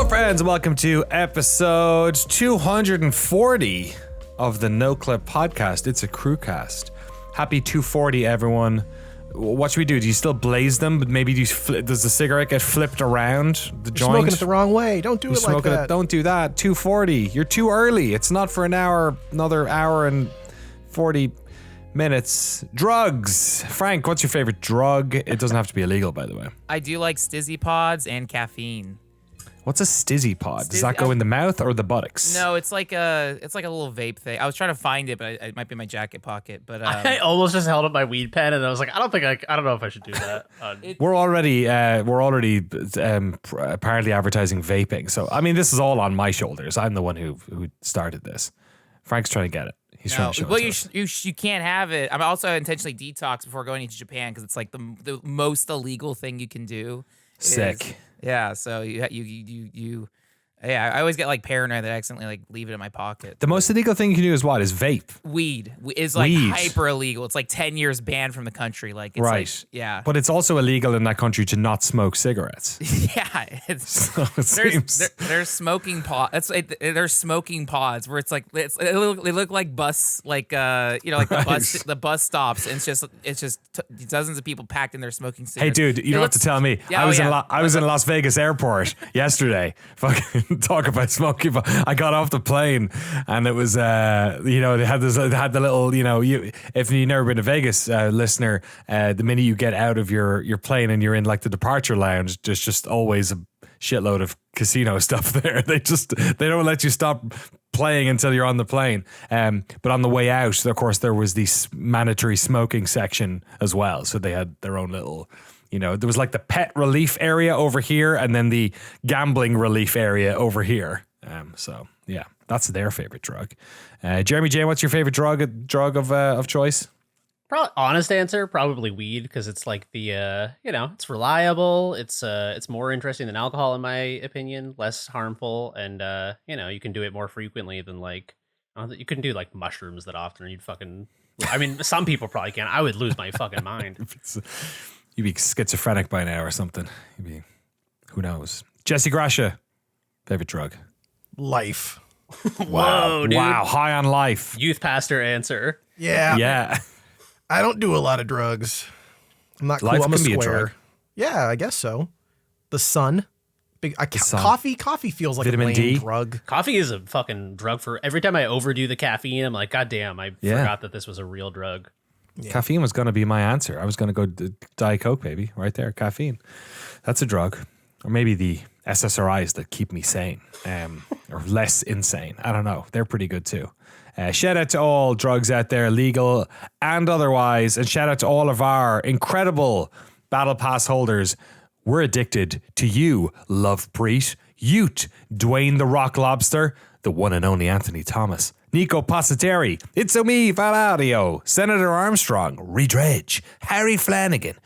Friends, welcome to episode 240 of the Noclip podcast. It's a Crewcast. Happy 240, everyone. What should we do? Do you still blaze them, but maybe does the cigarette get flipped around the joint? Smoking it the wrong way. Don't do it like that. Don't do that. 240. You're too early. It's not for another hour and 40 minutes. Drugs. Frank, what's your favorite drug? It doesn't have to be illegal, by the way. I do like stizzy pods and caffeine. What's a stizzy pod? Does that go in the mouth or the buttocks? No, it's like a little vape thing. I was trying to find it, but it might be in my jacket pocket. But I almost just held up my weed pen, and I was like, I don't know if I should do that. We're already apparently advertising vaping. So I mean, this is all on my shoulders. I'm the one who started this. Frank's trying to get it. He's trying to show it. Well, you can't have it. I'm also intentionally detox before going to Japan because it's like the most illegal thing you can do. Sick. Yeah, so I always get like paranoid that I accidentally like leave it in my pocket. The most illegal thing you can do is what? Is vape. Weed is like hyper illegal. It's like 10 years banned from the country. Like it's right. Like, yeah. But it's also illegal in that country to not smoke cigarettes. Yeah. So there's smoking pods. There's smoking pods where it's like they look like bus like the bus stops, and it's just dozens of people packed in there smoking cigarettes. Hey dude, you don't have to tell me. Yeah, I was in Las Vegas airport yesterday. Fucking talk about smoking. I got off the plane and it was they had the little, if you've never been to Vegas, listener, the minute you get out of your plane and you're in like the departure lounge, there's just always a shitload of casino stuff there. They don't let you stop playing until you're on the plane. But on the way out, of course, there was this mandatory smoking section as well. So they had their own little, there was like the pet relief area over here and then the gambling relief area over here. So yeah, that's their favorite drug. Jeremy J, what's your favorite drug of choice? Probably honest answer, probably weed, because it's like the it's reliable. It's more interesting than alcohol in my opinion, less harmful, and you can do it more frequently than like you couldn't do like mushrooms that often. You'd fucking. I mean, some people probably can. I would lose my fucking mind. You'd be schizophrenic by now or something. Who knows? Jesse Grasha, favorite drug? Life. Whoa, dude. Wow, high on life. Youth pastor answer. Yeah. I don't do a lot of drugs. I'm not cool. Life I'm can a be a square. drug. Yeah, I guess so. The sun. Sun. Coffee feels like Vitamin a lame D. drug. Coffee is a fucking drug for every time I overdo the caffeine. I'm like, God damn, I forgot that this was a real drug. Yeah. Caffeine was going to be my answer. I was going to go Diet Coke, baby, right there. Caffeine. That's a drug. Or maybe the SSRIs that keep me sane or less insane. I don't know. They're pretty good too. Shout out to all drugs out there, legal and otherwise. And shout out to all of our incredible Battle Pass holders. We're addicted to you, Love Preet, Ute, Dwayne the Rock Lobster, the one and only Anthony Thomas, Nico Passateri, It's Me, Valadio, Senator Armstrong, Redredge, Harry Flanagan.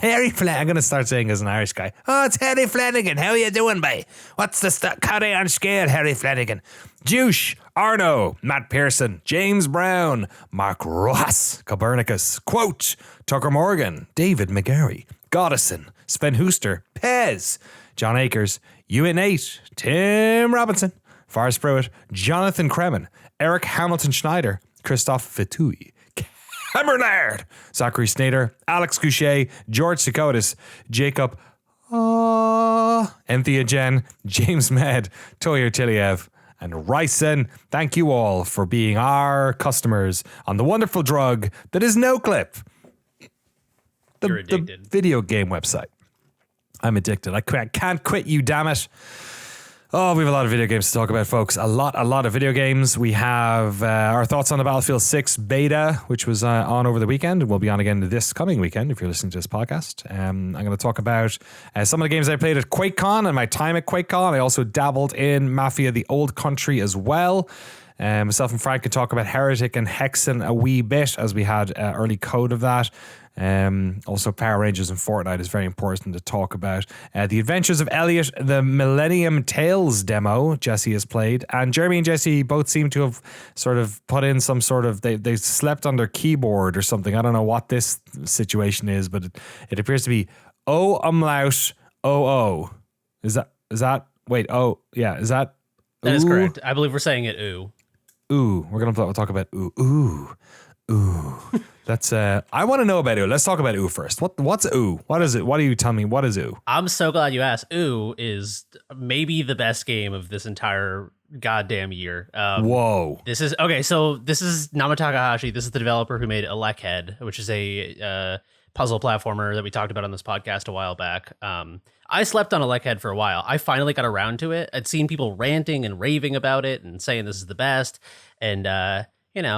I'm going to start saying as an Irish guy. Oh, it's Harry Flanagan. How you doing, bae? What's the carry on scale, Harry Flanagan? Juice, Arno, Matt Pearson, James Brown, Mark Ross, Copernicus, Quote, Tucker Morgan, David McGarry, Goddison, Sven Hooster, Pez, John Akers, Ewan Nate, Tim Robinson, Forrest Pruitt, Jonathan Kremen, Eric Hamilton Schneider, Christophe Vitui, Cameronard, Zachary Snader, Alex Couchet, George Sikotis, Jacob Anthea Jen, James Med, Toyer Tiliev, and Ryson. Thank you all for being our customers on the wonderful drug that is Noclip. The video game website. I'm addicted. I can't quit you, damn it. Oh, we have a lot of video games to talk about, folks. A lot of video games. We have our thoughts on the Battlefield 6 beta, which was on over the weekend and will be on again this coming weekend if you're listening to this podcast. I'm going to talk about some of the games I played at Quakecon and my time at Quakecon. I also dabbled in Mafia, the Old Country as well. Myself and Frank can talk about Heretic and Hexen a wee bit as we had early code of that. Also, Power Rangers and Fortnite is very important to talk about. The Adventures of Elliot, the Millennium Tales demo Jesse has played, and Jeremy and Jesse both seem to have sort of put in some sort of they slept on their keyboard or something. I don't know what this situation is, but it appears to be umlaut OO. Is that wait, oh yeah, is that That is correct. I believe we're saying it ooh. Ooh, we're gonna talk about ooh. That's I want to know about ooh. Let's talk about ooh first. What's ooh? What is it? What do you tell me? What is ooh? I'm so glad you asked. Ooh is maybe the best game of this entire goddamn year. Whoa. This is okay. So this is Nama Takahashi. This is the developer who made Electhead, which is a puzzle platformer that we talked about on this podcast a while back. I slept on Electhead for a while. I finally got around to it. I'd seen people ranting and raving about it and saying this is the best. And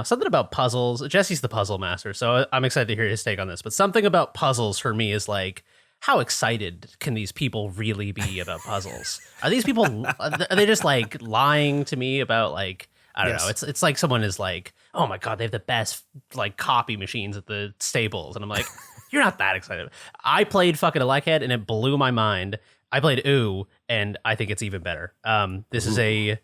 something about puzzles. Jesse's the puzzle master, so I'm excited to hear his take on this. But something about puzzles for me is like, how excited can these people really be about puzzles? Are these people, are they just like lying to me about like, I don't know. It's like someone is like, oh my God, they have the best like copy machines at the Staples. And I'm like, you're not that excited. I played fucking Electhead and it blew my mind. I played Ooh, and I think it's even better. This is a...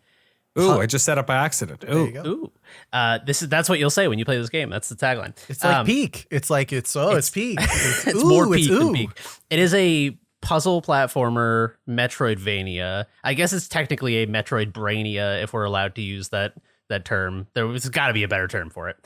Ooh, I just said it by accident. Ooh. There you go. Ooh. That's what you'll say when you play this game. That's the tagline. It's like peak. It's like it's peak. It's more peak than peak. It is a puzzle platformer Metroidvania. I guess it's technically a Metroidbrania if we're allowed to use that term. There's got to be a better term for it.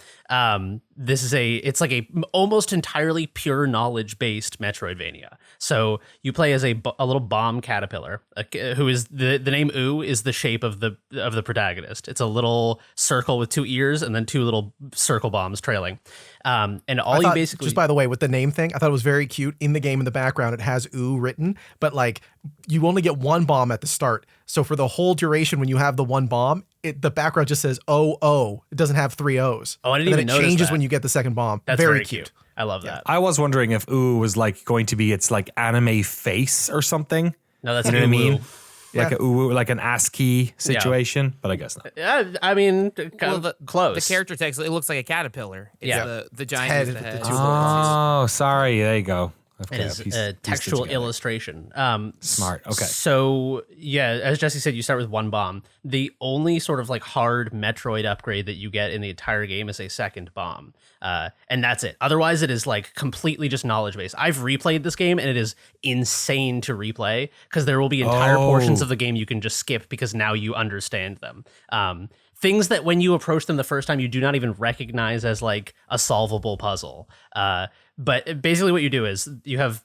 It's like a almost entirely pure knowledge based Metroidvania. So you play as a little bomb caterpillar, who is the name Ooh is the shape of the protagonist. It's a little circle with two ears and then two little circle bombs trailing. And all you basically, just by the way, with the name thing, I thought it was very cute. In the game, in the background, it has Ooh written, but like you only get one bomb at the start. So for the whole duration, when you have the one bomb, the background just says oh. It doesn't have three O's. Oh, I didn't even notice that. It changes when you get the second bomb. That's very cute. I love that. I was wondering if ooh was like going to be its like anime face or something. No, that's you know what I mean. Yeah. Like a ooh, like an ASCII situation, but I guess not. I mean, close. The character text, it looks like a caterpillar. It's the giant head, is the head. the two Oh, sorry. There you go. It is a textual illustration. Smart. Okay. So, yeah, as Jesse said, you start with one bomb. The only sort of like hard Metroid upgrade that you get in the entire game is a second bomb. And that's it. Otherwise, it is like completely just knowledge based. I've replayed this game and it is insane to replay because there will be entire portions of the game you can just skip because now you understand them. Things that when you approach them the first time, you do not even recognize as like a solvable puzzle. But basically what you do is you have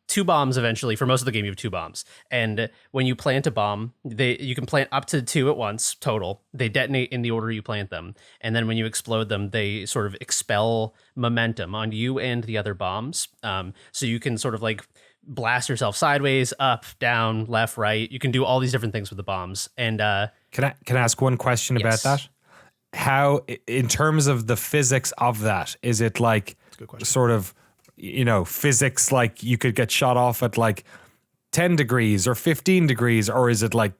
two bombs eventually. For most of the game, you have two bombs. And when you plant a bomb, you can plant up to two at once total. They detonate in the order you plant them. And then when you explode them, they sort of expel momentum on you and the other bombs. So you can sort of like blast yourself sideways, up, down, left, right. You can do all these different things with the bombs. And can I ask one question about that? How, in terms of the physics of that, is it like sort of, physics like you could get shot off at like 10 degrees or 15 degrees, or is it like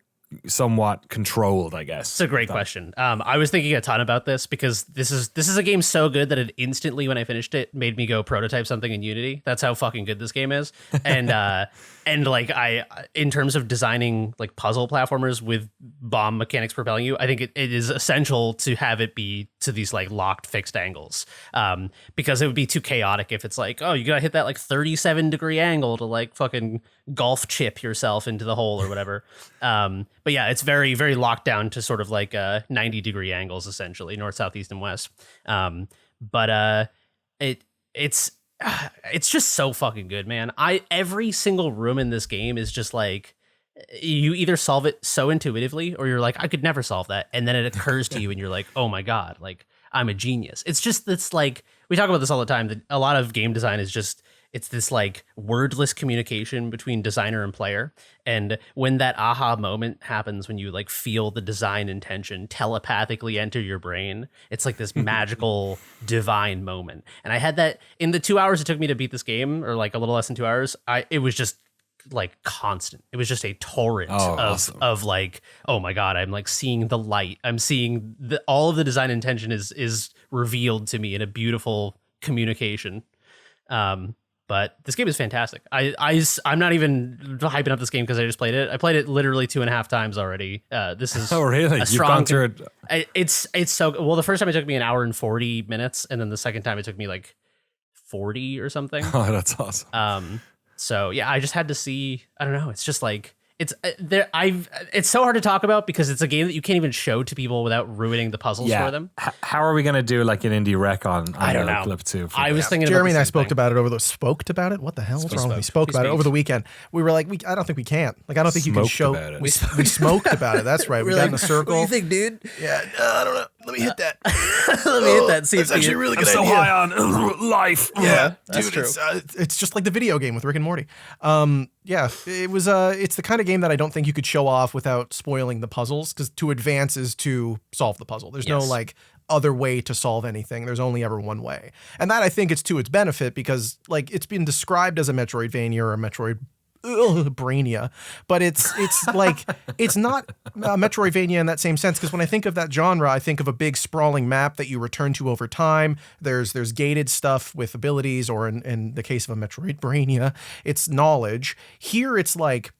somewhat controlled, I guess? It's a great question. I was thinking a ton about this because this is a game so good that it instantly, when I finished it, made me go prototype something in Unity. That's how fucking good this game is. And and like in terms of designing like puzzle platformers with bomb mechanics propelling you, I think it is essential to have it be to these like locked fixed angles. Because it would be too chaotic if it's like, oh, you gotta hit that like 37-degree angle to like fucking golf chip yourself into the hole or whatever. But yeah, it's very, very locked down to sort of like 90-degree angles, essentially, north, south, east, and west. But it's just so fucking good, man. Every single room in this game is just like, you either solve it so intuitively or you're like, I could never solve that. And then it occurs to you and you're like, oh my God, like I'm a genius. It's like, we talk about this all the time, that a lot of game design is just, it's this like wordless communication between designer and player. And when that aha moment happens, when you like feel the design intention telepathically enter your brain, it's like this magical divine moment. And I had that in the 2 hours it took me to beat this game, or like a little less than 2 hours. It was just like constant. It was just a torrent of like, oh my God, I'm like seeing the light. I'm seeing all of the design intention is revealed to me in a beautiful communication. But this game is fantastic. I'm not even hyping up this game because I just played it. I played it literally 2.5 times already. This is really? You've gone through it? It's so well. The first time it took me 1 hour and 40 minutes, and then the second time it took me like 40 or something. Oh, that's awesome. So yeah, I just had to see. I don't know. It's just like it's there. It's so hard to talk about because it's a game that you can't even show to people without ruining the puzzles for them. How are we gonna do like an indie rec on I don't know. Noclip 2? I was thinking. Jeremy and I spoke about it over the Spoked about it. What the hell? What's wrong with me? Spoke about it over the weekend. We were like, I don't think we can. Like, I don't think you can show. We smoked about it. That's right. We got in a circle. What do you think, dude? Yeah, I don't know. Let me hit that. Let me hit that. See That's actually really good. I'm so high on life. Yeah, that's dude, true. It's just like the video game with Rick and Morty. Yeah, it was. It's the kind of game that I don't think you could show off without spoiling the puzzles, because to advance is to solve the puzzle. There's no like other way to solve anything. There's only ever one way, and that I think it's to its benefit because like it's been described as a Metroidvania or a Metroid. Brainia, but it's like it's not Metroidvania in that same sense, because when I think of that genre, I think of a big sprawling map that you return to over time. There's gated stuff with abilities, or in the case of a Metroidvania, it's knowledge. Here it's like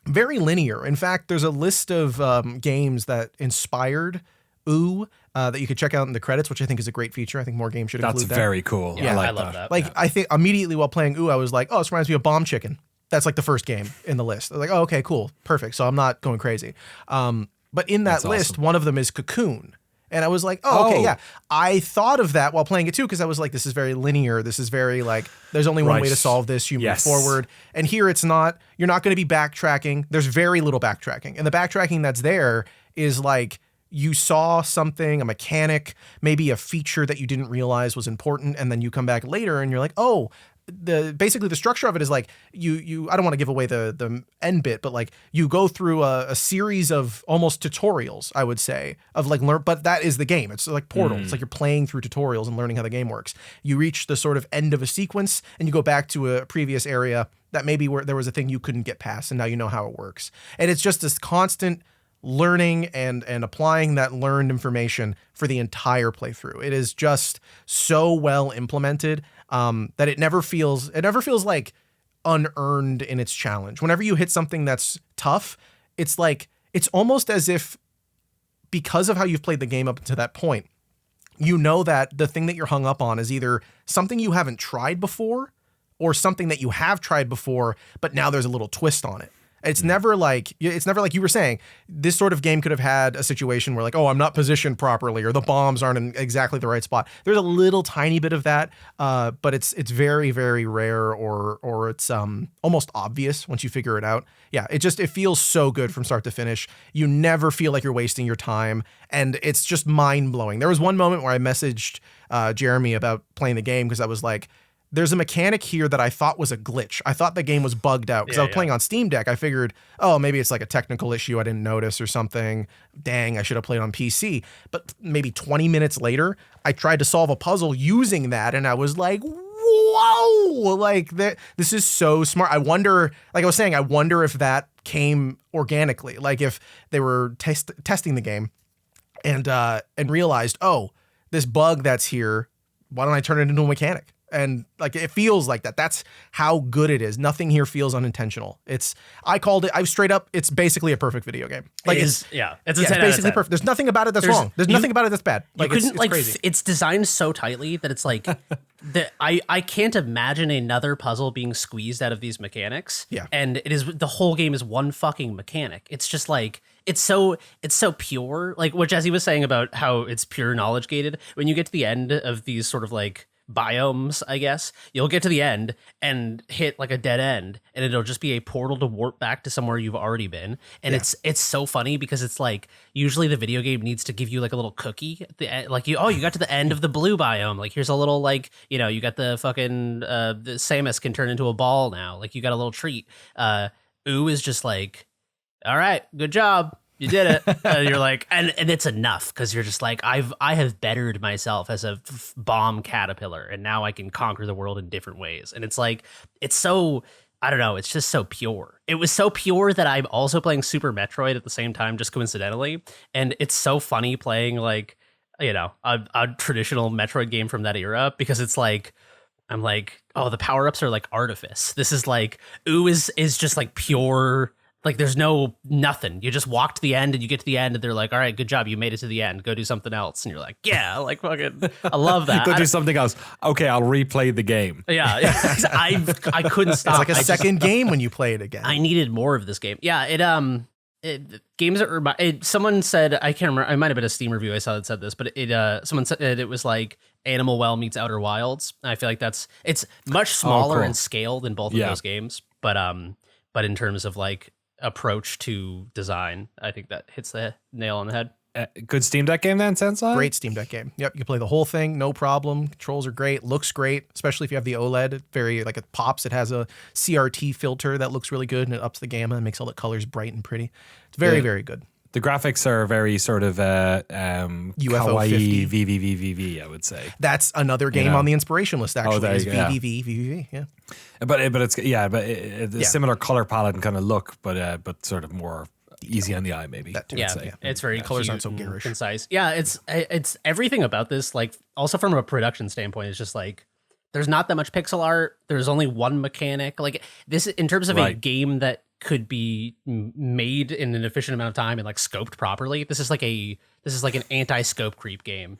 very linear. In fact, there's a list of games that inspired Ooh that you could check out in the credits, which I think is a great feature. I think more games should include that. That's very cool. Yeah, I love that. Like I think immediately while playing Ooh, I was like, oh, this reminds me of Bomb Chicken. That's like the first game in the list. I was like, oh, okay, cool, perfect. So I'm not going crazy. But in that list, awesome. one of them is Cocoon. And I was like, oh, okay, yeah. I thought of that while playing it too, because I was like, this is very linear. This is very like, there's only one way to solve this. You move forward. And here it's not, you're not going to be backtracking. There's very little backtracking. And the backtracking that's there is like, you saw something, a mechanic, maybe a feature that you didn't realize was important. And then you come back later and you're like, oh, basically the structure of it is like you I don't want to give away the end bit, but like you go through a series of almost tutorials, I would say, of like but that is the game. It's like Portal. It's like you're playing through tutorials and learning how the game works. You reach the sort of end of a sequence and you go back to a previous area that maybe where there was a thing you couldn't get past, and now you know how it works. And it's just this constant learning and applying that learned information for the entire playthrough. It is just so well implemented that it never feels like unearned in its challenge. Whenever you hit something that's tough, it's like it's almost as if, because of how you've played the game up to that point, you know that the thing that you're hung up on is either something you haven't tried before or something that you have tried before, but now there's a little twist on it. It's never like you were saying, this sort of game could have had a situation where like, oh, I'm not positioned properly, or the bombs aren't in exactly the right spot. There's a little tiny bit of that, but it's very, very rare, or it's almost obvious once you figure it out. Yeah, it feels so good from start to finish. You never feel like you're wasting your time, and it's just mind blowing. There was one moment where I messaged Jeremy about playing the game because I was like, there's a mechanic here that I thought was a glitch. I thought the game was bugged out because I was playing on Steam Deck. I figured, oh, maybe it's like a technical issue I didn't notice or something. Dang, I should have played on PC. But maybe 20 minutes later, I tried to solve a puzzle using that, and I was like, whoa, like this is so smart. I wonder, like I was saying, I wonder if that came organically, like if they were testing the game and realized, oh, this bug that's here, why don't I turn it into a mechanic? And like, it feels like that. That's how good it is. Nothing here feels unintentional. I straight up, it's basically a perfect video game. Like it's a 10 it's out of basically 10. perfect. There's nothing about it that's wrong. There's nothing about it that's bad. Like it's crazy. It's designed so tightly that it's like, I can't imagine another puzzle being squeezed out of these mechanics. Yeah. And the whole game is one fucking mechanic. It's just like, it's so pure. Like what Jesse was saying about how it's pure knowledge gated. When you get to the end of these sort of like biomes, I guess, you'll get to the end and hit like a dead end, and it'll just be a portal to warp back to somewhere you've already been. And it's so funny because it's like usually the video game needs to give you like a little cookie at the end, like you got to the end of the blue biome, like here's a little like, you know, you got the fucking the Samus can turn into a ball now, like you got a little treat. Ooh is just like, all right, good job. You did it. And you're like, and it's enough because you're just like, I have bettered myself as a bomb caterpillar, and now I can conquer the world in different ways. And it's like, it's so, I don't know, it's just so pure. It was so pure that I'm also playing Super Metroid at the same time, just coincidentally. And it's so funny playing like, you know, a traditional Metroid game from that era, because it's like, I'm like, oh, the power-ups are like artifice. This is like, Ooh is just like pure. Like there's nothing. You just walk to the end and you get to the end and they're like, all right, good job. You made it to the end. Go do something else. And you're like, yeah, like fucking, I love that. Go do something else. Okay, I'll replay the game. Yeah. I couldn't stop. It's like a second game when you play it again. I needed more of this game. Yeah. Games that someone said, I can't remember. It might have been a Steam review I saw that said this, but someone said it was like Animal Well meets Outer Wilds. And I feel like it's much smaller in scale than both of those games. But in terms of like approach to design, I think that hits the nail on the head. Good Steam Deck game then, Sensei? Great Steam Deck game. Yep, you can play the whole thing, no problem. Controls are great, looks great, especially if you have the OLED. It it pops. It has a CRT filter that looks really good, and it ups the gamma and makes all the colors bright and pretty. It's very, very good. The graphics are very sort of UFO kawaii 50. VVVVV, I would say. That's another game on the inspiration list, actually. There you go. VVV, yeah. But it's similar color palette and kind of look, but sort of more easy on the eye, maybe. That too. Yeah, it's very colors cute aren't so and garish. concise. Yeah, it's everything about this. Like also from a production standpoint, it's just like there's not that much pixel art. There's only one mechanic. Like this, in terms of a game that could be made in an efficient amount of time and like scoped properly. This is like an anti-scope creep game.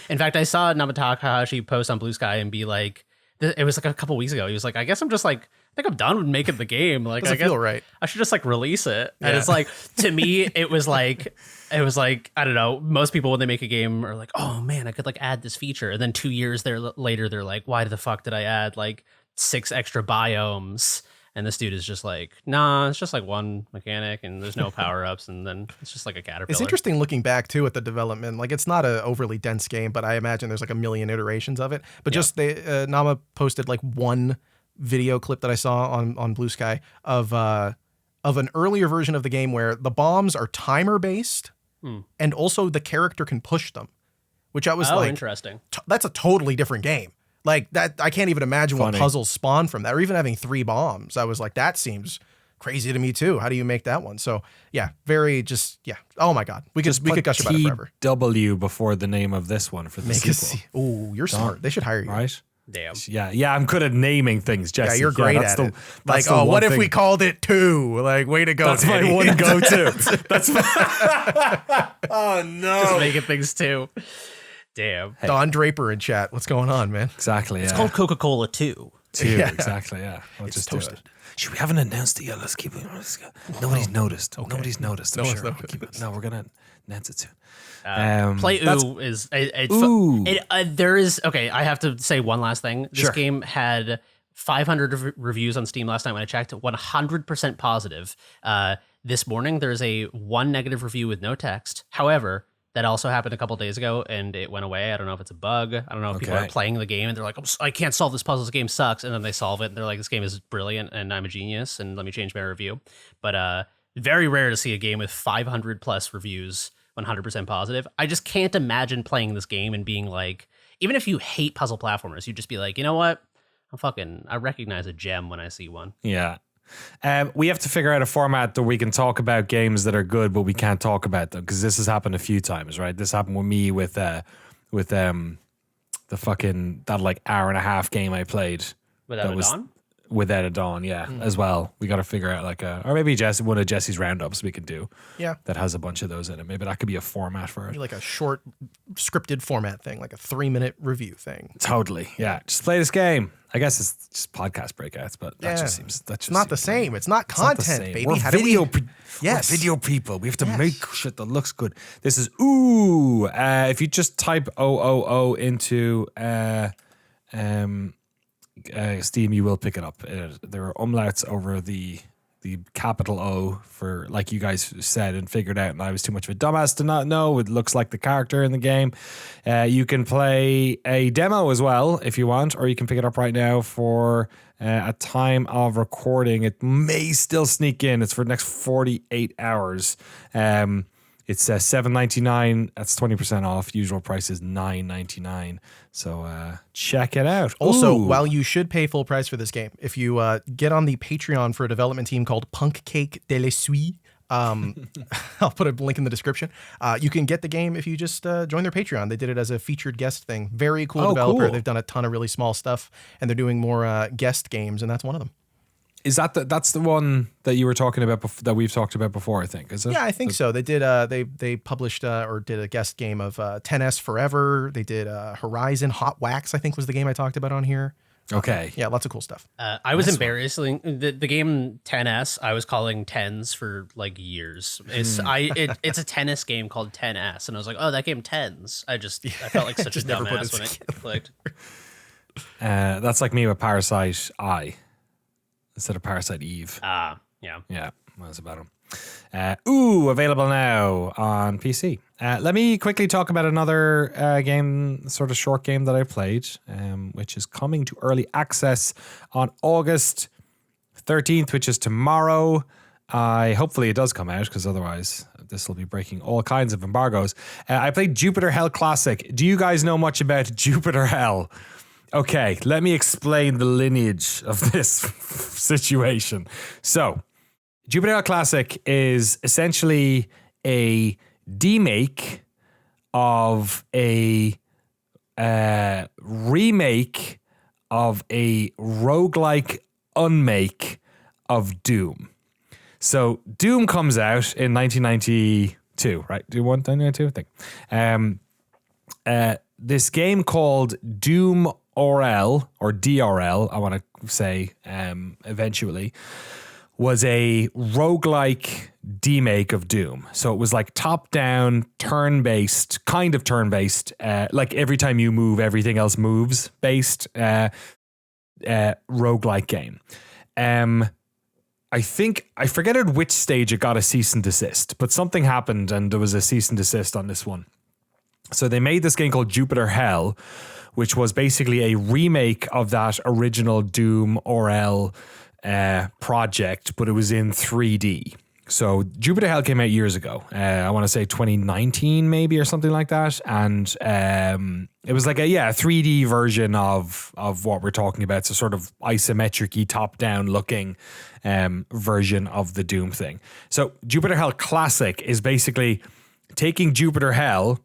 In fact, I saw Namata Takahashi post on Blue Sky and be like, it was like a couple weeks ago. He was like, I guess I'm just like, I think I'm done with making the game. Like, I guess feel right. I should just like release it. And it's like, to me, it was like, I don't know. Most people when they make a game are like, oh man, I could like add this feature. And then 2 years later, they're like, why the fuck did I add like 6 extra biomes? And this dude is just like, nah, it's just like one mechanic and there's no power-ups, and then it's just like a caterpillar. It's interesting looking back too at the development. Like it's not an overly dense game, but I imagine there's like a million iterations of it. But just Nama posted like one video clip that I saw on Blue Sky of an earlier version of the game where the bombs are timer based and also the character can push them, which I was like, interesting. That's a totally different game. Like that, I can't even imagine what puzzles spawn from that, or even having 3 bombs. I was like, that seems crazy to me too. How do you make that one? So yeah, oh my God, we could gush about it forever. W before the name of this one for the sequel. Oh, you're smart. They should hire you, right? Damn. Yeah, I'm good at naming things, Jesse. Yeah, you're great at it. Like, what if we called it 2? Like, way to go, That's Danny. my one go-to. That's oh no, just making things 2. Damn. Hey. Don Draper in chat. What's going on, man? Exactly. It's called Coca-Cola 2. Exactly. Yeah. We'll it's just toasted. do it. We haven't announced it yet. Let's keep it. Nobody's noticed. Okay. Nobody's noticed. No I'm one's sure. noticed. No, we're gonna announce it soon. Play Ooh is there is okay. I have to say one last thing. This game had 500 reviews on Steam last night when I checked. 100% positive. This morning there's a 1 negative review with no text. However, that also happened a couple days ago and it went away. I don't know if it's a bug. I don't know if people are playing the game and they're like, I can't solve this puzzle. This game sucks. And then they solve it and they're like, this game is brilliant and I'm a genius and let me change my review. But very rare to see a game with 500 plus reviews 100% positive. I just can't imagine playing this game and being like, even if you hate puzzle platformers, you'd just be like, you know what? I recognize a gem when I see one. Yeah. We have to figure out a format that we can talk about games that are good, but we can't talk about them because this has happened a few times, right? This happened with me with the fucking that like hour and a half game I played. Without a Dawn? Without a Dawn, as well. We got to figure out like or maybe one of Jesse's roundups we can do. Yeah, that has a bunch of those in it. Maybe that could be a format for it, like a short scripted format thing, like a 3-minute review thing. Totally, yeah. Just play this game. I guess it's just podcast breakouts, but that just seems not the same. It's not content, baby. We're we're video people. We have to make shit that looks good. This is if you just type OOO into Steam, you will pick it up. There are umlauts over the capital O for, like you guys said and figured out, and I was too much of a dumbass to not know. It looks like the character in the game. You can play a demo as well if you want, or you can pick it up right now for a time of recording. It may still sneak in. It's for the next 48 hours. It's $7.99. That's 20% off. Usual price is $9.99. So check it out. Also, Ooh. while you should pay full price for this game, if you get on the Patreon for a development team called Punk Cake de l'Essuie, I'll put a link in the description. You can get the game if you just join their Patreon. They did it as a featured guest thing. Very cool developer. Cool. They've done a ton of really small stuff, and they're doing more guest games, and that's one of them. Is that's the one that you were talking about that we've talked about before? I think is it? Yeah, I think so. They did. They published or did a guest game of 10S Forever. They did Horizon Hot Wax. I think was the game I talked about on here. Okay. Yeah, lots of cool stuff. I was embarrassing the game 10S. I was calling 10s for like years. It's it's a tennis game called 10S, and I was like, oh, that game 10s. I felt like such a dumbass when it clicked. That's like me with Parasite Eye instead of Parasite Eve. Yeah. Yeah, that's about them. Available now on PC. Let me quickly talk about another game, sort of short game that I played, which is coming to early access on August 13th, which is tomorrow. Hopefully it does come out, because otherwise this will be breaking all kinds of embargoes. I played Jupiter Hell Classic. Do you guys know much about Jupiter Hell? Okay, let me explain the lineage of this situation. So, Jupiter Hell Classic is essentially a demake of a remake of a roguelike unmake of Doom. So Doom comes out in 1992, right? Doom 1, 1992, I think. This game called Doom RL, or DRL, I want to say eventually, was a roguelike demake of Doom. So it was like top-down, turn-based, kind of turn-based, like every time you move, everything else moves based roguelike game. I forget at which stage it got a cease and desist, but something happened and there was a cease and desist on this one. So they made this game called Jupiter Hell, which was basically a remake of that original Doom RL project, but it was in 3D. So Jupiter Hell came out years ago. I want to say 2019 maybe, or something like that. And it was like a 3D version of what we're talking about. It's a sort of isometric-y, top-down looking version of the Doom thing. So Jupiter Hell Classic is basically taking Jupiter Hell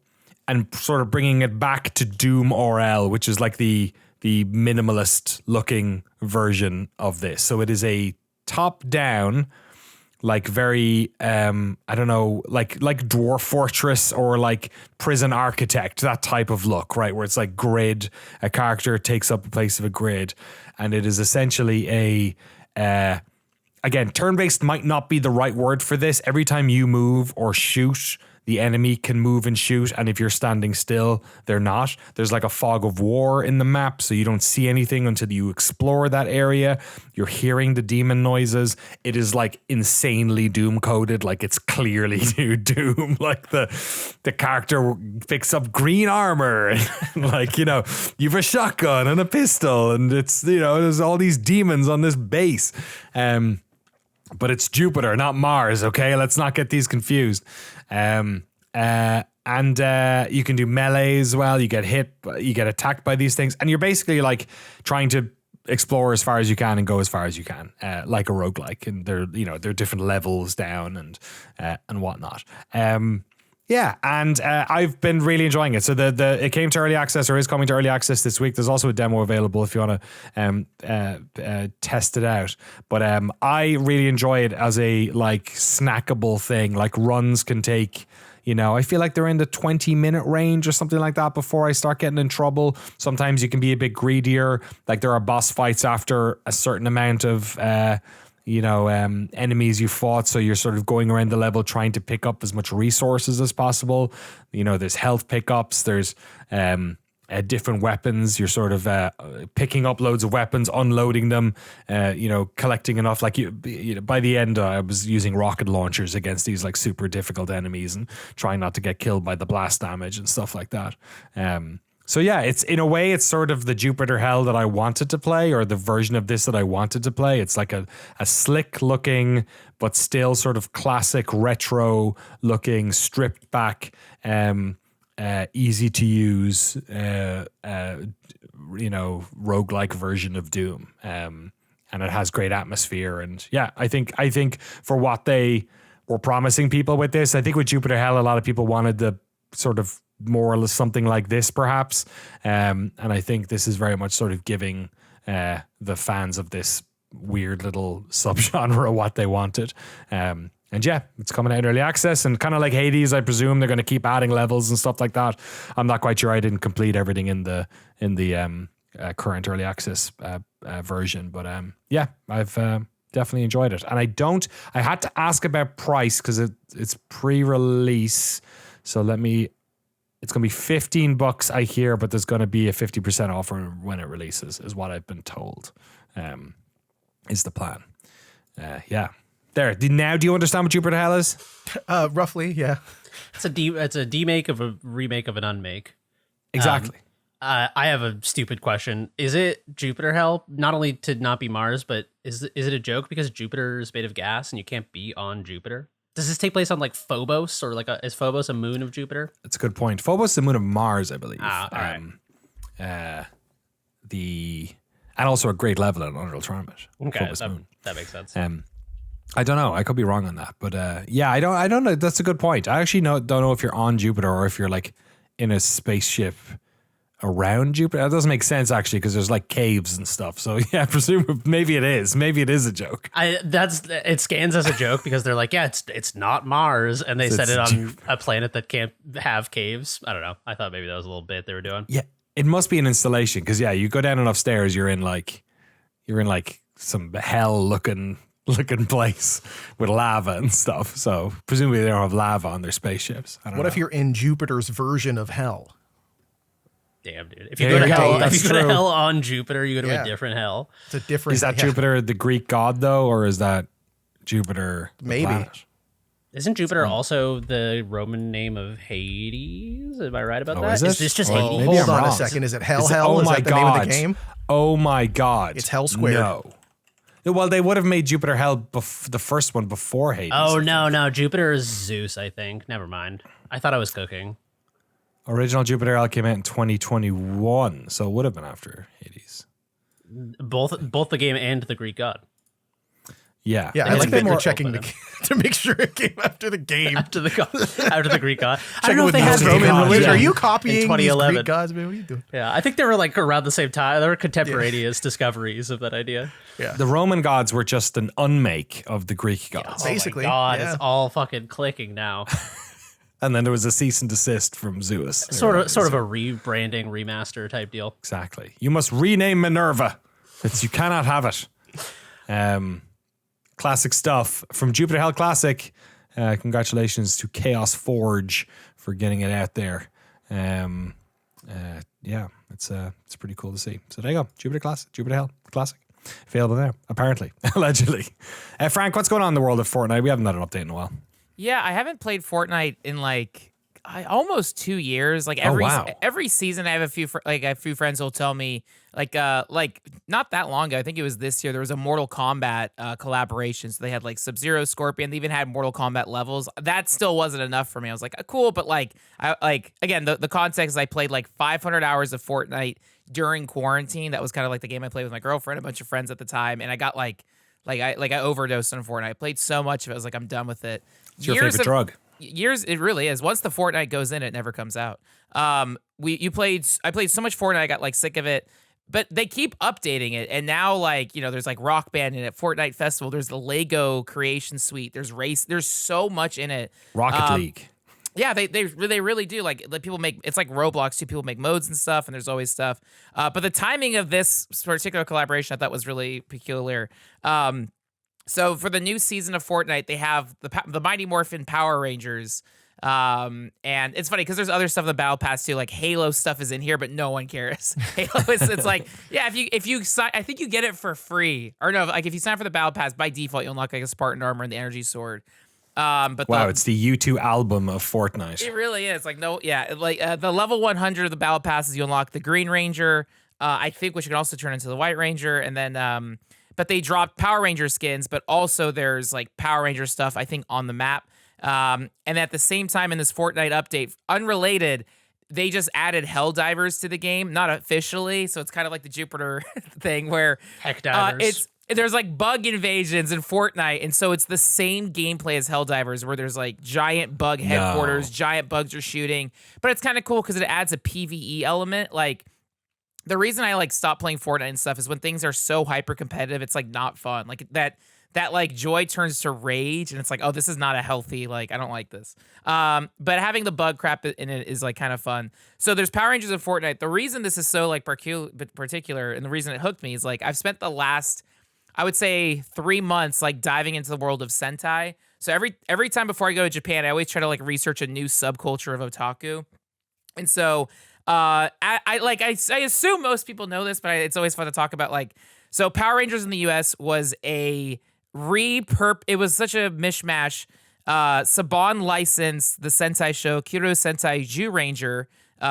and sort of bringing it back to Doom RL, which is like the minimalist looking version of this. So it is a top down, like very, I don't know, like Dwarf Fortress or like Prison Architect, that type of look, right? Where it's like grid, a character takes up the place of a grid. And it is essentially again, turn-based might not be the right word for this. Every time you move or shoot, the enemy can move and shoot, and if you're standing still, they're not. There's like a fog of war in the map, so you don't see anything until you explore that area. You're hearing the demon noises. It is like insanely Doom coded, like it's clearly Doom. Like the character picks up green armor, and like, you know, you have a shotgun and a pistol, and it's, you know, there's all these demons on this base. But it's Jupiter, not Mars, okay? Let's not get these confused. And you can do melee as well. You get hit, you get attacked by these things. And you're basically like trying to explore as far as you can and go as far as you can, like a roguelike. And there are different levels down and whatnot. I've been really enjoying it. So it came to early access, or is coming to early access this week. There's also a demo available if you want to test it out. But I really enjoy it as a like snackable thing. Like runs can take, you know, I feel like they're in the 20-minute range or something like that before I start getting in trouble. Sometimes you can be a bit greedier. Like there are boss fights after a certain amount of enemies you fought, so you're sort of going around the level trying to pick up as much resources as possible. You know, there's health pickups, there's different weapons. You're sort of picking up loads of weapons, unloading them, collecting enough. Like by the end, I was using rocket launchers against these like super difficult enemies and trying not to get killed by the blast damage and stuff like that. So yeah, it's in a way, it's sort of the Jupiter Hell that I wanted to play, or the version of this that I wanted to play. It's like a slick looking, but still sort of classic retro looking, stripped back, easy to use, roguelike version of Doom. And it has great atmosphere. And yeah, I think for what they were promising people with this, I think with Jupiter Hell, a lot of people wanted the sort of more or less something like this, perhaps. And I think this is very much sort of giving the fans of this weird little subgenre what they wanted. And yeah, it's coming out in early access, and kind of like Hades, I presume they're going to keep adding levels and stuff like that. I'm not quite sure. I didn't complete everything in the current early access version, but yeah, I've definitely enjoyed it. And I had to ask about price because it's pre-release. So it's going to be $15, I hear, but there's going to be a 50% offer when it releases, is what I've been told, is the plan. Yeah. There. Now, do you understand what Jupiter Hell is? Roughly, yeah. It's a demake of a remake of an unmake. Exactly. I have a stupid question. Is it Jupiter Hell not only to not be Mars, but is it a joke because Jupiter is made of gas and you can't be on Jupiter? Does this take place on like Phobos, or is Phobos a moon of Jupiter? That's a good point. Phobos is the moon of Mars, I believe. All right. And also a great level in Unreal Tournament. Okay, Phobos moon. That makes sense. I don't know. I could be wrong on that, but yeah, I don't know. That's a good point. I actually don't know if you're on Jupiter or if you're like in a spaceship around Jupiter. That doesn't make sense actually, because there's like caves and stuff. So yeah, presumably maybe it is a joke. It scans as a joke because they're like, yeah, it's not Mars, and they set it on a planet that can't have caves. I don't know. I thought maybe that was a little bit they were doing. Yeah, it must be an installation, because yeah, you go down enough stairs, you're in like some hell looking place with lava and stuff. So presumably they don't have lava on their spaceships. I don't know. What if you're in Jupiter's version of hell? Damn, dude. If you go to hell on Jupiter, you go to a different hell. It's a different. Is that Jupiter the Greek god though, or is that Jupiter the maybe planet? Isn't Jupiter also the Roman name of Hades? Am I right about that? Is it? Is this just Or Hades? maybe Hold I'm on a wrong. second. Is it Hell? Is it- Hell? oh Is my that the name of the God. game? Oh my god. It's Hell Squared. No. Well, they would have made Jupiter Hell the first one before Hades. Oh, no. Jupiter is Zeus, I think. Never mind. I thought I was cooking. Original Jupiter Hell came out in 2021, so it would have been after Hades. Both the game and the Greek god. Yeah. Yeah, I It's like a that bit they're more checking open. to make sure it came after the game. After the Greek god. I Checking don't know if with they had those Roman Roman gods, religion. yeah. Are you In copying these 2011. Greek gods, man? What are you doing? Yeah, I think they were like around the same time. They were contemporaneous discoveries of that idea. Yeah. The Roman gods were just an unmake of the Greek gods. Basically, Oh my God, yeah. it's all fucking clicking now. And then there was a cease and desist from Zeus. sort of a rebranding, remaster type deal. Exactly. You must rename Minerva. You cannot have it. Classic stuff from Jupiter Hell Classic. Congratulations to Chaos Forge for getting it out there. Yeah, it's pretty cool to see. So there you go. Jupiter Hell Classic. Available now, apparently, allegedly. Frank, what's going on in the world of Fortnite? We haven't had an update in a while. Yeah, I haven't played Fortnite in like almost 2 years. Like every season, I have a few friends who'll tell me like not that long ago. I think it was this year. There was a Mortal Kombat collaboration. So they had like Sub-Zero, Scorpion. They even had Mortal Kombat levels. That still wasn't enough for me. I was like, cool, but like again, the context is I played like 500 hours of Fortnite during quarantine. That was kind of like the game I played with my girlfriend, a bunch of friends at the time, and I got I overdosed on Fortnite. I played so much of it. I was like, I'm done with it. It's your favorite drug. Years, it really is. Once the Fortnite goes in, it never comes out. I played so much Fortnite, I got like sick of it. But they keep updating it, and now there's like Rock Band in it, Fortnite Festival. There's the Lego Creation Suite. There's so much in it. Rocket League. Yeah, they really do. Like people make, it's like Roblox too. People make modes and stuff, and there's always stuff. But the timing of this particular collaboration I thought was really peculiar. So for the new season of Fortnite, they have the Mighty Morphin Power Rangers. And it's funny because there's other stuff in the Battle Pass too, like Halo stuff is in here, but no one cares. Halo is, it's like, yeah, if you sign, I think you get it for free, or no, like if you sign up for the Battle Pass by default, you'll unlock like a Spartan armor and the energy sword. But wow, it's the U2 album of Fortnite. It really is. Like the level 100 of the Battle Passes, you unlock the Green Ranger, I think, which you can also turn into the White Ranger, and then but they dropped Power Ranger skins, but also there's like Power Ranger stuff, I think, on the map. And at the same time in this Fortnite update, unrelated, they just added Helldivers to the game, not officially. So it's kind of like the Jupiter thing where Heck divers. there's like bug invasions in Fortnite. And so it's the same gameplay as Helldivers where there's like giant bug headquarters, giant bugs are shooting. But it's kind of cool because it adds a PvE element. Like, the reason I like stop playing Fortnite and stuff is when things are so hyper competitive, it's like not fun. Like that like joy turns to rage, and it's like, oh, this is not a healthy, like, I don't like this. But having the bug crap in it is like kind of fun. So there's Power Rangers in Fortnite. The reason this is so like particular, and the reason it hooked me is like I've spent the last, I would say, 3 months like diving into the world of Sentai. So every time before I go to Japan, I always try to like research a new subculture of otaku. And so I assume most people know this, but it's always fun to talk about. Like, so Power Rangers in the US was it was such a mishmash. Saban licensed the Sentai show Kiro Sentai Zyuranger,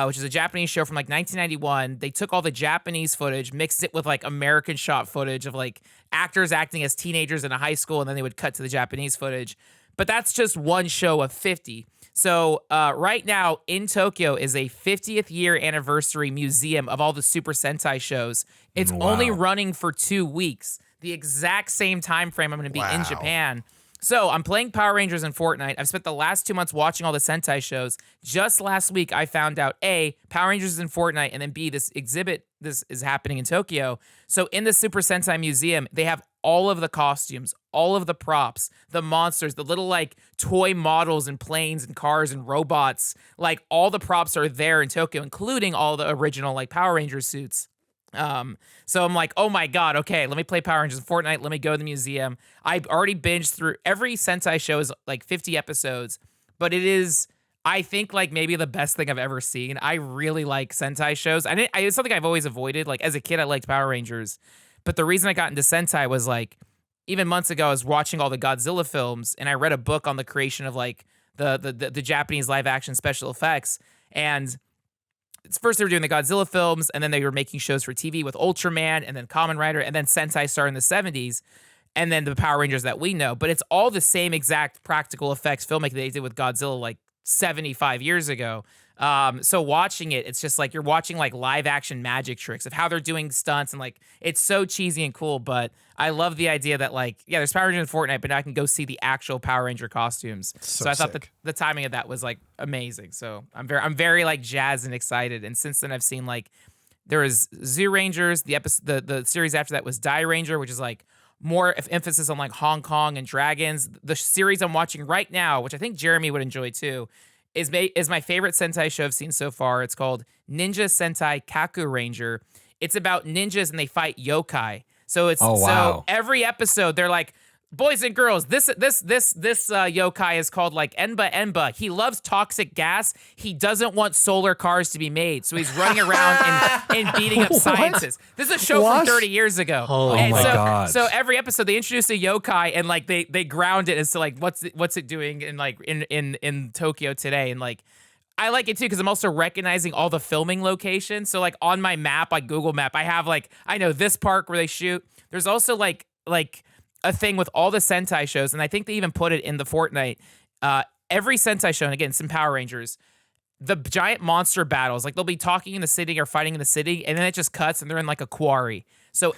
which is a Japanese show from like 1991. They took all the Japanese footage, mixed it with like American shot footage of like actors acting as teenagers in a high school, and then they would cut to the Japanese footage. But that's just one show of 50. So right now in Tokyo is a 50th year anniversary museum of all the Super Sentai shows. It's only running for 2 weeks, the exact same time frame I'm going to be in Japan. So I'm playing Power Rangers in Fortnite. I've spent the last 2 months watching all the Sentai shows. Just last week, I found out, A, Power Rangers is in Fortnite, and then B, this is happening in Tokyo. So in the Super Sentai Museum, they have all of the costumes, all of the props, the monsters, the little like toy models and planes and cars and robots. Like all the props are there in Tokyo, including all the original like Power Rangers suits. So I'm like, oh my God, okay, let me play Power Rangers in Fortnite. Let me go to the museum. I've already binged through every Sentai show is like 50 episodes, but it is, I think, like maybe the best thing I've ever seen. I really like Sentai shows. It's something I've always avoided. Like as a kid, I liked Power Rangers, but the reason I got into Sentai was like, even months ago, I was watching all the Godzilla films, and I read a book on the creation of like the Japanese live action special effects. And first they were doing the Godzilla films, and then they were making shows for TV with Ultraman, and then Kamen Rider, and then Sentai started in the 70s, and then the Power Rangers that we know. But it's all the same exact practical effects filmmaking they did with Godzilla like 75 years ago. So watching it, it's just like you're watching like live action magic tricks of how they're doing stunts, and like it's so cheesy and cool. But I love the idea that like, yeah, there's Power Rangers in Fortnite, but now I can go see the actual Power Ranger costumes. So I thought that the timing of that was like amazing. So I'm very like jazzed and excited. And since then I've seen like there was Zyurangers, the series after that was Die Ranger, which is like more emphasis on like Hong Kong and dragons. The series I'm watching right now, which I think Jeremy would enjoy too, is my favorite Sentai show I've seen so far. It's called Ninja Sentai Kaku Ranger. It's about ninjas and they fight yokai. So it's so every episode they're like, boys and girls, this yokai is called like Enba. He loves toxic gas. He doesn't want solar cars to be made, so he's running around and beating up scientists. This is a show from 30 years ago. Oh my God! So every episode they introduce a yokai and like they ground it as to like what's it doing in like in Tokyo today, and like I like it too because I'm also recognizing all the filming locations. So like on my map, like Google Map, I have like I know this park where they shoot. There's also like a thing with all the Sentai shows, and I think they even put it in the Fortnite. Every Sentai show, and again, some Power Rangers, the giant monster battles, like they'll be talking in the city or fighting in the city, and then it just cuts, and they're in like a quarry. So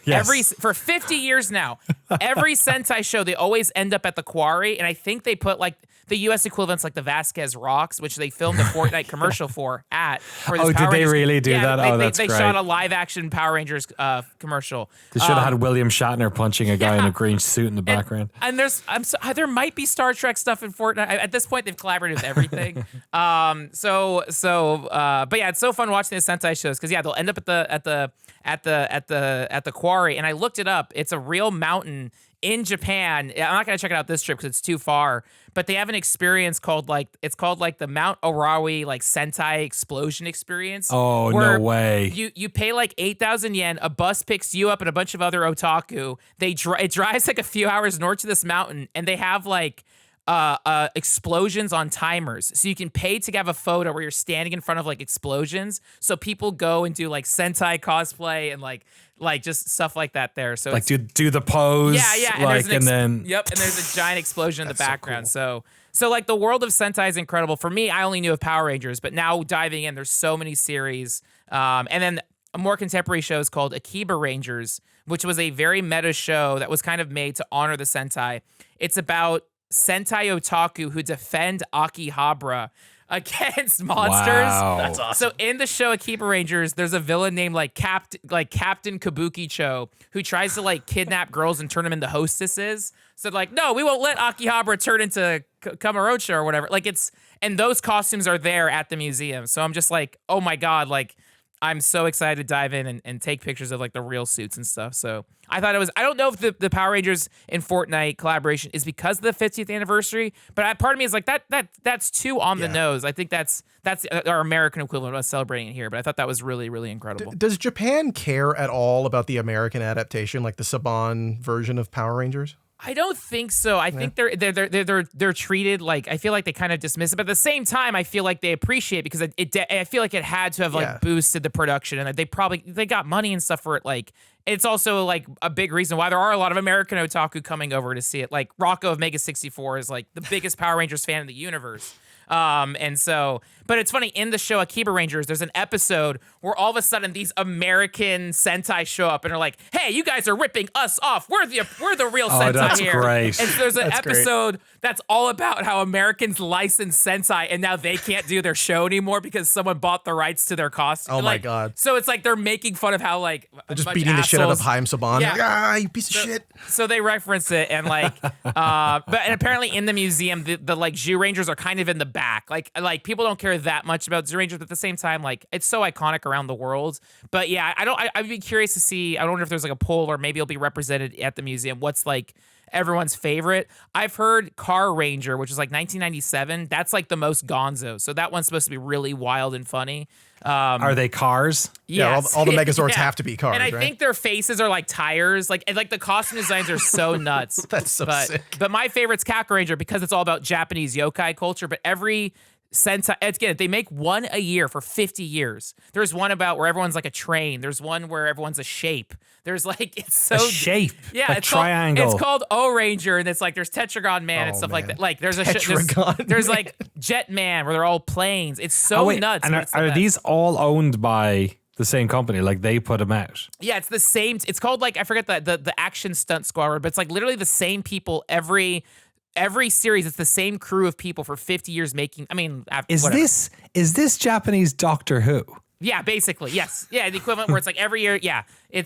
for 50 years now, every Sentai show, they always end up at the quarry, and I think they put like the U.S. equivalents like the Vasquez Rocks, which they filmed a Fortnite commercial for this did Power they Rangers really do that? That's they great. shot a live action Power Rangers commercial. They should have had William Shatner punching a guy in a green suit in the background. And there might be Star Trek stuff in Fortnite. At this point, they've collaborated with everything. But yeah, it's so fun watching the Sentai shows because they'll end up at the quarry. And I looked it up. It's a real mountain in Japan, I'm not going to check it out this trip because it's too far, but they have an experience called the Mount Orawi like Sentai explosion experience. Oh, no way. You pay like 8,000 yen, a bus picks you up and a bunch of other otaku. It drives like a few hours north to this mountain, and they have like explosions on timers, so you can pay to have a photo where you're standing in front of like explosions, so people go and do like Sentai cosplay and like just stuff like that there. So like do the pose, and then and there's a giant explosion in the background. So cool. So like the world of Sentai is incredible. For me, I only knew of Power Rangers, but now diving in, there's so many series. And then a more contemporary show is called Akiba Rangers, which was a very meta show that was kind of made to honor the Sentai. It's about Sentai otaku who defend Akihabara against monsters. Wow. That's awesome. So in the show Akiba Rangers, there's a villain named Captain Kabukicho who tries to like kidnap girls and turn them into hostesses. So like, no, we won't let Akihabara turn into Kamurocho or whatever. And those costumes are there at the museum. So I'm just like, oh my God, like I'm so excited to dive in and take pictures of like the real suits and stuff. So I thought I don't know if the Power Rangers in Fortnite collaboration is because of the 50th anniversary, but part of me is like that's too on the nose. I think that's our American equivalent of us celebrating it here, but I thought that was really, really incredible. Does Japan care at all about the American adaptation, like the Saban version of Power Rangers? I don't think so. I think they're treated like, I feel like they kind of dismiss it, but at the same time, I feel like they appreciate it because I feel like it had to have like boosted the production, and they got money and stuff for it. Like it's also like a big reason why there are a lot of American otaku coming over to see it. Like Rocco of Mega 64 is like the biggest Power Rangers fan in the universe. But it's funny, in the show Akiba Rangers, there's an episode where all of a sudden these American Sentai show up and are like, hey, you guys are ripping us off. We're the real Sentai that's here. great. And so there's an episode that's all about how Americans license Sentai and now they can't do their show anymore because someone bought the rights to their costume. Oh my God. So it's like they're making fun of how like they're just beating the shit out of Haim Saban. Yeah. You piece of shit. So they reference it and like, and apparently in the museum, the like Zhu Rangers are kind of in the back. Like people don't care that much about Zhu Rangers, but at the same time, like it's so iconic around the world. But yeah, I'd be curious to see. I wonder if there's like a poll or maybe it'll be represented at the museum. What's like everyone's favorite? I've heard Car Ranger, which is like 1997. That's like the most gonzo. So that one's supposed to be really wild and funny. Are they cars? Yes. Yeah, all the Megazords have to be cars, and I right? think their faces are like tires. Like the costume designs are so nuts. That's so sick. But my favorite's Kaku Ranger because it's all about Japanese yokai culture. But every Sentai, again, they make one a year for 50 years. There's one about where everyone's like a train. There's one where everyone's a shape. There's like, it's so A shape. Yeah, a it's triangle. It's called O Ranger, and it's like there's Tetragon Man and stuff like that. Like there's there's like Jet Man where they're all planes. It's so nuts. And are these all owned by the same company? Like they put them out? Yeah, it's the same. It's called like, I forget the Action Stunt Squad, but it's like literally the same people every series. It's the same crew of people for 50 years making. I mean, is this Japanese Doctor Who? Yeah, basically, yes. Yeah, the equivalent where it's like every year. Yeah,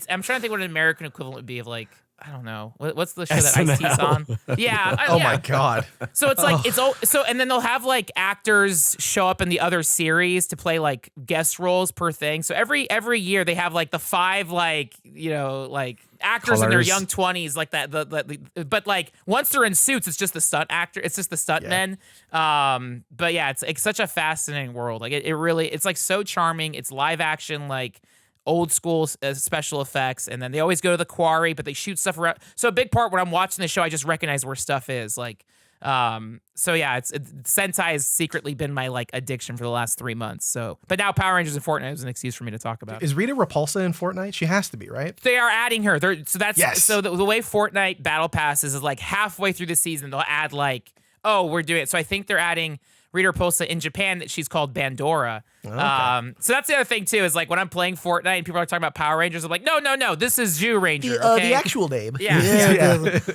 I'm trying to think what an American equivalent would be of like, I don't know. What's the show that Ice-T's on? Yeah. My God. So it's like and then they'll have like actors show up in the other series to play like guest roles per thing. So every year they have like the 5 like, like actors in their young 20s like that. But like once they're in suits, it's just the stunt actor. It's just the stunt men. But yeah, it's such a fascinating world. Like it really, it's like so charming. It's live action, like old school special effects, and then they always go to the quarry, but they shoot stuff around. So a big part when I'm watching the show, I just recognize where stuff is. Like, so yeah, Sentai has secretly been my like addiction for the last 3 months. So, but now Power Rangers and Fortnite is an excuse for me to talk about. Is Rita Repulsa in Fortnite? She has to be, right? They are adding her. So the way Fortnite Battle Pass is like halfway through the season, they'll add like, oh, we're doing it. So I think they're adding Rita Repulsa in Japan. That she's called Bandora. Okay. So that's the other thing too, is like when I'm playing Fortnite and people are talking about Power Rangers, I'm like, no, this is Zhu Ranger. Okay? The actual name. Yeah.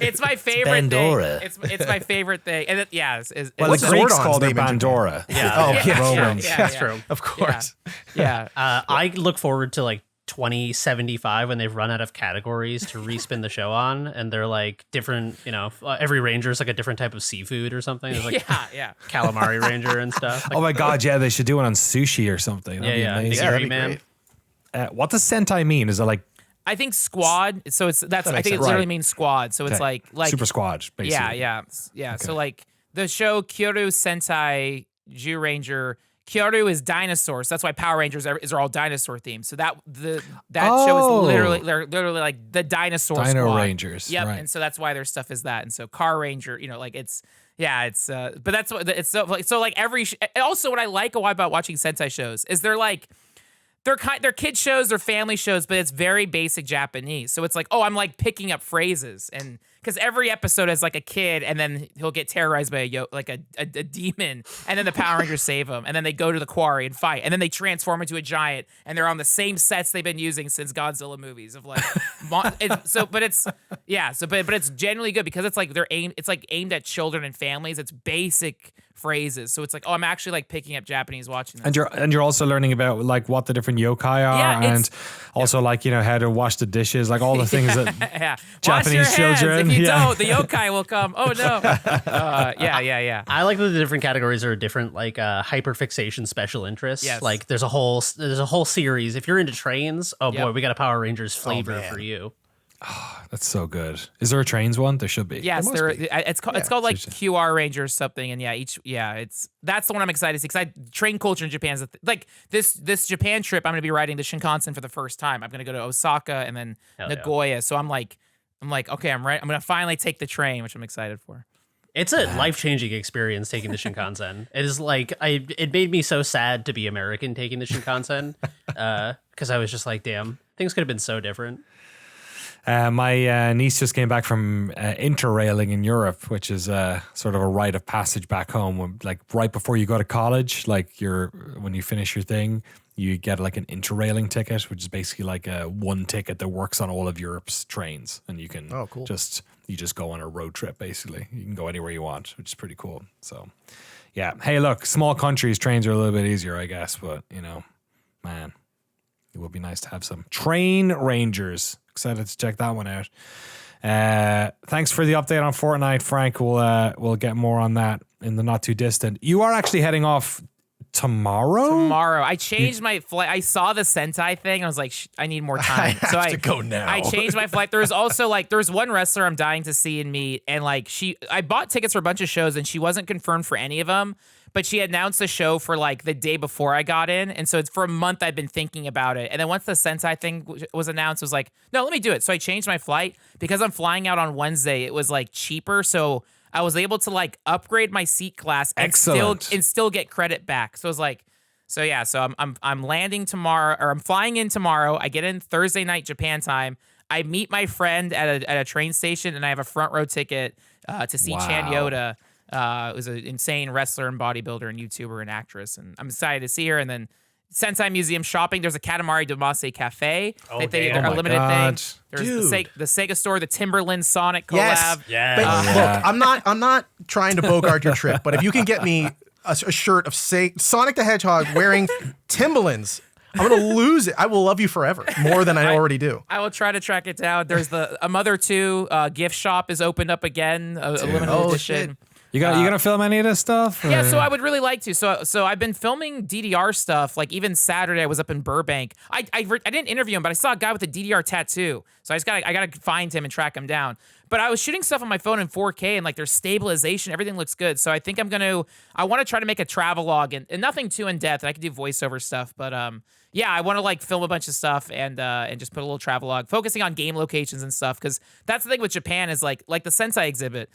It's my favorite thing. It's my favorite thing. And the Greeks called it Bandora. That's true. Of course. Yeah. I look forward to like 2075 when they've run out of categories to respin the show on, and they're like different, every ranger is like a different type of seafood or something. There's like calamari ranger and stuff. Like, oh my God, yeah, they should do it on sushi or something. That'd be amazing. Nigiri man. What does Sentai mean? Is it like I think squad. So I think it sense. literally Right. means squad. So it's Okay. like Super Squad, basically. yeah. So like the show Kyoto Sentai Jew Ranger. Kyoto is dinosaurs. That's why Power Rangers are all dinosaur themed. So that show is literally like the dinosaur Dino squad. Rangers. Yep. Right. And so that's why their stuff is that. And so Car Ranger, like it's but that's what it's so like also what I like about watching Sentai shows is they're kid shows, they're family shows, but it's very basic Japanese. So it's like, I'm like picking up phrases, and because every episode is like a kid, and then he'll get terrorized by a demon, and then the Power Rangers save him, and then they go to the quarry and fight, and then they transform into a giant, and they're on the same sets they've been using since Godzilla movies of like, but it's genuinely good because it's like it's like aimed at children and families. It's basic phrases, so it's like, I'm actually like picking up Japanese watching this. And you're also learning about like what the different yokai are, and also like how to wash the dishes, like all the things that Japanese Wash your hands. children. If you don't, the yokai will come. Oh no. Yeah. I like that the different categories are different, like hyperfixation special interests. Yes. Like there's a whole series. If you're into trains, boy, Yep. we got a Power Rangers flavor man. for you. That's so good. Is there a trains one? There should be. Yes, must be. it's called like QR Rangers something, and that's the one I'm excited to see because train culture in Japan is like this Japan trip. I'm going to be riding the Shinkansen for the first time. I'm going to go to Osaka and then Nagoya. So I'm like, okay, I'm right. I'm going to finally take the train, which I'm excited for. It's a life-changing experience taking the Shinkansen. It is like it made me so sad to be American taking the Shinkansen because I was just like, damn, things could have been so different. My niece just came back from interrailing in Europe, which is sort of a rite of passage back home. When, like right before you go to college, like when you finish your thing, you get like an interrailing ticket, which is basically like one ticket that works on all of Europe's trains, and you can cool. just go on a road trip. Basically, you can go anywhere you want, which is pretty cool. So, yeah. Hey, look, small countries, trains are a little bit easier, I guess, but man, it would be nice to have some train rangers. Excited to check that one out. Thanks for the update on Fortnite, Frank. We'll get more on that in the not too distant. You are actually heading off tomorrow. I changed my flight. I saw the Sentai thing. I was like, I need more time. I have to go now. I changed my flight. There's also there's one wrestler I'm dying to see and meet, and I bought tickets for a bunch of shows, and she wasn't confirmed for any of them. But she announced the show for like the day before I got in. And so it's for a month I've been thinking about it. And then once the Sentai thing was announced, I was like, no, let me do it. So I changed my flight because I'm flying out on Wednesday. It was like cheaper. So I was able to like upgrade my seat class and still get credit back. So I was like, so I'm landing tomorrow, or I'm flying in tomorrow. I get in Thursday night Japan time. I meet my friend at a train station, and I have a front row ticket to see Chan Yoda. Who's an insane wrestler and bodybuilder and YouTuber and actress, and I'm excited to see her. And then Sentai Museum shopping. There's a Katamari Damacy Cafe. They're a limited thing. There's the Sega store, the Timberland Sonic collab. Yes. But look, I'm not trying to bogart your trip, but if you can get me a shirt of Sonic the Hedgehog wearing Timberlands, I'm gonna lose it. I will love you forever, more than I already do. I will try to track it down. There's a Mother 2 gift shop is opened up again, a limited edition. Shit. You gonna film any of this stuff? Yeah, so I would really like to. So I've been filming DDR stuff. Like even Saturday, I was up in Burbank. I didn't interview him, but I saw a guy with a DDR tattoo. So I gotta find him and track him down. But I was shooting stuff on my phone in 4K, and like there's stabilization, everything looks good. So I think I want to try to make a travel log and nothing too in depth. And I can do voiceover stuff, but I want to like film a bunch of stuff and just put a little travel log, focusing on game locations and stuff. Because that's the thing with Japan is like the Sentai exhibit.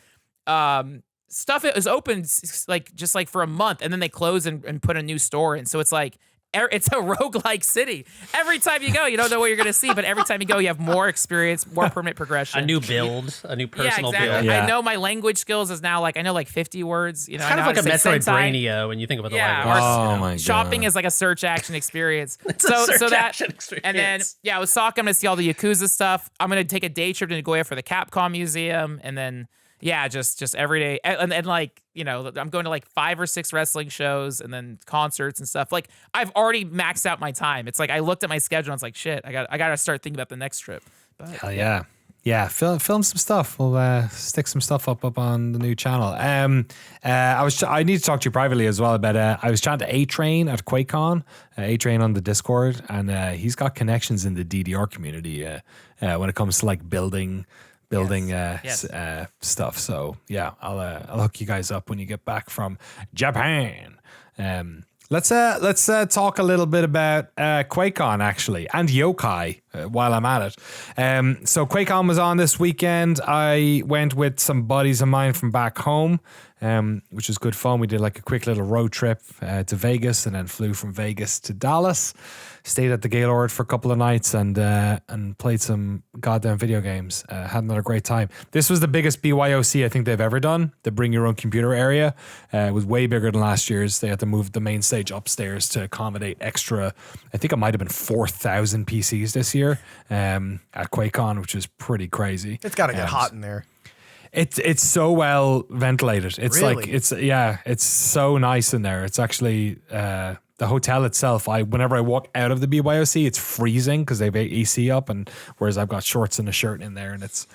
Stuff is open just for a month, and then they close and put a new store in. So it's like it's a roguelike city. Every time you go, you don't know what you're going to see, but every time you go, you have more experience, more permanent progression. A new build, a new personal exactly. build. Yeah. I know my language skills is now I know 50 words. It's kind of like a Metroidvania when you think about the language. Oh my god. Shopping is like a search action experience. Action experience. And then Osaka, I'm going to see all the Yakuza stuff. I'm going to take a day trip to Nagoya for the Capcom Museum, and then just every day, and I'm going to 5 or 6 wrestling shows and then concerts and stuff. Like I've already maxed out my time. It's like I looked at my schedule and it's like shit. I got to start thinking about the next trip. But Hell yeah. Yeah, film some stuff. We'll stick some stuff up on the new channel. I need to talk to you privately as well about. I was chatting to A-Train at Quakecon, A-Train on the Discord, and he's got connections in the DDR community when it comes to like building stuff. So yeah, I'll hook you guys up when you get back from Japan. Let's talk a little bit about Quakecon actually, and yokai while I'm at it. So Quakecon was on this weekend. I went with some buddies of mine from back home, which was good fun. We did like a quick little road trip to Vegas, and then flew from Vegas to Dallas. Stayed at the Gaylord for a couple of nights and played some goddamn video games. Had another great time. This was the biggest BYOC I think they've ever done. The bring your own computer area. It was way bigger than last year's. They had to move the main stage upstairs to accommodate extra. I think it might have been 4,000 PCs this year at Quakecon, which is pretty crazy. It's got to get hot in there. It's so well ventilated. It's really? like it's so nice in there. It's actually the hotel itself. Whenever I walk out of the BYOC, it's freezing because they've AC up, and whereas I've got shorts and a shirt in there, and it's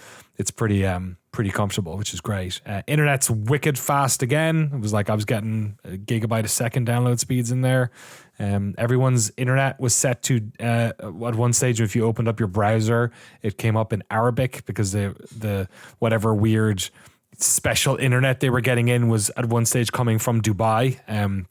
pretty comfortable, which is great. Internet's wicked fast again. It was like I was getting a gigabyte a second download speeds in there. Everyone's internet was set to at one stage, if you opened up your browser, it came up in Arabic because the whatever weird special internet they were getting in was at one stage coming from Dubai.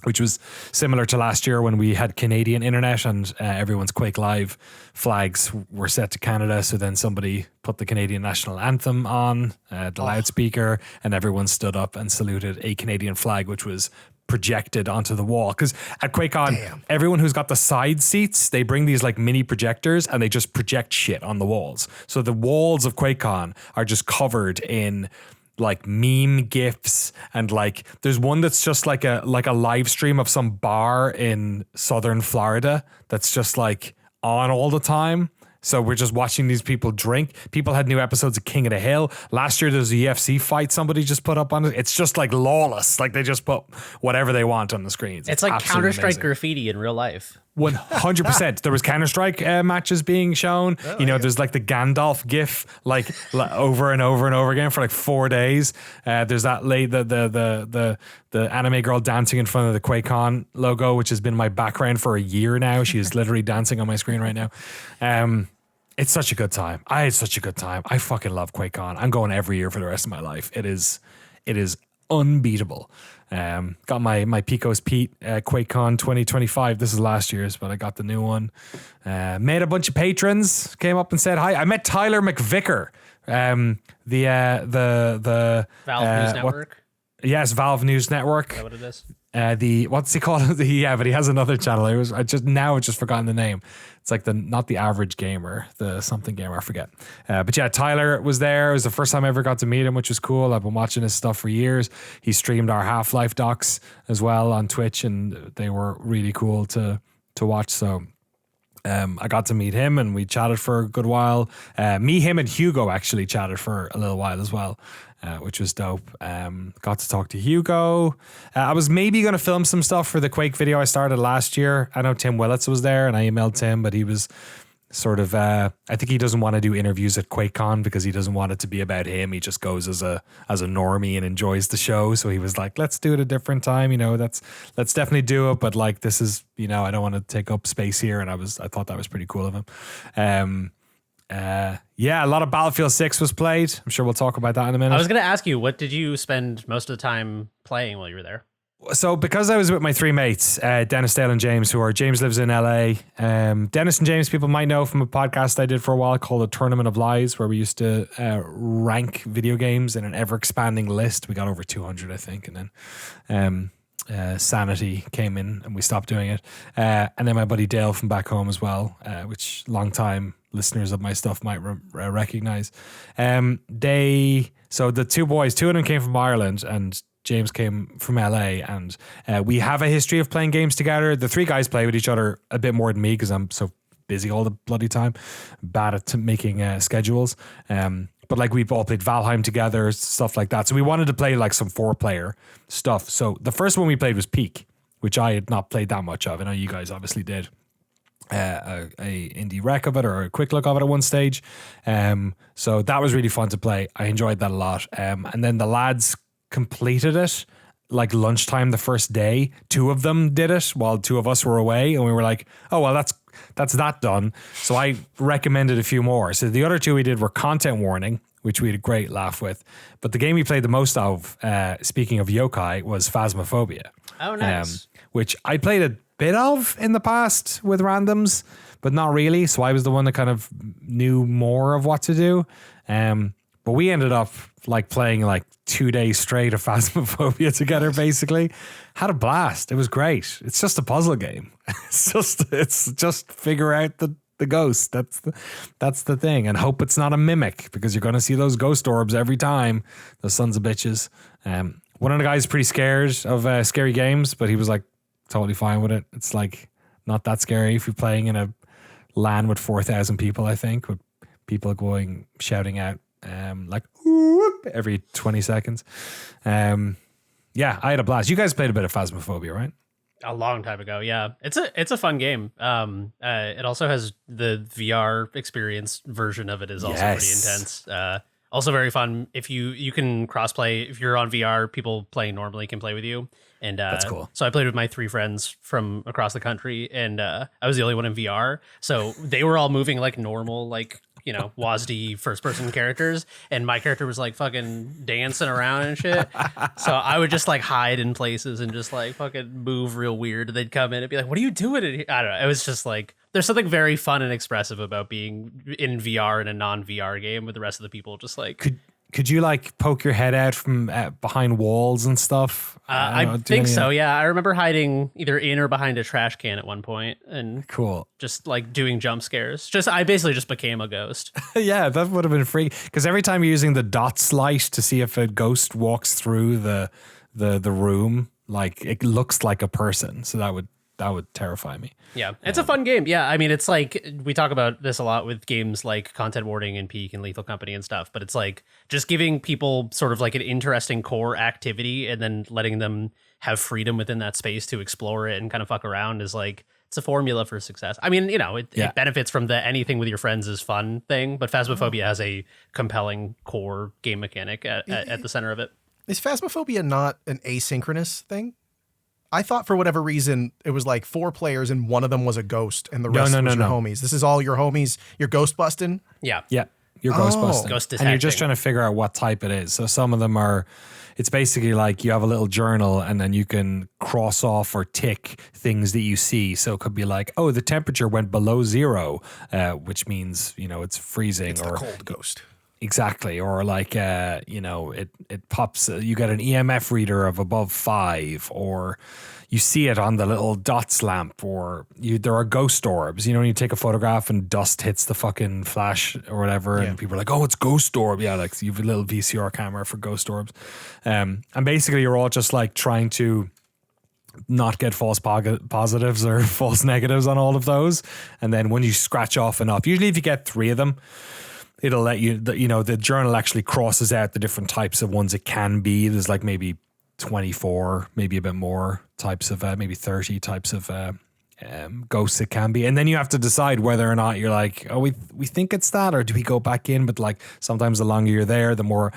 Which was similar to last year when we had Canadian internet and everyone's Quake Live flags were set to Canada. So then somebody put the Canadian national anthem on the loudspeaker, and everyone stood up and saluted a Canadian flag, which was projected onto the wall. Because at QuakeCon, everyone who's got the side seats, they bring these like mini projectors and they just project shit on the walls. So the walls of QuakeCon are just covered in like meme gifs, and like there's one that's just like a live stream of some bar in southern Florida that's just like on all the time. So we're just watching these people drink. People had new episodes of King of the Hill. Last year there's a UFC fight somebody just put up on it. It's just like lawless. Like they just put whatever they want on the screens. It's like Counter-Strike graffiti in real life. 100%. There was Counter-Strike matches being shown. There's like the Gandalf gif like over and over and over again for like 4 days. There's that the anime girl dancing in front of the QuakeCon logo, which has been my background for a year now. She is literally dancing on my screen right now. It's such a good time. I had such a good time. I fucking love QuakeCon. I'm going every year for the rest of my life. It is unbeatable. Got my Pico's Pete QuakeCon 2025. This is last year's, but I got the new one. Made a bunch of patrons, came up and said hi. I met Tyler McVicker, the Valve News Network. Yes, Valve News Network. Is that what it is? What's he called? Yeah, but he has another channel. I just forgotten the name. It's like not the average gamer, the something gamer, I forget. But yeah, Tyler was there. It was the first time I ever got to meet him, which was cool. I've been watching his stuff for years. He streamed our Half-Life docs as well on Twitch, and they were really cool to watch. So I got to meet him and we chatted for a good while. Me, him, and Hugo actually chatted for a little while as well, which was dope. Got to talk to Hugo. I was maybe going to film some stuff for the Quake video I started last year. I know Tim Willits was there and I emailed Tim, but he was sort of, I think he doesn't want to do interviews at QuakeCon because he doesn't want it to be about him. He just goes as a normie and enjoys the show. So he was like, let's do it a different time. Let's definitely do it. But like, this is, I don't want to take up space here. And I thought that was pretty cool of him. Yeah, a lot of Battlefield 6 was played. I'm sure we'll talk about that in a minute. I was going to ask you, what did you spend most of the time playing while you were there? So because I was with my three mates, Dennis, Dale, and James, James lives in LA. Dennis and James, people might know from a podcast I did for a while called The Tournament of Lies, where we used to rank video games in an ever-expanding list. We got over 200, I think. And then Sanity came in and we stopped doing it. And then my buddy Dale from back home as well, which long-time listeners of my stuff might recognize. So the two boys, two of them came from Ireland and James came from LA, and we have a history of playing games together. The three guys play with each other a bit more than me because I'm so busy all the bloody time, bad at making schedules. But like we've all played Valheim together, stuff like that. So we wanted to play like some 4-player stuff. So the first one we played was Peak, which I had not played that much of. I know you guys obviously did. a indie rec of it or a quick look of it at one stage. So that was really fun to play. I enjoyed that a lot. And then the lads completed it like lunchtime the first day. 2 of them did it while 2 of us were away, and we were like, oh well, that's that done. So I recommended a few more. So the other 2 we did were Content Warning, which we had a great laugh with. But the game we played the most of, speaking of yokai, was Phasmophobia. Oh, nice. Which I played a bit of in the past with randoms, but not really. So I was the one that kind of knew more of what to do. But we ended up like playing like 2 days straight of Phasmophobia together, basically. Had a blast. It was great. It's just a puzzle game. It's just figure out the ghost. That's the thing. And hope it's not a mimic, because you're going to see those ghost orbs every time. Those sons of bitches. One of the guys is pretty scared of scary games, but he was like totally fine with it. It's like not that scary if you're playing in a LAN with 4,000 people, I think, with people going, shouting out like whoop every 20 seconds. Yeah, I had a blast. You guys played a bit of Phasmophobia, right? A long time ago, yeah. It's a fun game. It also has the VR experience version of it is also pretty intense. Also very fun. If you can crossplay, if you're on VR, people playing normally can play with you. And that's cool. So I played with my 3 friends from across the country, and I was the only one in VR. So they were all moving like normal, like, you know, WASD first person characters, and my character was like fucking dancing around and shit. So I would just like hide in places and just like fucking move real weird. They'd come in and be like, "What are you doing in here?" I don't know. It was just like, there's something very fun and expressive about being in VR in a non-VR game with the rest of the people just like. Could you like poke your head out from behind walls and stuff? I think so. Yeah, I remember hiding either in or behind a trash can at one point, and cool, just like doing jump scares. I basically just became a ghost. Yeah, that would have been free, because every time you're using the dots light to see if a ghost walks through the room, like it looks like a person. So that would terrify me. Yeah, it's a fun game. Yeah, I mean, it's like, we talk about this a lot with games like Content Warning and Peak and Lethal Company and stuff, but it's like just giving people sort of like an interesting core activity and then letting them have freedom within that space to explore it and kind of fuck around is like, it's a formula for success. I mean, you know, it benefits from the anything with your friends is fun thing, but Phasmophobia has a compelling core game mechanic at the center of it. Is Phasmophobia not an asynchronous thing? I thought for whatever reason it was like 4 players and one of them was a ghost and the rest was your homies. This is all your homies. You're ghost busting? Yeah. Yeah. You're ghost busting. Ghost detecting. And you're just trying to figure out what type it is. So some of them are, it's basically like you have a little journal and then you can cross off or tick things that you see. So it could be like, oh, the temperature went below 0, which means, you know, it's freezing. It's the cold ghost. Exactly. Or like, you know, it pops, you get an EMF reader of above 5, or you see it on the little dots lamp, or there are ghost orbs. You know, when you take a photograph and dust hits the fucking flash or whatever, and people are like, oh, it's ghost orb. Yeah, like you have a little VCR camera for ghost orbs. And basically you're all just like trying to not get false positives or false negatives on all of those. And then when you scratch off enough, usually if you get 3 of them, it'll let you, you know, the journal actually crosses out the different types of ones it can be. There's like maybe 24, maybe a bit more types of, maybe 30 types of ghosts it can be. And then you have to decide whether or not you're like, oh, we think it's that, or do we go back in? But like sometimes the longer you're there, the more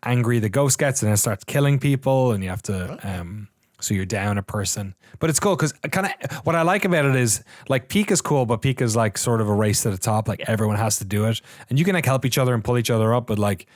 angry the ghost gets, and it starts killing people, and you have to, so you're down a person. But it's cool because kind of what I like about it is like Peak is cool, but Peak is like sort of a race to the top. Like everyone has to do it, and you can like help each other and pull each other up. But like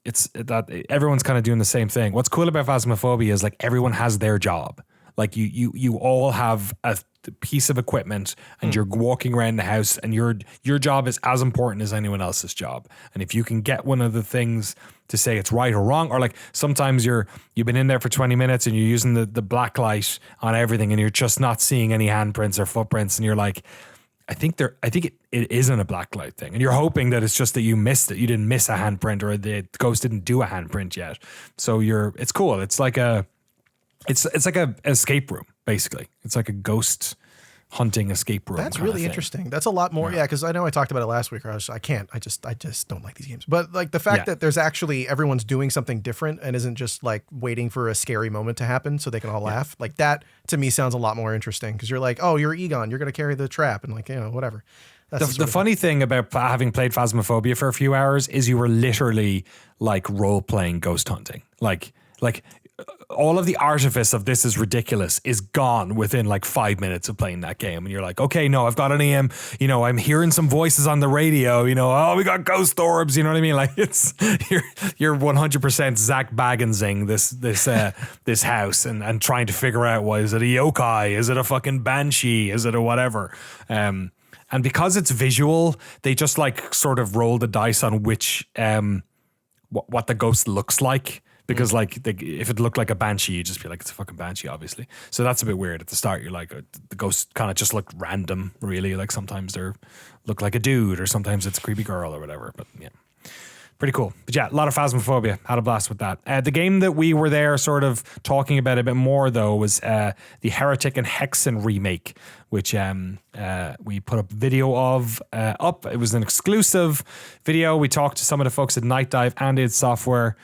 it's that everyone's kind of doing the same thing. What's cool about Phasmophobia is like everyone has their job. Like you all have a piece of equipment and you're walking around the house, and your job is as important as anyone else's job. And if you can get one of the things to say it's right or wrong, or like sometimes you've been in there for 20 minutes and you're using the black light on everything and you're just not seeing any handprints or footprints, and you're like, I think it isn't a black light thing, and you're hoping that it's just that you missed it. You didn't miss a handprint, or the ghost didn't do a handprint yet. So it's cool. It's like a escape room, basically. It's like a ghost hunting escape room. That's kind of really thing. interesting. That's a lot more. Yeah, because I know I talked about it last week. I just don't like these games. But like the fact that there's actually everyone's doing something different and isn't just like waiting for a scary moment to happen so they can all laugh. Like that to me sounds a lot more interesting because you're like, oh, you're Egon, you're gonna carry the trap and like whatever. That's The funny thing about having played Phasmophobia for a few hours is you were literally like role playing ghost hunting. Like all of the artifice of this is ridiculous is gone within like 5 minutes of playing that game. And you're like, okay, no, I've got an EM, I'm hearing some voices on the radio, oh, we got ghost orbs, you know what I mean? Like it's, you're 100% Zach Bagginsing this house and trying to figure out, is it a yokai? Is it a fucking banshee? Is it a whatever? And because it's visual, they just like sort of roll the dice on which, what the ghost looks like. Because if it looked like a banshee, you'd just be like, it's a fucking banshee, obviously. So that's a bit weird at the start. You're like, the ghosts kind of just look random, really. Like sometimes they look like a dude or sometimes it's a creepy girl or whatever. But yeah, pretty cool. But yeah, a lot of Phasmophobia. Had a blast with that. The game that we were there sort of talking about a bit more, though, was the Heretic and Hexen remake, which we put up video of up. It was an exclusive video. We talked to some of the folks at Night Dive and id Software,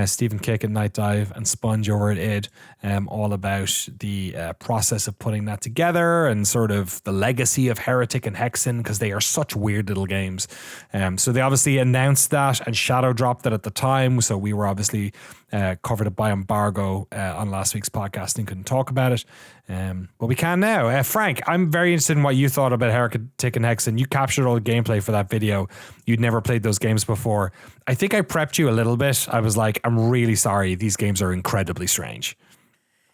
Stephen Kick at Night Dive and Sponge over at id, all about the process of putting that together and sort of the legacy of Heretic and Hexen, because they are such weird little games. So they obviously announced that and shadow dropped it at the time. So we were obviously covered it by embargo on last week's podcast and couldn't talk about it. But we can now. Frank, I'm very interested in what you thought about Heretic and Hexen. You captured all the gameplay for that video. You'd never played those games before. I think I prepped you a little bit. I was like, I'm really sorry. These games are incredibly strange.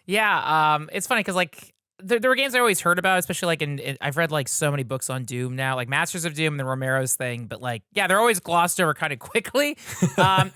Yeah, it's funny because like there were games I always heard about, especially like I've read like so many books on Doom now, like Masters of Doom and the Romero's thing, but like, yeah, they're always glossed over kind of quickly.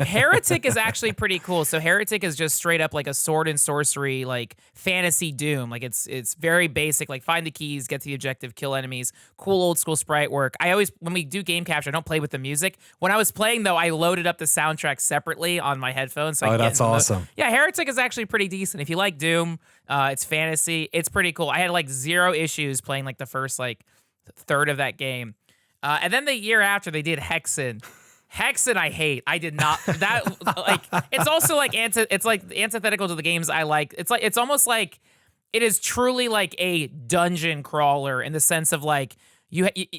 Heretic is actually pretty cool. So Heretic is just straight up like a sword and sorcery, like fantasy Doom. Like it's very basic, like find the keys, get to the objective, kill enemies, cool old school sprite work. When we do game capture, I don't play with the music. When I was playing though, I loaded up the soundtrack separately on my headphones. So that's awesome. Yeah, Heretic is actually pretty decent. If you like Doom, it's fantasy. It's pretty cool. I had like 0 issues playing like the first like third of that game. And then the year after they did Hexen. Hexen I hate. I did not that like it's also like it's like antithetical to the games I like. It's almost like it is truly like a dungeon crawler in the sense of like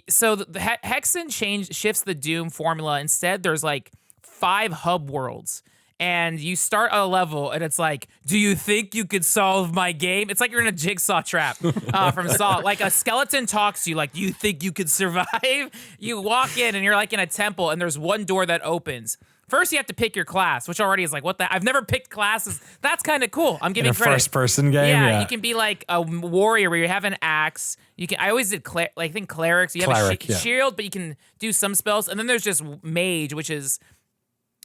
so the Hexen shifts the Doom formula. Instead there's like 5 hub worlds. And you start a level, and it's like, do you think you could solve my game? It's like you're in a jigsaw trap from Saw. Like a skeleton talks to you, like, do you think you could survive? You walk in, and you're like in a temple, and there's one door that opens. First, you have to pick your class, which already is like, what the? I've never picked classes. That's kind of cool. I'm giving credit. First-person game, yeah. You can be like a warrior where you have an axe. I always did, I think clerics. You have a shield, but you can do some spells. And then there's just mage, which is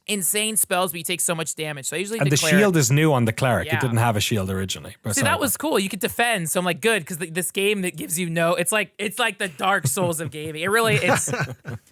insane spells, but you take so much damage. So I usually the cleric. shield is new on the cleric. Yeah. It didn't have a shield originally. See, that was cool. You could defend. So I'm like, good, because this game that gives you it's like the Dark Souls of gaming. It really it's.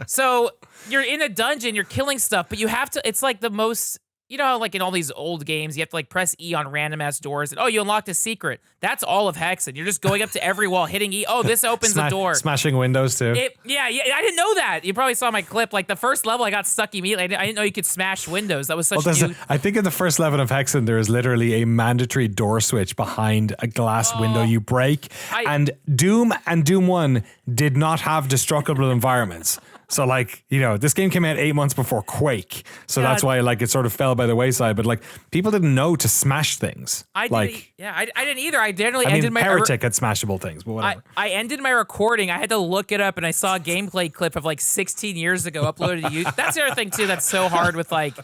So you're in a dungeon, you're killing stuff, but you have to. It's like the most. You know how like in all these old games, you have to like press E on random ass doors and you unlocked a secret. That's all of Hexen. You're just going up to every wall, hitting E. Oh, this opens a door. Smashing windows too. Yeah, I didn't know that. You probably saw my clip. Like the first level, I got stuck immediately. I didn't know you could smash windows. That was such new. I think in the first level of Hexen, there is literally a mandatory door switch behind a glass window you break. And Doom and Doom 1 did not have destructible environments. So like, this game came out 8 months before Quake. So that's why like it sort of fell by the wayside. But like people didn't know to smash things. I didn't either. I generally ended my Heretic had smashable things, but whatever. I ended my recording. I had to look it up and I saw a gameplay clip of like 16 years ago uploaded to YouTube. That's the other thing too that's so hard with like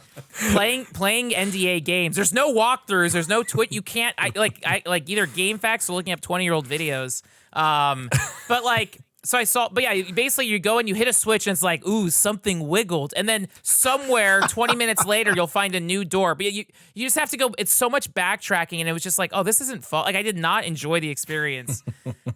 playing NDA games. There's no walkthroughs, there's no you can't I either GameFAQs or looking up 20-year-old videos. But like so I saw, but yeah, basically you go and you hit a switch and it's like, ooh, something wiggled. And then somewhere 20 minutes later, you'll find a new door. But you just have to go, it's so much backtracking. And it was just like, oh, this isn't fun. Like I did not enjoy the experience.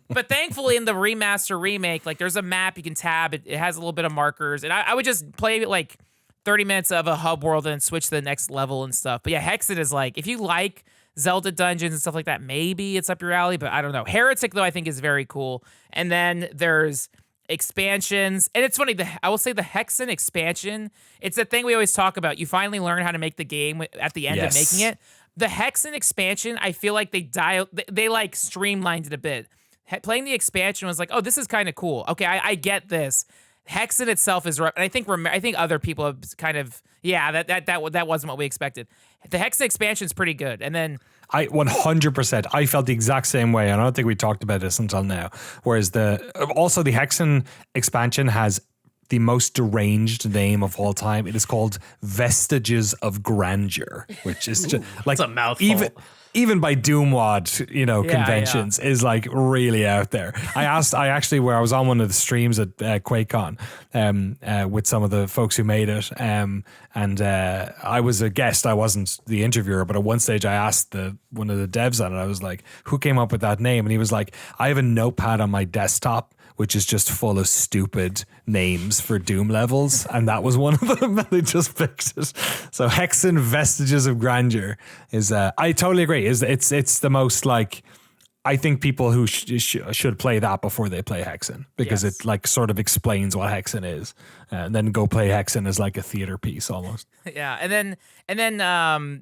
But thankfully in the remaster remake, like there's a map you can tab. It has a little bit of markers. And I would just play like 30 minutes of a hub world and then switch to the next level and stuff. But yeah, Hexen is like, if you like Zelda dungeons and stuff like that, maybe it's up your alley, but I don't know. Heretic, though, I think is very cool. And then there's expansions. And it's funny, I will say the Hexen expansion, it's the thing we always talk about. You finally learn how to make the game at the end of making it. The Hexen expansion, I feel like they like streamlined it a bit. Playing the expansion was like, oh, this is kind of cool. Okay, I get this. Hexen itself is rough, and I think other people have kind of that wasn't what we expected. The Hexen expansion is pretty good, and then I 100%. I felt the exact same way, and I don't think we talked about this until now. Whereas the Hexen expansion has the most deranged name of all time. It is called Vestiges of Grandeur, which is just like it's a mouthful. Even by Doomwad, conventions is like really out there. I actually, where I was on one of the streams at Quakecon with some of the folks who made it, and I was a guest. I wasn't the interviewer, but at one stage I asked one of the devs on it. I was like, "Who came up with that name?" And he was like, "I have a notepad on my desktop which is just full of stupid names for Doom levels, and that was one of them, and they just picked it." So Hexen Vestiges of Grandeur is, I totally agree, it's the most, like, I think people who should play that before they play Hexen, because it like sort of explains what Hexen is, and then go play Hexen as like a theater piece almost. Yeah, and then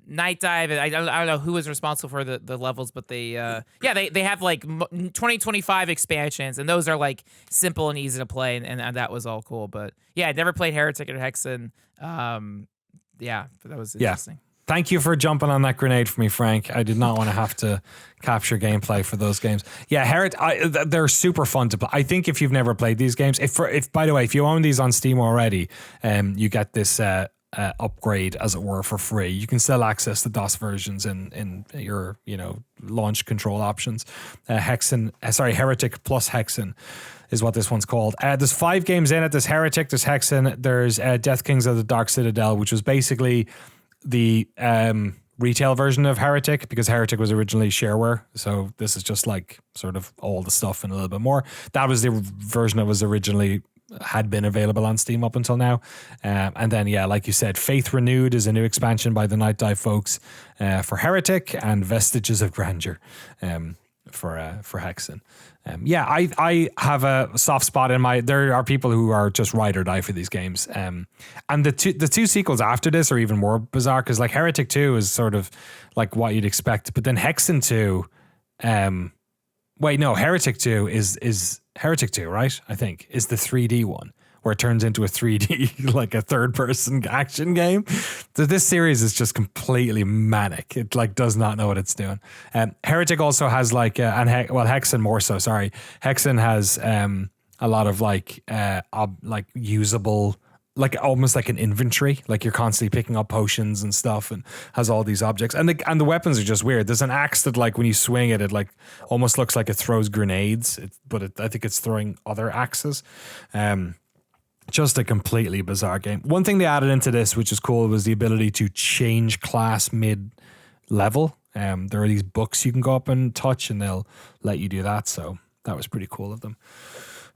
Night Dive. I don't know who was responsible for the levels, but they have like 2025 expansions, and those are like simple and easy to play, and that was all cool. But yeah, I never played Heretic or Hexen. But that was interesting. Thank you for jumping on that grenade for me, Frank. I did not want to have to capture gameplay for those games. Yeah, they're super fun to play. I think if you've never played these games, if by the way, if you own these on Steam already, you get this upgrade, as it were, for free. You can still access the DOS versions in your launch control options. Heretic plus Hexen is what this one's called. There's 5 games in it. There's Heretic, there's Hexen, there's Death Kings of the Dark Citadel, which was basically the retail version of Heretic, because Heretic was originally shareware. So this is just like sort of all the stuff and a little bit more. That was the version that was originally had been available on Steam up until now. And then, like you said, Faith Renewed is a new expansion by the Night Dive folks for Heretic, and Vestiges of Grandeur for Hexen. I have a soft spot in there are people who are just ride or die for these games. And the two sequels after this are even more bizarre, because like Heretic 2 is sort of like what you'd expect, but then Hexen 2, Heretic 2 is Heretic 2, right? I think is the 3D one, where it turns into a 3D, like a third-person action game. So this series is just completely manic. It like does not know what it's doing. Heretic also has like, Hexen more so. Sorry, Hexen has a lot of like usable, like almost like an inventory. Like you're constantly picking up potions and stuff, and has all these objects. And the weapons are just weird. There's an axe that like when you swing it like almost looks like it throws grenades, but I think it's throwing other axes. Just a completely bizarre game. One thing they added into this, which is cool, was the ability to change class mid-level. There are these books you can go up and touch, and they'll let you do that. So that was pretty cool of them.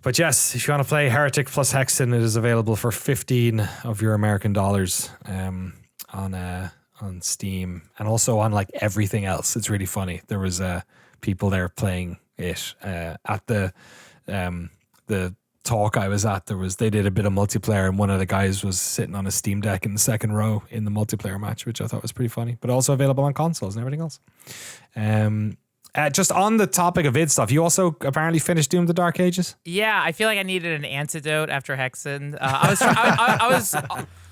But yes, if you want to play Heretic plus Hexen, it is available for 15 of your American dollars on Steam, and also on like everything else. It's really funny. There was people there playing it at the talk I was at. They did a bit of multiplayer, and one of the guys was sitting on a Steam Deck in the second row in the multiplayer match, which I thought was pretty funny, but also available on consoles and everything else. Just on the topic of id stuff, you also apparently finished Doom the Dark Ages? Yeah, I feel like I needed an antidote after Hexen. I was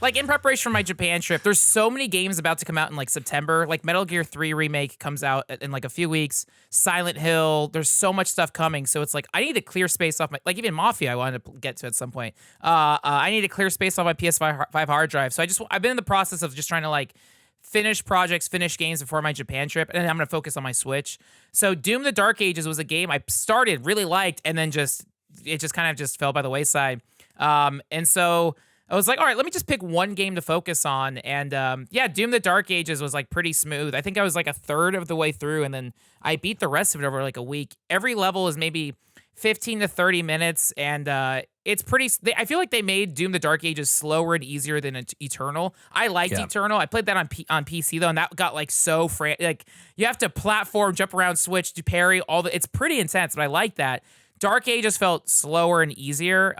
like, in preparation for my Japan trip, there's so many games about to come out in like September. Like Metal Gear 3 Remake comes out in like a few weeks. Silent Hill, there's so much stuff coming. So it's like, I need to clear space off like even Mafia I wanted to get to at some point. I need to clear space off my PS5 hard drive. So I've been in the process of just trying to like finish projects, finish games before my Japan trip, and then I'm going to focus on my Switch. So Doom the Dark Ages was a game I started, really liked, and then it just kind of just fell by the wayside. And so I was like, all right, let me just pick one game to focus on. And Doom the Dark Ages was like pretty smooth. I think I was like a third of the way through, and then I beat the rest of it over like a week. Every level is maybe 15 to 30 minutes, and it's pretty. I feel like they made Doom: The Dark Ages slower and easier than Eternal. I liked Eternal. I played that on PC though, and that got like so like you have to platform, jump around, switch, do parry, all the. It's pretty intense, but I like that. Dark Ages felt slower and easier,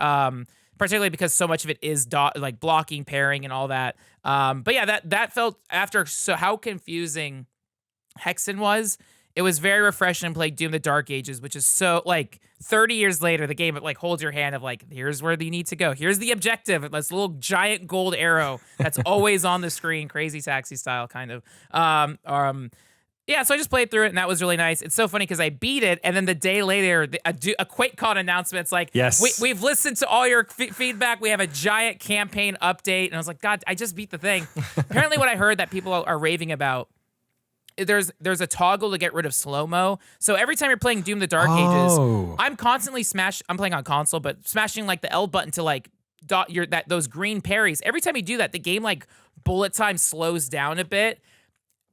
particularly because so much of it is like blocking, parrying, and all that. But yeah, that felt after how confusing Hexen was. It was very refreshing to play Doom: The Dark Ages, which is so like 30 years later, the game like holds your hand of like, here's where you need to go. Here's the objective. This little giant gold arrow that's always on the screen, crazy taxi style kind of. Yeah, so I just played through it, and that was really nice. It's so funny because I beat it, and then the day later, a Quakecon announcement. It's like, yes, we've listened to all your feedback. We have a giant campaign update, and I was like, God, I just beat the thing. Apparently, what I heard that people are raving about. There's a toggle to get rid of slow-mo. So every time you're playing Doom: The Dark Ages, I'm constantly I'm playing on console, but smashing like the L button to like those green parries. Every time you do that, the game like bullet time slows down a bit.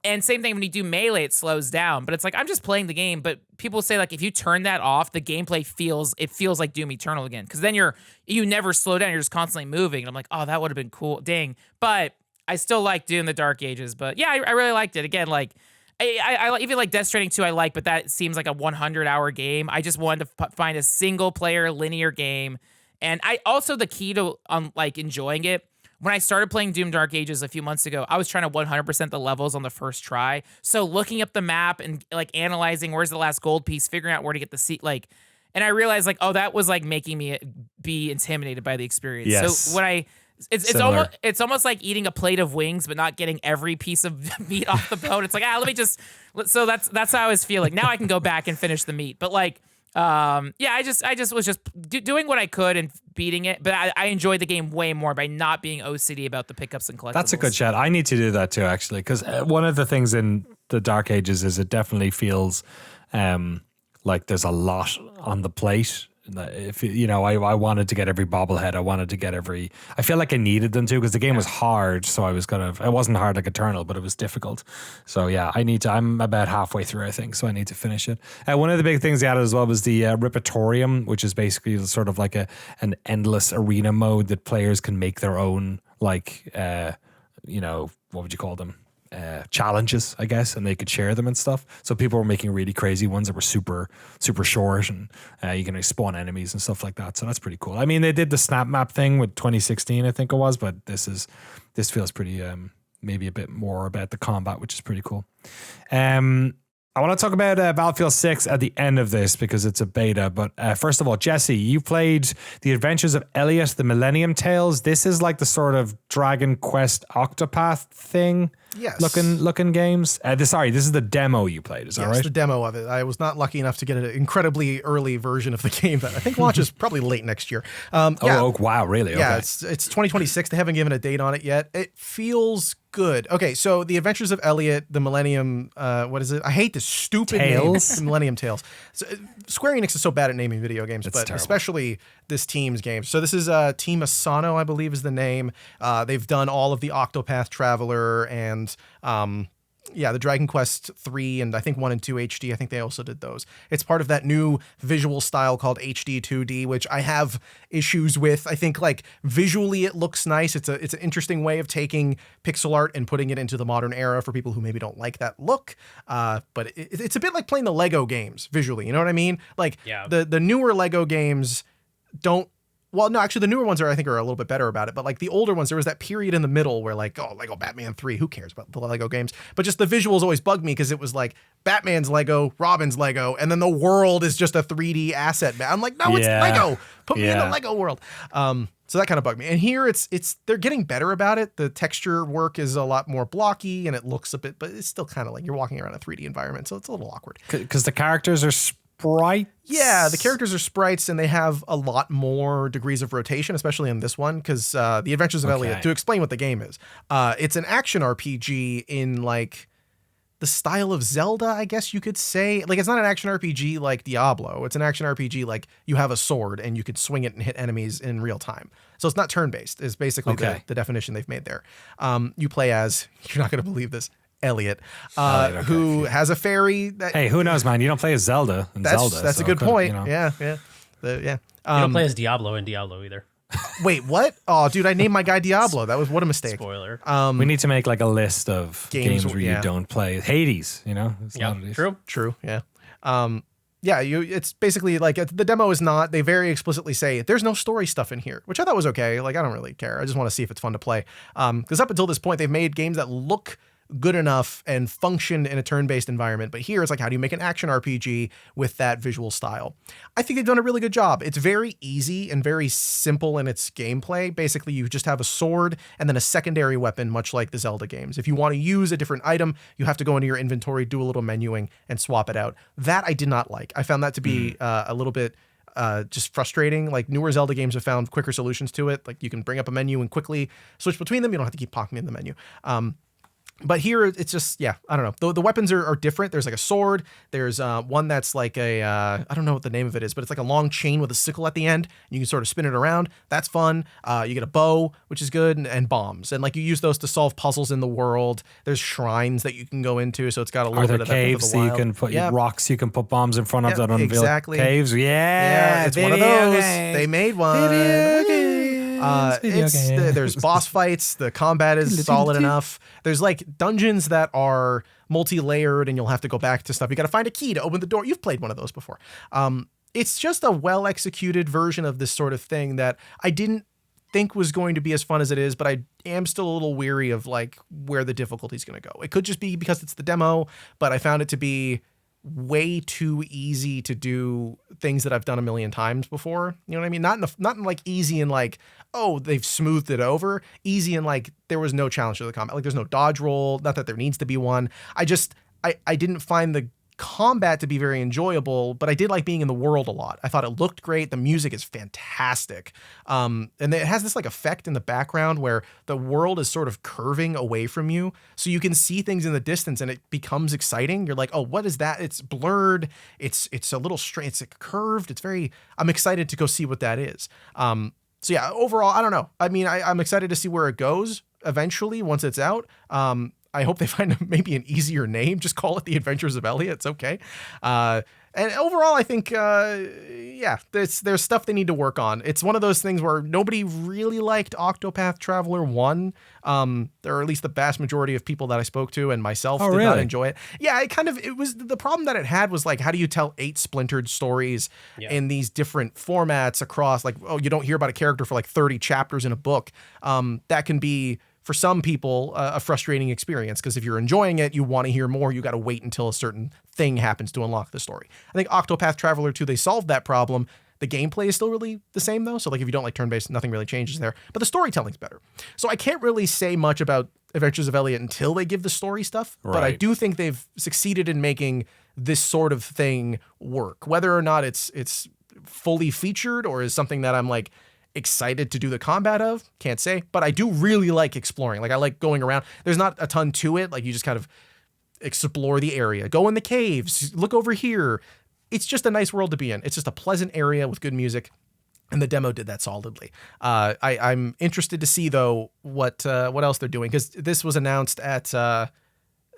And same thing when you do melee, it slows down. But it's like I'm just playing the game. But people say like if you turn that off, the gameplay feels like Doom Eternal again. Because then you never slow down. You're just constantly moving. And I'm like, oh, that would have been cool. Dang. But I still like Doom: The Dark Ages. But yeah, I really liked it. Again, like I even like Death Stranding 2 I like, but that seems like a 100-hour game. I just wanted to find a single-player linear game. And I also, the key to like enjoying it, when I started playing Doom: Dark Ages a few months ago, I was trying to 100% the levels on the first try. So looking up the map and like analyzing where's the last gold piece, figuring out where to get the seat, like, and I realized like, oh, that was like making me be intimidated by the experience. Yes. So when it's almost like eating a plate of wings, but not getting every piece of meat off the bone. It's like, so that's how I was feeling. Now I can go back and finish the meat. But like, yeah, I just was just doing what I could and beating it. But I enjoyed the game way more by not being OCD about the pickups and collectibles. That's a good chat. I need to do that too, actually, because one of the things in the Dark Ages is it definitely feels like there's a lot on the plate. If I wanted to get every bobblehead, I wanted to get every. I feel like I needed them too because the game was hard, so I was it wasn't hard like Eternal, but it was difficult. So yeah, I'm about halfway through, I think, so I need to finish it. One of the big things they added as well was the Repertorium, which is basically sort of like an endless arena mode that players can make their own, like what would you call them? Challenges, I guess, and they could share them and stuff. So people were making really crazy ones that were super, super short, and you can spawn enemies and stuff like that. So that's pretty cool. I mean, they did the snap map thing with 2016, I think it was, but this feels pretty maybe a bit more about the combat, which is pretty cool. I want to talk about Battlefield 6 at the end of this because it's a beta. But first of all, Jesse, you played The Adventures of Elliot, the Millennium Tales. This is like the sort of Dragon Quest Octopath thing. Yes. Looking games. This is the demo you played. Is that right? Yes, the demo of it. I was not lucky enough to get an incredibly early version of the game that I think launches probably late next year. Oh, wow, really? Yeah, okay. It's 2026. They haven't given a date on it yet. It feels good. Okay, so The Adventures of Elliot, the Millennium, what is it? I hate this stupid Tales? name. The Millennium Tales. So, Square Enix is so bad at naming video games, but terrible. especially this team's game. So this is Team Asano, I believe is the name. They've done all of the Octopath Traveler and the Dragon Quest 3 and I think 1 and 2 HD. I think they also did those. It's part of that new visual style called HD 2D, which I have issues with. I think like visually it looks nice. It's an interesting way of taking pixel art and putting it into the modern era for people who maybe don't like that look. But it's a bit like playing the Lego games visually. You know what I mean? Like the newer Lego games don't. Well, no, actually, the newer ones I think are a little bit better about it. But like the older ones, there was that period in the middle where like, oh, Lego Batman 3, who cares about the Lego games? But just the visuals always bugged me because it was like Batman's Lego, Robin's Lego, and then the world is just a 3D asset. I'm like, no, it's Lego. Put me in the Lego world. So that kind of bugged me. And here they're getting better about it. The texture work is a lot more blocky and it looks a bit, but it's still kind of like you're walking around a 3D environment. So it's a little awkward. Because the characters are sprites? Yeah, the characters are sprites and they have a lot more degrees of rotation, especially in this one, because The Adventures of Elliot, to explain what the game is, it's an action RPG in like the style of Zelda, I guess you could say. Like, it's not an action RPG like Diablo. It's an action RPG like you have a sword and you could swing it and hit enemies in real time. So it's not turn-based, is basically the definition they've made there. You play as, you're not going to believe this, Elliot, who has a fairy. Hey, who knows, man? You don't play as Zelda. That's a good point. Yeah. Yeah. You don't play as Diablo in Diablo either. Wait, what? Oh, dude, I named my guy Diablo. That was what a mistake. Spoiler. We need to make like a list of games where you don't play. Hades, you know? It's a lot of these. True. Yeah. Yeah, it's basically like the demo is not, they very explicitly say there's no story stuff in here, which I thought was okay. Like, I don't really care. I just want to see if it's fun to play. Because up until this point, they've made games that look good enough and function in a turn-based environment. But here it's like, how do you make an action RPG with that visual style? I think they've done a really good job. It's very easy and very simple in its gameplay. Basically, you just have a sword and then a secondary weapon, much like the Zelda games. If you want to use a different item, you have to go into your inventory, do a little menuing, and swap it out. That I did not like. I found that to be a little bit just frustrating. Like, newer Zelda games have found quicker solutions to it. Like, you can bring up a menu and quickly switch between them. You don't have to keep popping in the menu. But here it's just, yeah, I don't know. The weapons are different. There's like a sword. There's one that's like I don't know what the name of it is, but it's like a long chain with a sickle at the end. You can sort of spin it around. That's fun. You get a bow, which is good, and bombs. And like, you use those to solve puzzles in the world. There's shrines that you can go into. So it's got a little bit of caves that. So you can put rocks, you can put bombs in front of that unveiled caves. Yeah, it's one of those. They made one. There's boss fights. The combat is solid enough. There's like dungeons that are multi-layered and you'll have to go back to stuff. You got to find a key to open the door. You've played one of those before. It's just a well-executed version of this sort of thing that I didn't think was going to be as fun as it is, but I am still a little weary of like where the difficulty is going to go. It could just be because it's the demo, but I found it to be way too easy to do things that I've done a million times before. You know what I mean? Not in like easy and like, oh, they've smoothed it over. Easy and like, there was no challenge to the combat. Like, there's no dodge roll. Not that there needs to be one. I didn't find the combat to be very enjoyable, but I did like being in the world a lot. I thought it looked great. The music is fantastic. And it has this like effect in the background where the world is sort of curving away from you. So you can see things in the distance and it becomes exciting. You're like, oh, what is that? It's blurred. It's a little straight. It's like curved. I'm excited to go see what that is. So yeah, overall, I don't know. I mean, I'm excited to see where it goes eventually once it's out. I hope they find maybe an easier name. Just call it The Adventures of Elliot. It's okay. And overall, I think, there's stuff they need to work on. It's one of those things where nobody really liked Octopath Traveler 1. Or at least the vast majority of people that I spoke to and myself did not enjoy it. Yeah, it was the problem that it had was like, how do you tell 8 splintered stories in these different formats across, like, oh, you don't hear about a character for like 30 chapters in a book. That can be, for some people, a frustrating experience, because if you're enjoying it, you want to hear more. You got to wait until a certain thing happens to unlock the story. I think Octopath Traveler 2, they solved that problem. The gameplay is still really the same though. So like, if you don't like turn-based, nothing really changes there, but the storytelling's better. So I can't really say much about Adventures of Elliot until they give the story stuff, but I do think they've succeeded in making this sort of thing work. Whether or not it's fully featured or is something that I'm like excited to do the combat of, can't say, but I do really like exploring. Like, I like going around. There's not a ton to it. Like, you just kind of explore the area, go in the caves, look over here. It's just a nice world to be in. It's just a pleasant area with good music. And the demo did that solidly. I'm interested to see though what else they're doing, because this was announced at a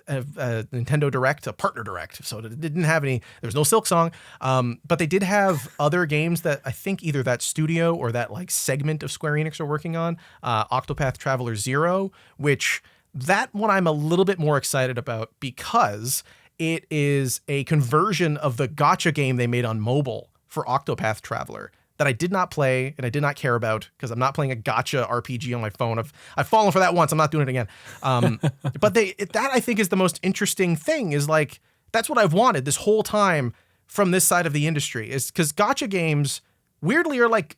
Nintendo Direct, a partner Direct, so it didn't have any. There's no Silk Song, but they did have other games that I think either that studio or that like segment of Square Enix are working on. Octopath Traveler 0, which that one I'm a little bit more excited about because it is a conversion of the gacha game they made on mobile for Octopath Traveler that I did not play and I did not care about, because I'm not playing a gacha RPG on my phone. I've fallen for that once. I'm not doing it again. But that I think is the most interesting thing, is like, that's what I've wanted this whole time from this side of the industry, is because gacha games weirdly are like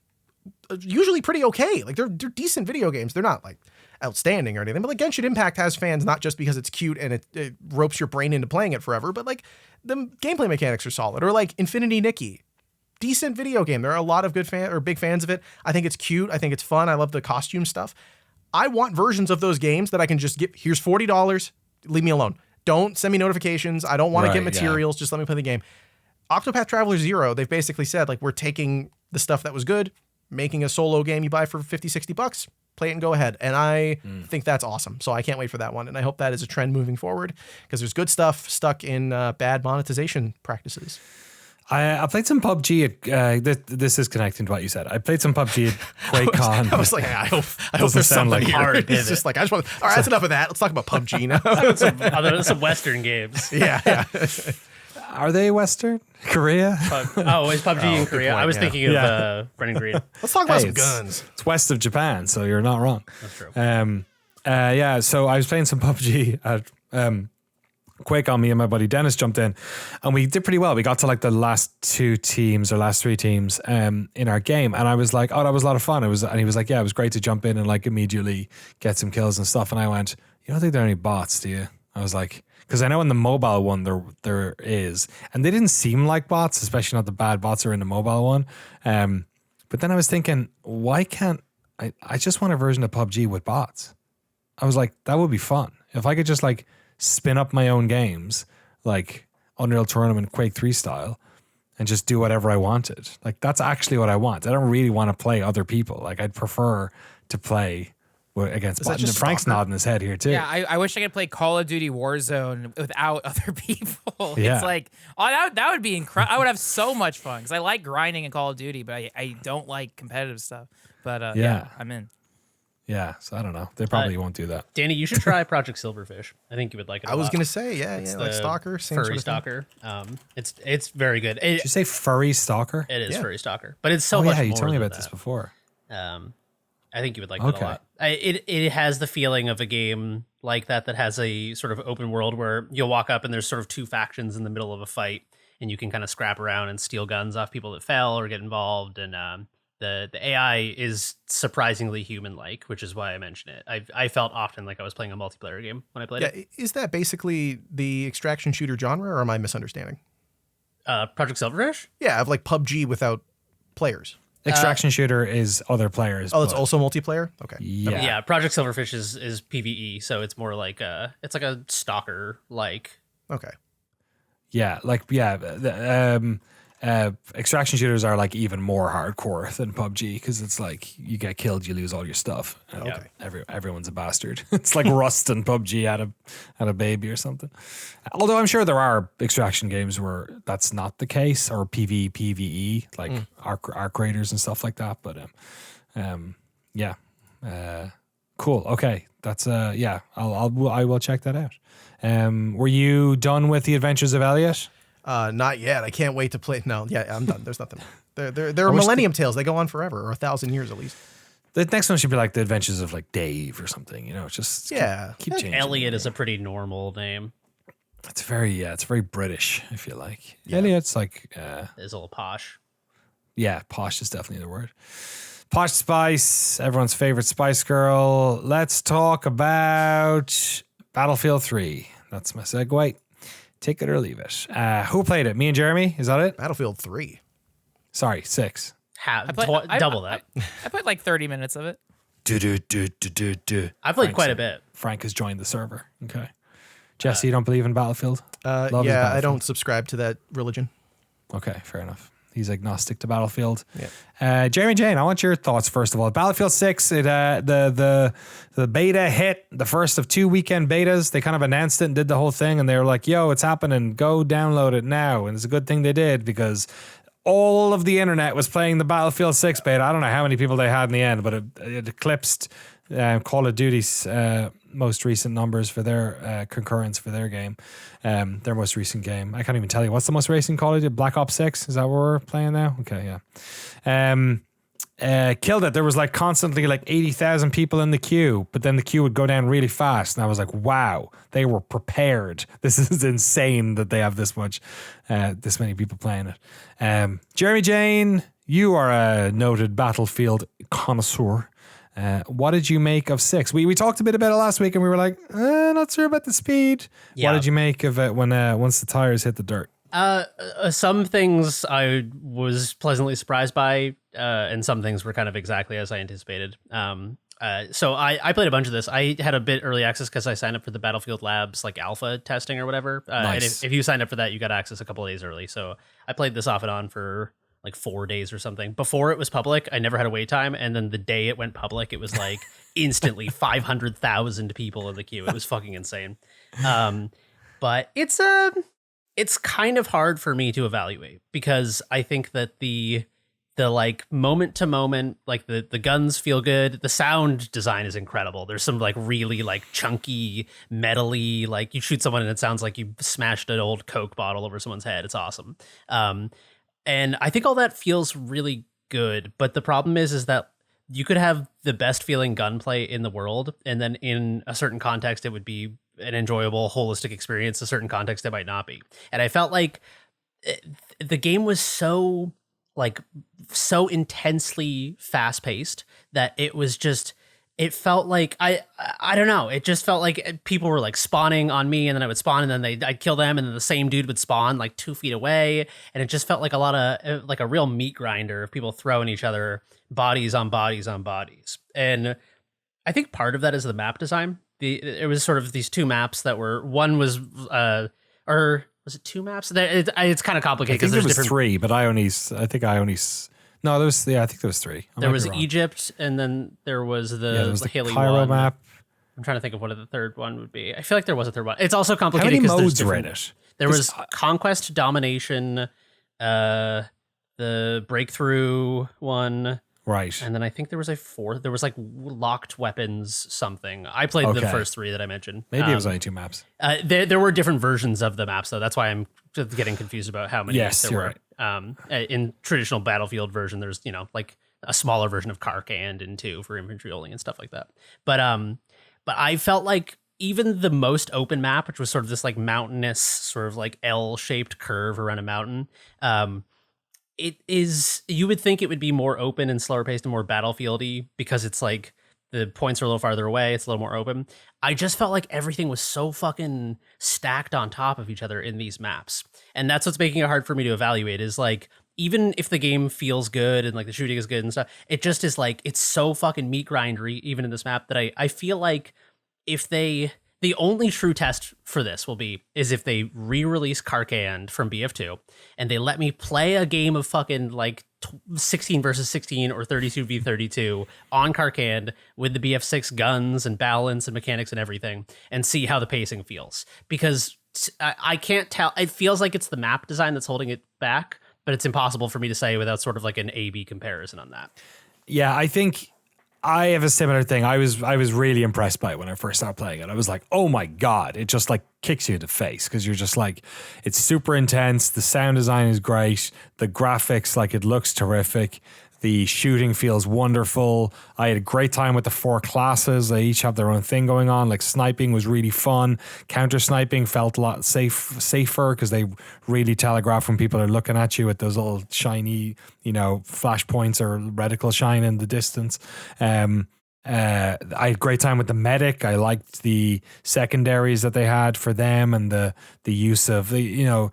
usually pretty okay. Like, they're decent video games. They're not like outstanding or anything, but like Genshin Impact has fans, not just because it's cute and it ropes your brain into playing it forever, but like the gameplay mechanics are solid. Or like Infinity Nikki, decent video game. There are a lot of big fans of it. I think it's cute. I think it's fun. I love the costume stuff. I want versions of those games that I can just get. Here's $40. Leave me alone. Don't send me notifications. I don't want to get materials. Just let me play the game. Octopath Traveler 0, they've basically said, like, we're taking the stuff that was good, making a solo game you buy for $50-$60, play it and go ahead. And I think that's awesome. So I can't wait for that one. And I hope that is a trend moving forward, because there's good stuff stuck in bad monetization practices. I played some PUBG at, this is connecting to what you said. I played some PUBG at Quakecon. I was like, I hope Doesn't there's sound something like here. hard It's just like, I just want all right, that's enough of that. Let's talk about PUBG now. some Western games. yeah. Are they Western? Korea? Is PUBG in Korea? point, I was yeah. thinking of Brennan Green. Let's talk about some it's- guns. It's west of Japan, so you're not wrong. That's true. Yeah, so I was playing some PUBG at QuakeCon. Me and my buddy Dennis jumped in, and we did pretty well. We got to like the last 2 teams or last 3 teams in our game, and I was like, "Oh, that was a lot of fun." And he was like, "Yeah, it was great to jump in and like immediately get some kills and stuff." And I went, "You don't think there are any bots, do you?" I was like, because I know in the mobile one there is, and they didn't seem like bots, especially not the bad bots are in the mobile one. But then I was thinking, why can't I just want a version of PUBG with bots? I was like, that would be fun. If I could just like spin up my own games, like Unreal Tournament, Quake 3 style, and just do whatever I wanted. Like, that's actually what I want. I don't really want to play other people. Like, I'd prefer to play against Is that bots. just Frank's Stalker? nodding his head here too. Yeah, I wish I could play Call of Duty Warzone without other people. Yeah. It's like, oh, that would be incredible. I would have so much fun because I like grinding in Call of Duty, but I don't like competitive stuff. But yeah, I'm in. Yeah, so I don't know. They probably won't do that. Danny, you should try Project Silverfish. I think you would like it. I was gonna say, It's like the Stalker, same furry sort of thing. stalker. It's very good. Did you say furry stalker? It is Yeah. furry stalker, but it's so Oh much yeah, you more told me than about this that. before. I think you would like it Okay. a lot. It has the feeling of a game like that has a sort of open world where you'll walk up and there's sort of 2 factions in the middle of a fight, and you can kind of scrap around and steal guns off people that fell or get involved. And the AI is surprisingly human-like, which is why I mention it. I felt often like I was playing a multiplayer game when I played it. Is that basically the extraction shooter genre, or am I misunderstanding? Project Silverfish? Yeah, of like PUBG without players. Extraction shooter is other players. Oh, it's but- also multiplayer. Okay. yeah. Yeah, Project Silverfish is PvE, so it's more like it's like a stalker like. Okay. Yeah, like extraction shooters are like even more hardcore than PUBG because it's like you get killed, you lose all your stuff. And Okay. everyone's a bastard. It's like Rust and PUBG at a baby or something. Although I'm sure there are extraction games where that's not the case, or PvE, like arc raiders and stuff like that. But yeah, cool. Okay, that's yeah. I will check that out. Were you done with the Adventures of Elliot? Not yet. I can't wait to play. No, yeah, I'm done. There's nothing. They're Millennium Tales. They go on forever, or 1,000 years at least. The next one should be like the Adventures of like Dave or something. You know, just keep changing. Elliot is a pretty normal name. It's very British. I feel like Elliot's like It's a little posh. yeah, posh is definitely the word. Posh Spice, everyone's favorite Spice Girl. Let's talk about Battlefield 3. That's my segue. Take it or leave it. Who played it? Me and Jeremy? Is that it? Battlefield 3. Sorry, 6. Double that. I played like 30 minutes of it. I played quite a bit. Frank has joined the server. Okay. Jesse, you don't believe in Battlefield? Love is Yeah, I Battlefield. don't subscribe to that religion. Okay, fair enough. He's agnostic to Battlefield. Yeah. Jeremy Jane, I want your thoughts first of all. Battlefield 6, the beta hit, the first of 2 weekend betas. They kind of announced it and did the whole thing, and they were like, yo, it's happening. Go download it now. And it's a good thing they did because all of the internet was playing the Battlefield 6 beta. I don't know how many people they had in the end, but it eclipsed Call of Duty's most recent numbers for their concurrence for their game, their most recent game. I can't even tell you. What's the most recent Call of Duty? Black Ops 6? Is that what we're playing now? Okay, yeah. Killed it. There was like constantly like 80,000 people in the queue, but then the queue would go down really fast. And I was like, wow, they were prepared. This is insane that they have this many people playing it. Jeremy Jane, you are a noted Battlefield connoisseur. What did you make of 6? We talked a bit about it last week and we were like, not sure about the speed. Yeah. What did you make of it when once the tires hit the dirt? Some things I was pleasantly surprised by, and some things were kind of exactly as I anticipated. So I played a bunch of this. I had a bit early access because I signed up for the Battlefield Labs like alpha testing or whatever. Nice. And if you signed up for that, you got access a couple of days early. So I played this off and on for like 4 days or something. Before it was public, I never had a wait time. And then the day it went public, it was like instantly 500,000 people in the queue. It was fucking insane. But it's it's kind of hard for me to evaluate because I think that the like moment to moment, like the guns feel good. The sound design is incredible. There's some like really like chunky, metally, like you shoot someone and it sounds like you smashed an old Coke bottle over someone's head. It's awesome. And I think all that feels really good. But the problem is that you could have the best feeling gunplay in the world, and then in a certain context, it would be an enjoyable, holistic experience. A certain context, it might not be. And I felt like the game was so intensely fast paced that it was just, it felt like I don't know. It just felt like people were like spawning on me, and then I would spawn, and then I'd kill them, and then the same dude would spawn like 2 feet away, and it just felt like a lot of like a real meat grinder of people throwing each other bodies on bodies on bodies. And I think part of that is the map design. It was sort of these 2 maps that were, one was or was it 2 maps? It's kind of complicated because there's different 3, but I think I only. No, there was. Yeah, I think there was 3. There was Egypt, and then there was the Haley Cairo one. map. I'm trying to think of what the third one would be. I feel like there was a third one. It's also complicated. How many because modes were in it? There was Conquest, Domination, the Breakthrough one. Right. And then I think there was a 4th. There was like Locked Weapons something. I played the first 3 that I mentioned. Maybe it was only 2 maps. There were different versions of the maps, though. That's why I'm just getting confused about how many there were. Right. In traditional Battlefield version, there's, like a smaller version of Karkand in 2 for infantry only and stuff like that. But I felt like even the most open map, which was sort of this like mountainous sort of like L-shaped curve around a mountain, it is, you would think it would be more open and slower paced and more Battlefieldy because it's like the points are a little farther away. It's a little more open. I just felt like everything was so fucking stacked on top of each other in these maps. And that's what's making it hard for me to evaluate is like, even if the game feels good and like the shooting is good and stuff, it just is like, it's so fucking meat grindery even in this map that I feel like if the only true test for this is if they re-release Karkand from BF2 and they let me play a game of fucking like 16 versus 16 or 32v32 on Karkand with the BF6 guns and balance and mechanics and everything and see how the pacing feels. Because I can't tell. It feels like it's the map design that's holding it back, but it's impossible for me to say without sort of like an A/B comparison on that. Yeah, I think I have a similar thing. I was really impressed by it when I first started playing it. I was like, oh my God, it just like kicks you in the face because you're just like, it's super intense. The sound design is great. The graphics, like it looks terrific. The shooting feels wonderful. I had a great time with the 4 classes. They each have their own thing going on. Like sniping was really fun. Counter sniping felt a lot safer because they really telegraph when people are looking at you with those little shiny, flash points or reticle shine in the distance. I had a great time with the medic. I liked the secondaries that they had for them and the use of the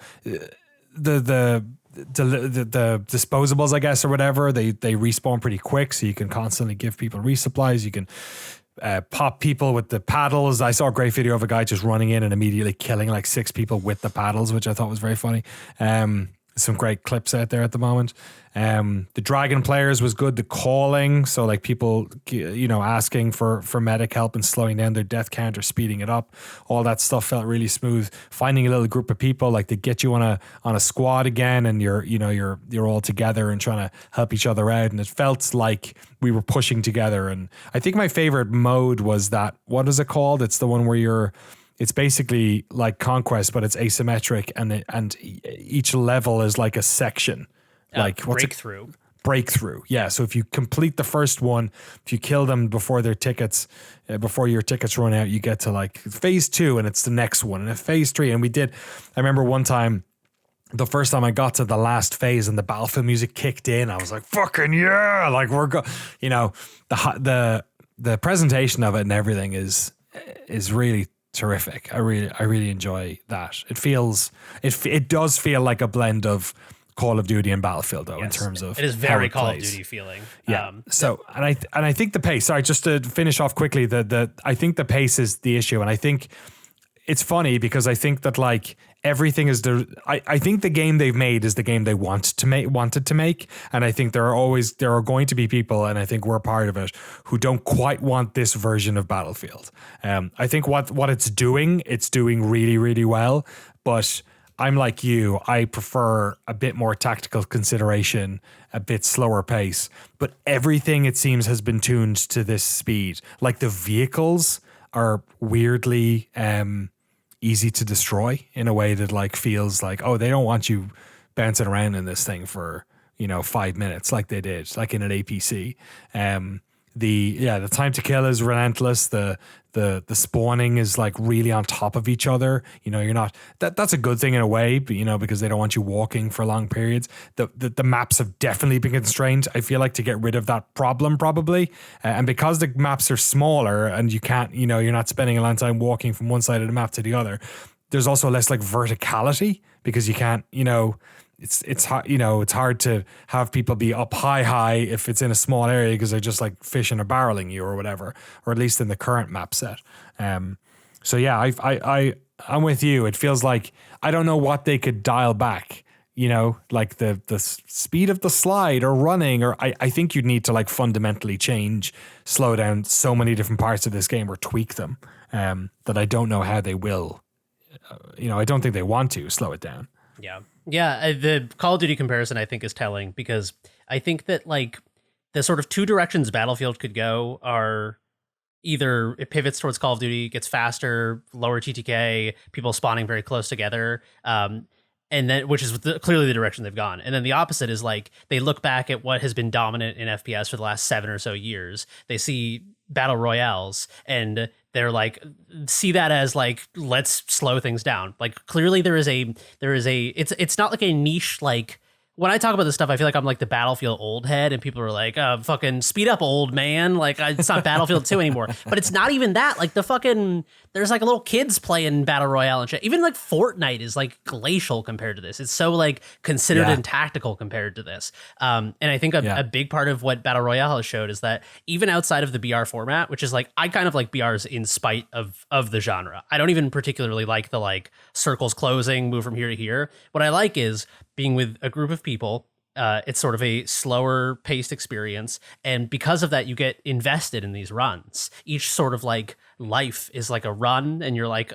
disposables, I guess, or whatever. They respawn pretty quick, so you can constantly give people resupplies. You can pop people with the paddles. I saw a great video of a guy just running in and immediately killing like 6 people with the paddles, which I thought was very funny. Some great clips out there at the moment. The dragon players was good. The calling, so like people, asking for medic help and slowing down their death count or speeding it up. All that stuff felt really smooth. Finding a little group of people, like they get you on a squad again, and you're all together and trying to help each other out. And it felt like we were pushing together. And I think my favorite mode was that. What is it called? It's the one where it's basically like Conquest, but it's asymmetric, and each level is like a section. Like what's Breakthrough. Breakthrough. Yeah. So if you complete the first one, if you kill them before your tickets run out, you get to like phase 2, and it's the next one, and phase 3. And I remember one time, the first time I got to the last phase and the Battlefield music kicked in, I was like, fucking yeah. Like the presentation of it and everything is really terrific. I really enjoy that. It does feel like a blend of Call of Duty and Battlefield, though. Yes, in terms of it is very Call of Duty feeling. Yeah. And I think the pace. Sorry, just to finish off quickly, I think the pace is the issue, and I think it's funny because I think that like everything is I think the game they've made is the game they wanted to make, and I think there are going to be people, and I think we're part of it, who don't quite want this version of Battlefield. I think what it's doing really, really well, but I'm like you. I prefer a bit more tactical consideration, a bit slower pace. But everything, it seems, has been tuned to this speed. Like the vehicles are weirdly easy to destroy in a way that like feels like, oh, they don't want you bouncing around in this thing for 5 minutes like they did, like in an APC. The time to kill is relentless. The spawning is like really on top of each other. You're not that's a good thing in a way, but because they don't want you walking for long periods. The maps have definitely been constrained, I feel like, to get rid of that problem probably. And because the maps are smaller and you can't, you're not spending a long time walking from one side of the map to the other. There's also less like verticality because you can't, it's hard, it's hard to have people be up high if it's in a small area because they're just like fishing or barreling you or whatever, or at least in the current map set. So yeah, I'm with you. It feels like I don't know what they could dial back, like the speed of the slide or running, or I think you'd need to like fundamentally slow down so many different parts of this game or tweak them that I don't know how they will. I don't think they want to slow it down. Yeah, the Call of Duty comparison I think is telling because I think that like the sort of two directions Battlefield could go are either it pivots towards Call of Duty, gets faster, lower TTK, people spawning very close together, and then which is clearly the direction they've gone. And then the opposite is like they look back at what has been dominant in FPS for the last 7 or so years. They see battle royales and they're like, see that as like, let's slow things down. Like clearly it's not like a niche, like when I talk about this stuff, I feel like I'm like the Battlefield old head and people are like, fucking speed up, old man. Like it's not Battlefield 2 anymore, but it's not even that. Like there's like little kids playing Battle Royale and shit. Even like Fortnite is like glacial compared to this. It's so like considered and tactical compared to this. And I think a big part of what Battle Royale has showed is that even outside of the BR format, which is like, I kind of like BRs in spite of the genre. I don't even particularly like the like circles closing, move from here to here. What I like is being with a group of people. It's sort of a slower paced experience. And because of that, you get invested in these runs. Each sort of like life is like a run. And you're like,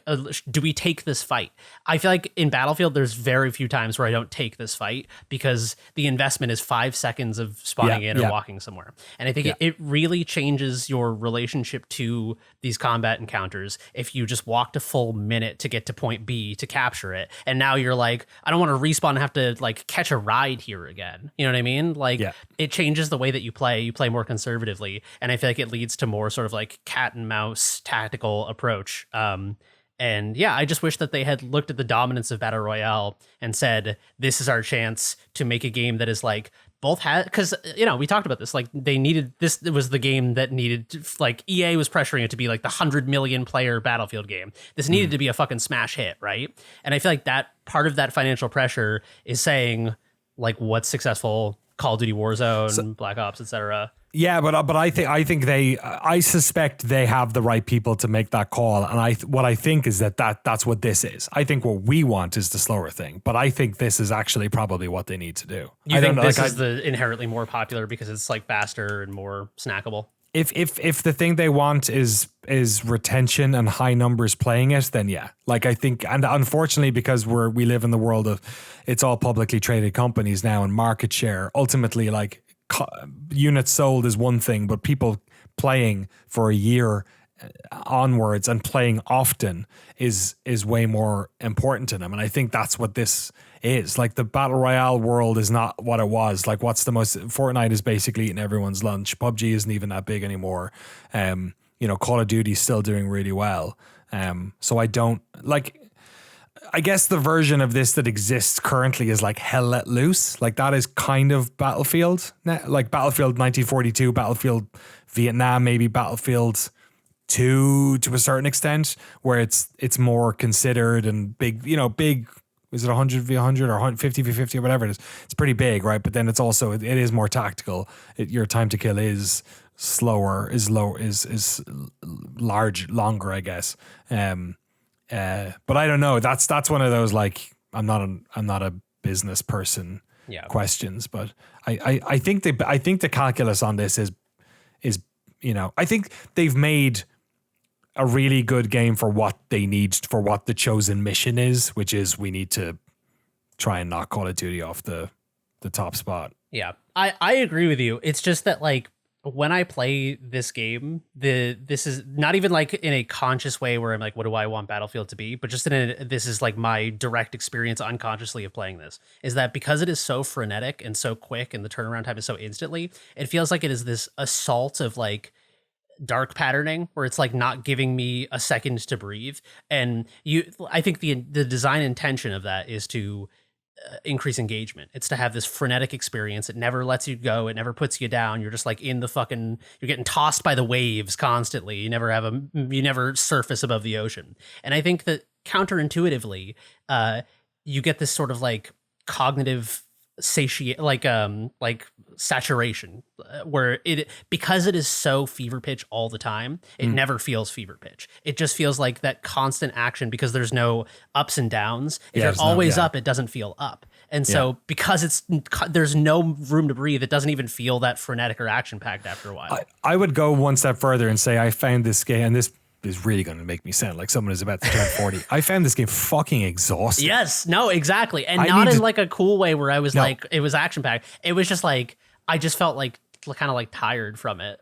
do we take this fight? I feel like in Battlefield, there's very few times where I don't take this fight because the investment is 5 seconds of spawning in or walking somewhere. And I think it really changes your relationship to these combat encounters if you just walked a full minute to get to point B to capture it. And now you're like, I don't want to respawn and have to like catch a ride here again. You know what I mean? Like it changes the way that you play more conservatively. And I feel like it leads to more sort of like cat and mouse tactical approach. And yeah, I just wish that they had looked at the dominance of Battle Royale and said, this is our chance to make a game that is like both because we talked about this, like they needed this. It was the game that needed, like EA was pressuring it to be like the 100 million player Battlefield game. This needed to be a fucking smash hit. Right. And I feel like that part of that financial pressure is saying like what's successful, Call of Duty Warzone, Black Ops, etc. Yeah, but I suspect they have the right people to make that call, and what I think is that's what this is. I think what we want is the slower thing, but I think this is actually probably what they need to do. You think this is the inherently more popular because it's like faster and more snackable? If the thing they want is retention and high numbers playing it, then yeah. Like I think, and unfortunately, because we live in the world of it's all publicly traded companies now and market share, ultimately like units sold is one thing, but people playing for a year onwards and playing often is way more important to them. And I think that's what this is. Like the battle royale world is not what it was. Like Fortnite is basically eating everyone's lunch. PUBG isn't even that big anymore. Call of Duty is still doing really well. So I don't like, I guess the version of this that exists currently is like Hell Let Loose. Like that is kind of Battlefield, like Battlefield 1942, Battlefield Vietnam, maybe Battlefield 2 to a certain extent, where it's more considered and big, big. Is it 100 v 100 or 50 v 50 or whatever it is? It's pretty big, right? But then it's also, it is more tactical. Your time to kill is slower, is longer, I guess. But I don't know. That's one of those like I'm not a business person questions. But I think the calculus on this is I think they've made a really good game for what they need, for what the chosen mission is, which is we need to try and knock Call of Duty off the top spot. Yeah, I agree with you. It's just that like when I play this game, this is not even like in a conscious way where I'm like, what do I want Battlefield to be? But just this is like my direct experience unconsciously of playing this, is that because it is so frenetic and so quick and the turnaround time is so instantly, it feels like it is this assault of like dark patterning where it's like not giving me a second to breathe. And I think the design intention of that is to increase engagement. It's to have this frenetic experience. It never lets you go. It never puts you down. You're just like in the fucking, you're getting tossed by the waves constantly. You never surface above the ocean. And I think that counterintuitively, you get this sort of like cognitive saturation where because it is so fever pitch all the time, it never feels fever pitch. It just feels like that constant action because there's no ups and downs. If you're always up, it doesn't feel up. And so because there's no room to breathe, it doesn't even feel that frenetic or action packed after a while. I would go one step further and say I found this game, and this is really going to make me sound like someone who's about to turn 40. I found this game fucking exhausting. Yes, no, exactly. And not in like a cool way where I was like, it was action packed. It was just like, I just felt like kind of like tired from it.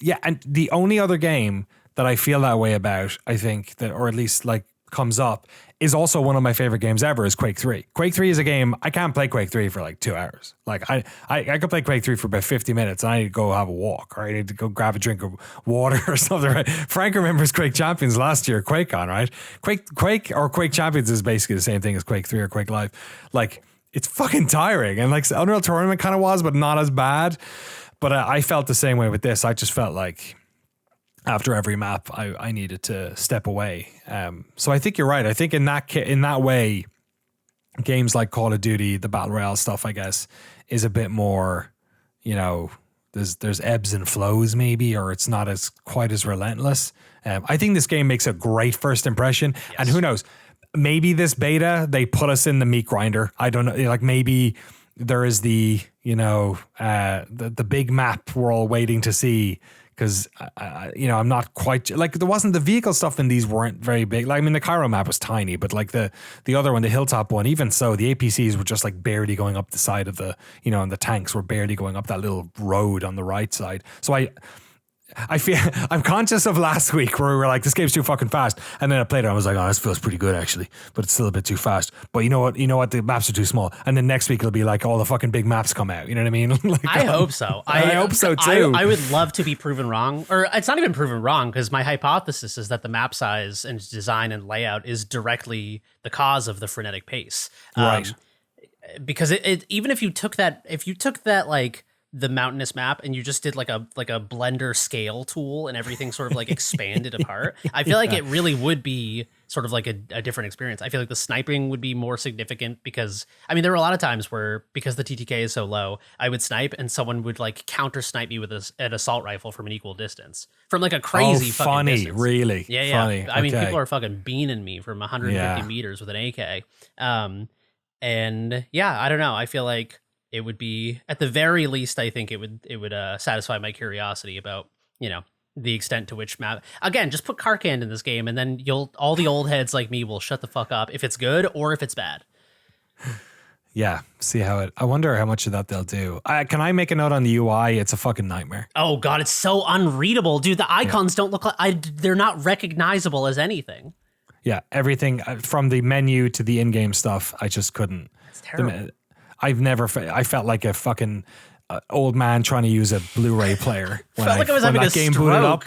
Yeah. And the only other game that I feel that way about, I think that, or at least like comes up, is also one of my favorite games ever, is Quake 3. Quake 3 is a game, I can't play Quake 3 for like 2 hours. Like I could play Quake 3 for about 50 minutes and I need to go have a walk, or I need to go grab a drink of water or something, right? Frank remembers Quake Champions last year, Quakecon, right? Quake Champions is basically the same thing as Quake 3 or Quake Live. Like, it's fucking tiring. And like Unreal Tournament kind of was, but not as bad. But I felt the same way with this. I just felt like after every map, I needed to step away. So I think you're right. I think in that way, games like Call of Duty, the Battle Royale stuff, I guess, is a bit more, there's ebbs and flows maybe, or it's not quite as relentless. I think this game makes a great first impression. Yes. And who knows, maybe this beta, they put us in the meat grinder. I don't know. Like maybe there is the big map we're all waiting to see. Because, I'm not quite, like, there wasn't, the vehicle stuff in these weren't very big. Like, I mean, the Cairo map was tiny, but like the other one, the Hilltop one, even so, the APCs were just like barely going up the side of the, and the tanks were barely going up that little road on the right side. So I feel, I'm conscious of last week where we were like, this game's too fucking fast. And then I played it and I was like, oh, this feels pretty good actually, but it's still a bit too fast. But you know what, the maps are too small. And then next week it'll be like all the fucking big maps come out. You know what I mean? Like, I hope so. I hope so too. I would love to be proven wrong, or it's not even proven wrong, because my hypothesis is that the map size and design and layout is directly the cause of the frenetic pace. Right. Because it even if you took that like the mountainous map and you just did like a blender scale tool and everything sort of like expanded apart, I feel like it really would be sort of like a different experience. I feel like the sniping would be more significant because, I mean, there were a lot of times where, because the TTK is so low, I would snipe and someone would like counter snipe me with an assault rifle from an equal distance, from like a crazy fucking funny distance. Really funny. I mean, people are fucking beaning me from 150 meters with an AK. And yeah, I don't know, I feel like it would be, at the very least, I think it would satisfy my curiosity about, the extent to which map. Again, just put Karkand in this game, and then all the old heads like me will shut the fuck up if it's good or if it's bad. Yeah, see how I wonder how much of that they'll do. Can I make a note on the UI? It's a fucking nightmare. Oh god, it's so unreadable, dude. The icons don't look like they're not recognizable as anything. Yeah, everything from the menu to the in-game stuff, I just couldn't. It's terrible. I felt like a fucking old man trying to use a Blu-ray player. When I was having a game stroke. booted up,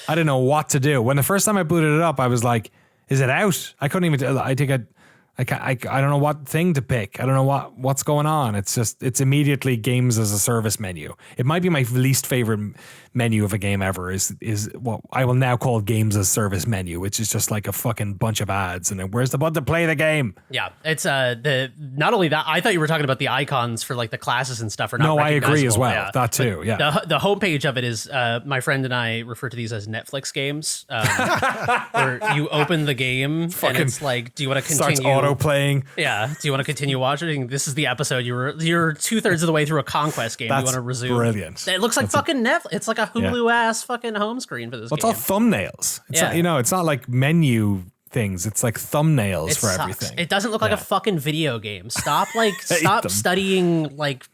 I didn't know what to do. When the first time I booted it up, I was like, is it out? I couldn't even, I don't know what thing to pick. I don't know what's going on. It's immediately games as a service menu. It might be my least favorite menu of a game ever is what I will now call games as service menu, which is just like a fucking bunch of ads and then where's the button to play the game? Yeah, it's not only that, I thought you were talking about the icons for like the classes and stuff are not No, I agree as well. Yeah. That too. Yeah. The homepage of it is my friend and I refer to these as Netflix games, where you open the game and it's like, do you want to continue? Starts auto playing. Yeah. Do you want to continue watching? This is the episode. You're 2/3 of the way through a Conquest game. That's you want to resume? Brilliant. It looks like fucking Netflix. It's like a Hulu ass fucking home screen for this game. It's all thumbnails. It's Yeah. not, it's not like menu things. It's like thumbnails It for sucks. everything. It doesn't look like a fucking video game. Stop stop them. studying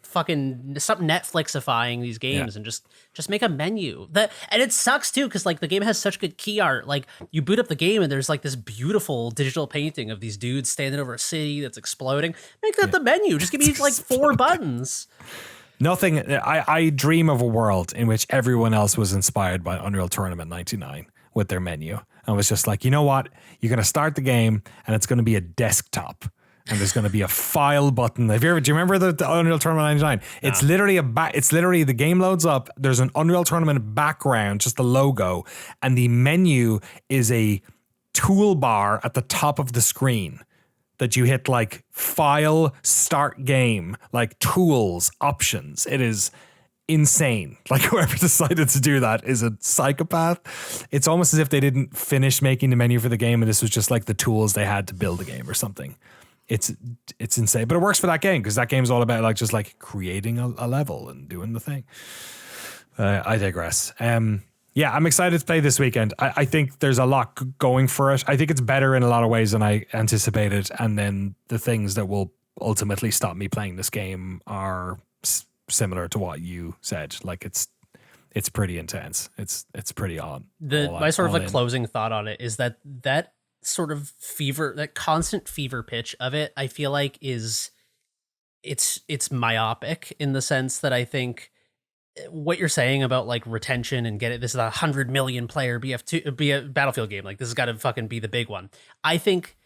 stop Netflixifying these games and just make a menu. And it sucks too because like the game has such good key art. Like you boot up the game and there's like this beautiful digital painting of these dudes standing over a city that's exploding. Make that the menu. Just give me like 4 buttons. Nothing. I dream of a world in which everyone else was inspired by Unreal Tournament 99 with their menu. And was just like, you know what? You're going to start the game and it's going to be a desktop and there's going to be a file button. Do you remember the Unreal Tournament 99? No. It's literally the game loads up. There's an Unreal Tournament background, just the logo. And the menu is a toolbar at the top of the screen that you hit like file, start game, like tools, options. It is insane. Like whoever decided to do that is a psychopath. It's almost as if they didn't finish making the menu for the game and this was just like the tools they had to build the game or something. It's insane, but it works for that game because that game's all about like just like creating a level and doing the thing. I digress. Yeah, I'm excited to play this weekend. I think there's a lot going for it. I think it's better in a lot of ways than I anticipated. And then the things that will ultimately stop me playing this game are similar to what you said. Like it's pretty intense. It's pretty on. My sort of like closing thought on it is that sort of fever, that constant fever pitch of it, I feel like it's myopic in the sense that I think what you're saying about like retention and this is a 100 million player BF2 be a Battlefield game. Like this has got to fucking be the big one. I think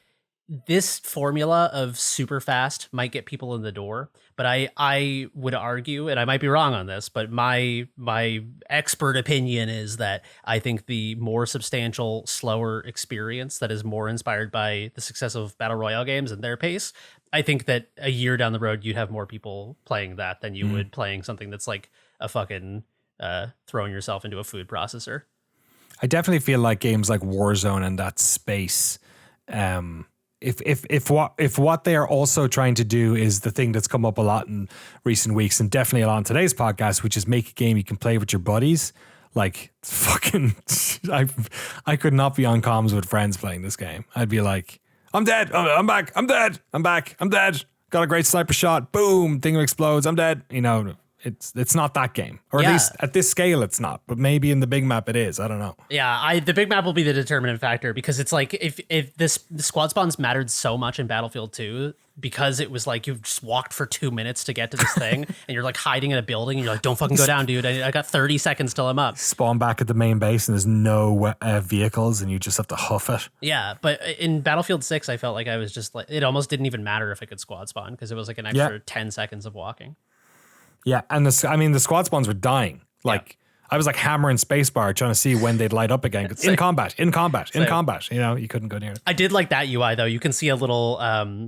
this formula of super fast might get people in the door, but I would argue, and I might be wrong on this, but my expert opinion is that I think the more substantial, slower experience that is more inspired by the success of Battle Royale games and their pace, I think that a year down the road, you'd have more people playing that than you would playing something that's like a fucking throwing yourself into a food processor. I definitely feel like games like Warzone and that space, if what they are also trying to do is the thing that's come up a lot in recent weeks and definitely a lot on today's podcast, which is make a game you can play with your buddies. Like fucking, I could not be on comms with friends playing this game. I'd be like, I'm dead. I'm back. I'm dead. I'm back. I'm dead. Got a great sniper shot. Boom. Thing explodes. I'm dead. You know, it's not that game, or at least at this scale, it's not. But maybe in the big map, it is. I don't know. Yeah, the big map will be the determinant factor because it's like if the squad spawns mattered so much in Battlefield 2 because it was like you've just walked for 2 minutes to get to this thing and you're like hiding in a building and you're like, don't fucking go down, dude. I got 30 seconds till I'm up. Spawn back at the main base and there's no vehicles and you just have to huff it. Yeah, but in Battlefield 6, I felt like I was just like, it almost didn't even matter if I could squad spawn because it was like an extra 10 seconds of walking. Yeah, and the squad spawns were dying. Like I was like hammering spacebar trying to see when they'd light up again. In combat. You know, you couldn't go near it. I did like that UI though. You can see a little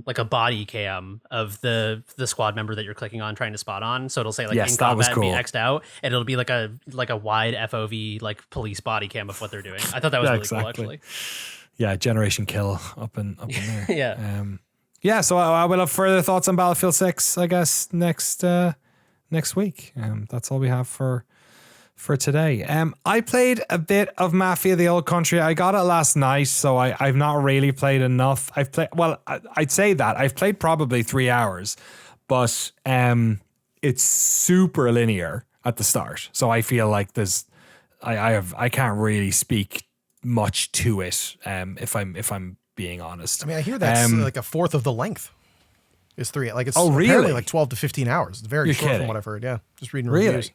like a body cam of the squad member that you're clicking on trying to spot on. So it'll say like in combat and be X'd out, and it'll be like a wide FOV like police body cam of what they're doing. I thought that was really cool actually. Yeah, Generation Kill up in there. Yeah. So I will have further thoughts on Battlefield 6, I guess, next week. That's all we have for today. I played a bit of Mafia: The Old Country. I got it last night, so I've not really played enough. I'd say that I've played probably 3 hours, but it's super linear at the start. So I feel like I can't really speak much to it. If I'm being honest. I mean, I hear that's like a fourth of the length. Is 3. Like it's really? Apparently like 12 to 15 hours. It's very short kidding. from what I've heard. Yeah, just reading reviews.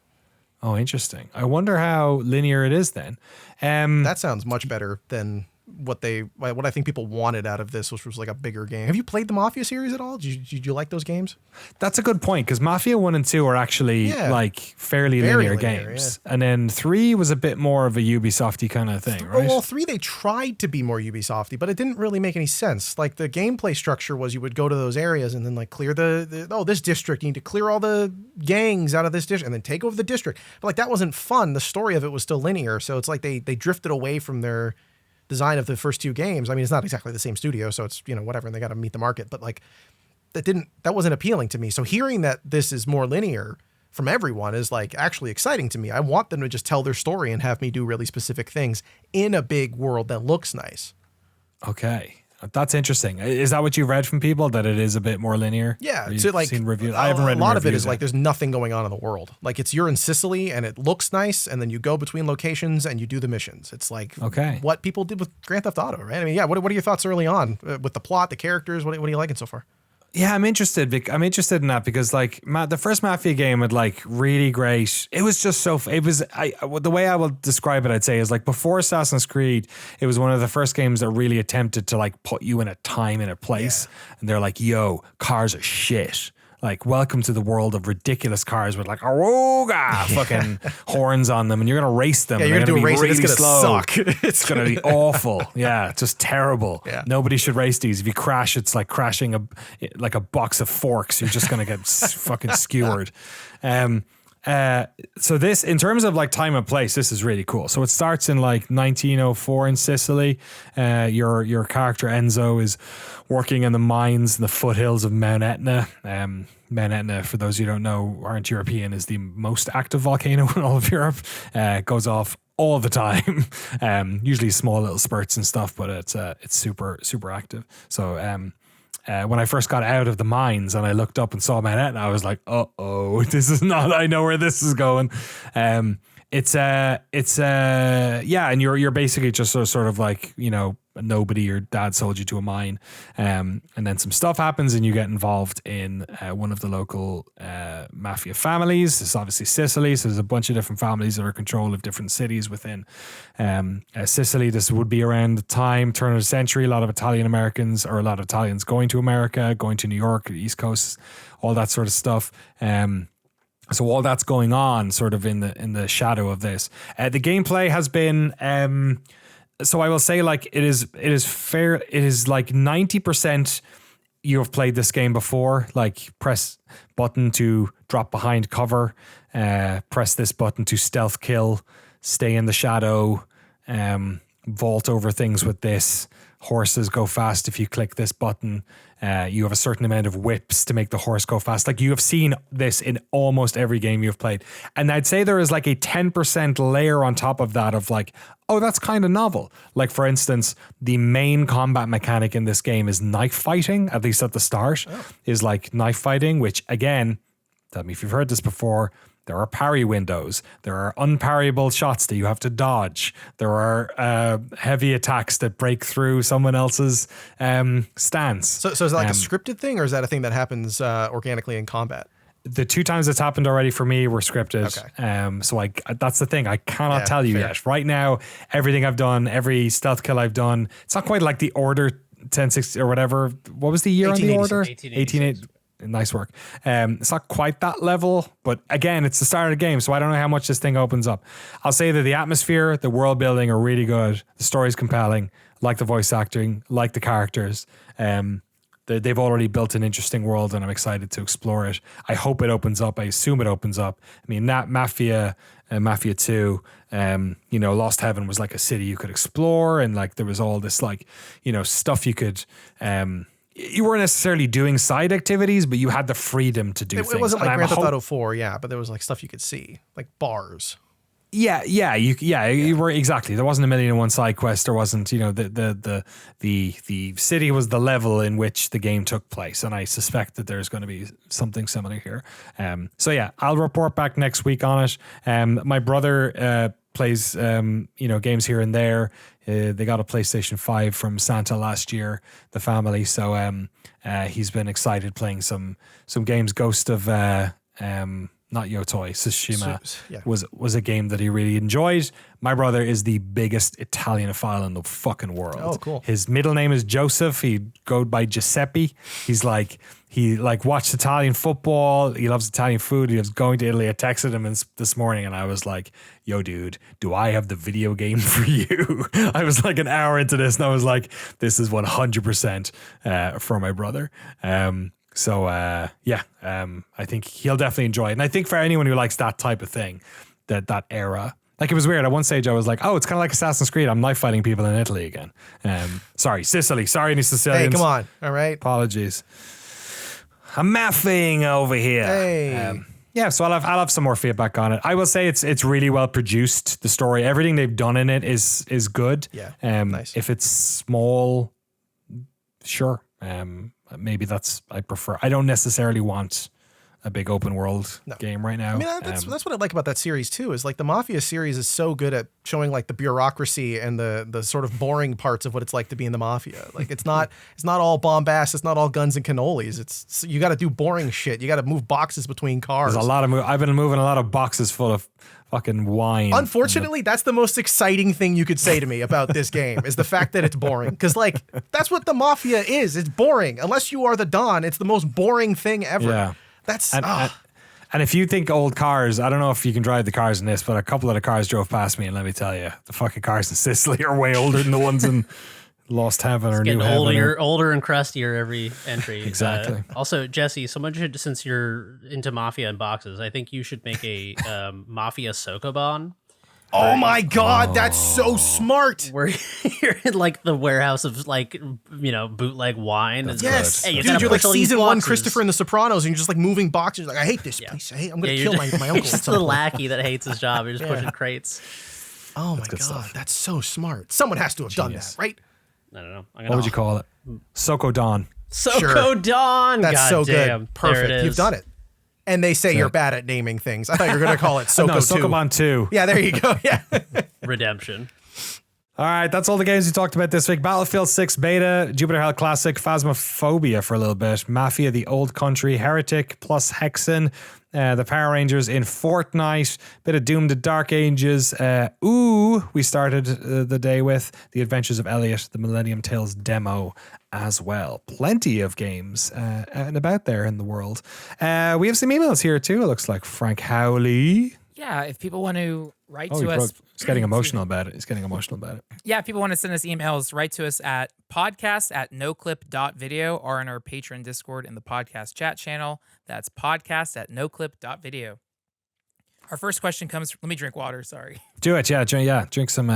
Oh, interesting. I wonder how linear it is then. That sounds much better than what I think people wanted out of this, which was like a bigger game. Have you played the Mafia series at all? Did you like those games? That's a good point because Mafia 1 and 2 are actually like fairly linear games. Yeah. And then 3 was a bit more of a Ubisofty kind of thing, right? Well, 3 they tried to be more Ubisofty, but it didn't really make any sense. Like the gameplay structure was you would go to those areas and then like clear this district, you need to clear all the gangs out of this district and then take over the district. But like that wasn't fun. The story of it was still linear. So it's like they drifted away from their design of the first 2 games. I mean, it's not exactly the same studio, so it's, you know, whatever, and they got to meet the market, but like that wasn't appealing to me. So hearing that this is more linear from everyone is like actually exciting to me. I want them to just tell their story and have me do really specific things in a big world that looks nice. Okay. That's interesting. Is that what you've read from people, that it is a bit more linear? Yeah, Or you've so like seen reviews? I haven't read a lot of it reviews is like there's nothing going on in the world. Like you're in Sicily and it looks nice, and then you go between locations and you do the missions. It's like what people did with Grand Theft Auto, right? I mean, yeah. What are your thoughts early on with the plot, the characters? What are you liking so far? Yeah, I'm interested. I'm interested in that because like the first Mafia game had like really great. It was just so. It was the way I will describe it, I'd say, is like before Assassin's Creed, it was one of the first games that really attempted to like put you in a time and a place, and they're like, "Yo, cars are shit." Like, welcome to the world of ridiculous cars with like awoga fucking horns on them, and you're gonna race them. Yeah, you're gonna do a race. Really it's gonna slow. suck. It's gonna be awful. Yeah, just terrible. Yeah. Nobody should race these. If you crash, it's like crashing a box of forks. You're just gonna get fucking skewered. So this, in terms of like time and place, this is really cool. So it starts in like 1904 in Sicily. Your character Enzo is working in the mines in the foothills of Mount Etna. Mount Etna, for those who don't know, aren't European, is the most active volcano in all of Europe. It goes off all the time. Usually small little spurts and stuff, but it's super active. So when I first got out of the mines and I looked up and saw Mount Etna, I was like, this is not, I know where this is going. And you're basically just sort of like, you know, nobody, your dad sold you to a mine. And then some stuff happens and you get involved in one of the local mafia families. It's obviously Sicily, so there's a bunch of different families that are in control of different cities within Sicily. This would be around the turn of the century. A lot of Italians going to America, going to New York, the East Coast, all that sort of stuff. So all that's going on sort of in the shadow of this. The gameplay has been so I will say, like, it is fair. It is like 90% you have played this game before. Like, press button to drop behind cover, press this button to stealth kill, stay in the shadow, vault over things with this. Horses go fast if you click this button. You have a certain amount of whips to make the horse go fast. Like, you have seen this in almost every game you've played. And I'd say there is like a 10% layer on top of that of like, oh, that's kind of novel. Like, for instance, the main combat mechanic in this game is knife fighting, at least at the start, is like knife fighting, which again, tell me if you've heard this before, there are parry windows. There are unparryable shots that you have to dodge. There are heavy attacks that break through someone else's stance. So is that like a scripted thing, or is that a thing that happens organically in combat? The two times it's happened already for me were scripted. Okay. So that's the thing. I cannot tell you yet. Right now, everything I've done, every stealth kill I've done, it's not quite like the Order 1060 or whatever. What was the year on the Order? 1880. Nice work. It's not quite that level, but again, it's the start of the game, so I don't know how much this thing opens up. I'll say that the atmosphere, the world building are really good. The story's compelling. Like the voice acting, like the characters. They've already built an interesting world, and I'm excited to explore it. I hope it opens up. I assume it opens up. I mean, that Mafia 2, Lost Heaven was like a city you could explore, and like there was all this like, stuff you could. You weren't necessarily doing side activities, but you had the freedom to do things. It wasn't like Grand Theft Auto 4, but there was like stuff you could see, like bars. You were exactly. There wasn't a 1,000,001 side quest. There wasn't, the city was the level in which the game took place, and I suspect that there's going to be something similar here. I'll report back next week on it. My brother plays games here and there. They got a PlayStation 5 from Santa last year, the family. So he's been excited playing some games. Ghost of not Yotoi, Tsushima was a game that he really enjoyed. My brother is the biggest Italianophile in the fucking world. Oh, cool. His middle name is Joseph. He goes by Giuseppe. He watched Italian football. He loves Italian food. He loves going to Italy. I texted him this morning and I was like, yo, dude, do I have the video game for you? I was like an hour into this and I was like, this is 100% for my brother. I think he'll definitely enjoy it. And I think for anyone who likes that type of thing, that era, like it was weird. At one stage I was like, oh, it's kind of like Assassin's Creed. I'm knife fighting people in Italy again. Sicily. Sorry, any Sicilians. Hey, come on. All right. Apologies. I'm maffing over here. Hey. Yeah, so I'll have some more feedback on it. I will say it's really well produced. The story, everything they've done in it is good. Yeah, nice. If it's small, sure. Maybe I prefer. I don't necessarily want a big open world game right now. I mean, that's what I like about that series too, is like the Mafia series is so good at showing like the bureaucracy and the sort of boring parts of what it's like to be in the Mafia. Like it's not all bombast, it's not all guns and cannolis. You got to do boring shit. You got to move boxes between cars. There's a lot of I've been moving a lot of boxes full of fucking wine. Unfortunately, that's the most exciting thing you could say to me about this game is the fact that it's boring. Because like that's what the Mafia is. It's boring. Unless you are the Don, it's the most boring thing ever. Yeah. That's and if you think old cars, I don't know if you can drive the cars in this, but a couple of the cars drove past me, and let me tell you, the fucking cars in Sicily are way older than the ones in Lost Heaven or New Heaven. Older and crustier every entry. Exactly. Also, Jesse, since you're into Mafia and boxes, I think you should make a Mafia Sokoban. Oh my God, that's so smart. Where you're in like the warehouse of like, bootleg wine. Yes. Hey, dude, you're like season 1 Christopher in The Sopranos and you're just like moving boxes. Like, I hate this place. I'm going to kill my uncle. You're just the lackey that hates his job. You're just pushing crates. Oh my God, that's so smart. Someone has to have done that, right? I don't know. What would you call it? Sokodon. Sokodon. That's God so damn. good. Perfect. You've done it. And they say you're bad at naming things. I thought you were going to call it Soko 2. No, Sokoban 2. Yeah, there you go. Yeah. Redemption. All right, that's all the games we talked about this week. Battlefield 6 Beta, Jupiter Hell Classic, Phasmophobia for a little bit, Mafia the Old Country, Heretic plus Hexen, the Power Rangers in Fortnite, bit of Doom the Dark Ages. We started the day with The Adventures of Elliot, the Millennium Tales demo as well. Plenty of games out and about there in the world. We have some emails here too, it looks like. Frank Howley. Yeah, if people want to write to us. He's getting emotional about it. Yeah, if people want to send us emails, write to us at podcast@noclip.video or in our Patreon Discord in the podcast chat channel. That's podcast@noclip.video. Our first question comes. Let me drink water. Sorry. Do it. Yeah. Drink some.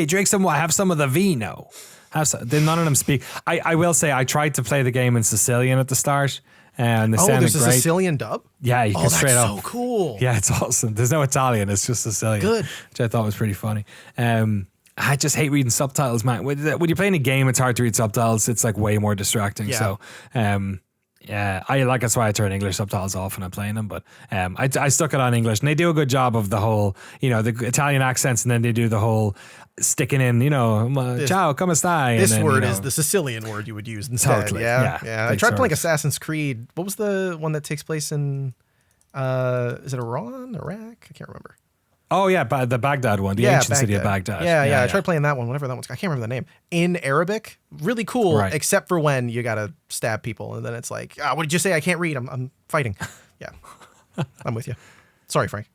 Drink some. Have some of the vino. None of them speak. I will say I tried to play the game in Sicilian at the start. And there's a Sicilian dub? Yeah, you can straight up. Oh, that's so cool. Yeah, it's awesome. There's no Italian. It's just Sicilian. Good. Which I thought was pretty funny. I just hate reading subtitles, man. When you're playing a game, it's hard to read subtitles. It's like way more distracting. Yeah. So, that's why I turn English subtitles off when I'm playing them. But I stuck it on English, and they do a good job of the whole, the Italian accents, and then they do the whole sticking in, ciao, come stai. This word is the Sicilian word you would use instead. Totally. Yeah. I tried playing Assassin's Creed. What was the one that takes place in? Is it Iran, Iraq? I can't remember. Oh yeah, the Baghdad one, the ancient city of Baghdad. Yeah. I tried playing that one, whatever that one's. I can't remember the name. In Arabic, really cool, right. Except for when you gotta stab people, and then it's like, what did you say? I can't read. I'm fighting. Yeah, I'm with you. Sorry, Frank.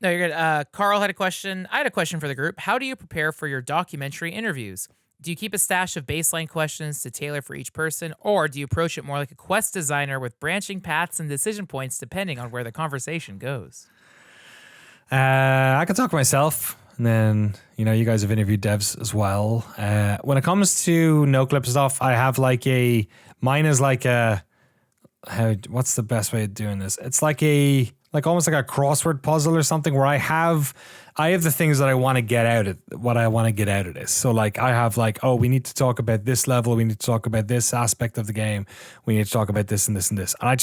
No, you're good. Carl had a question. I had a question for the group. How do you prepare for your documentary interviews? Do you keep a stash of baseline questions to tailor for each person, or do you approach it more like a quest designer with branching paths and decision points depending on where the conversation goes? I can talk for myself, and then you guys have interviewed devs as well. When it comes to Noclip stuff, I have what's the best way of doing this? It's almost like a crossword puzzle or something where I have the things that I want to get out of what I want to get out of this. So I have we need to talk about this level. We need to talk about this aspect of the game. We need to talk about this and this and this. And I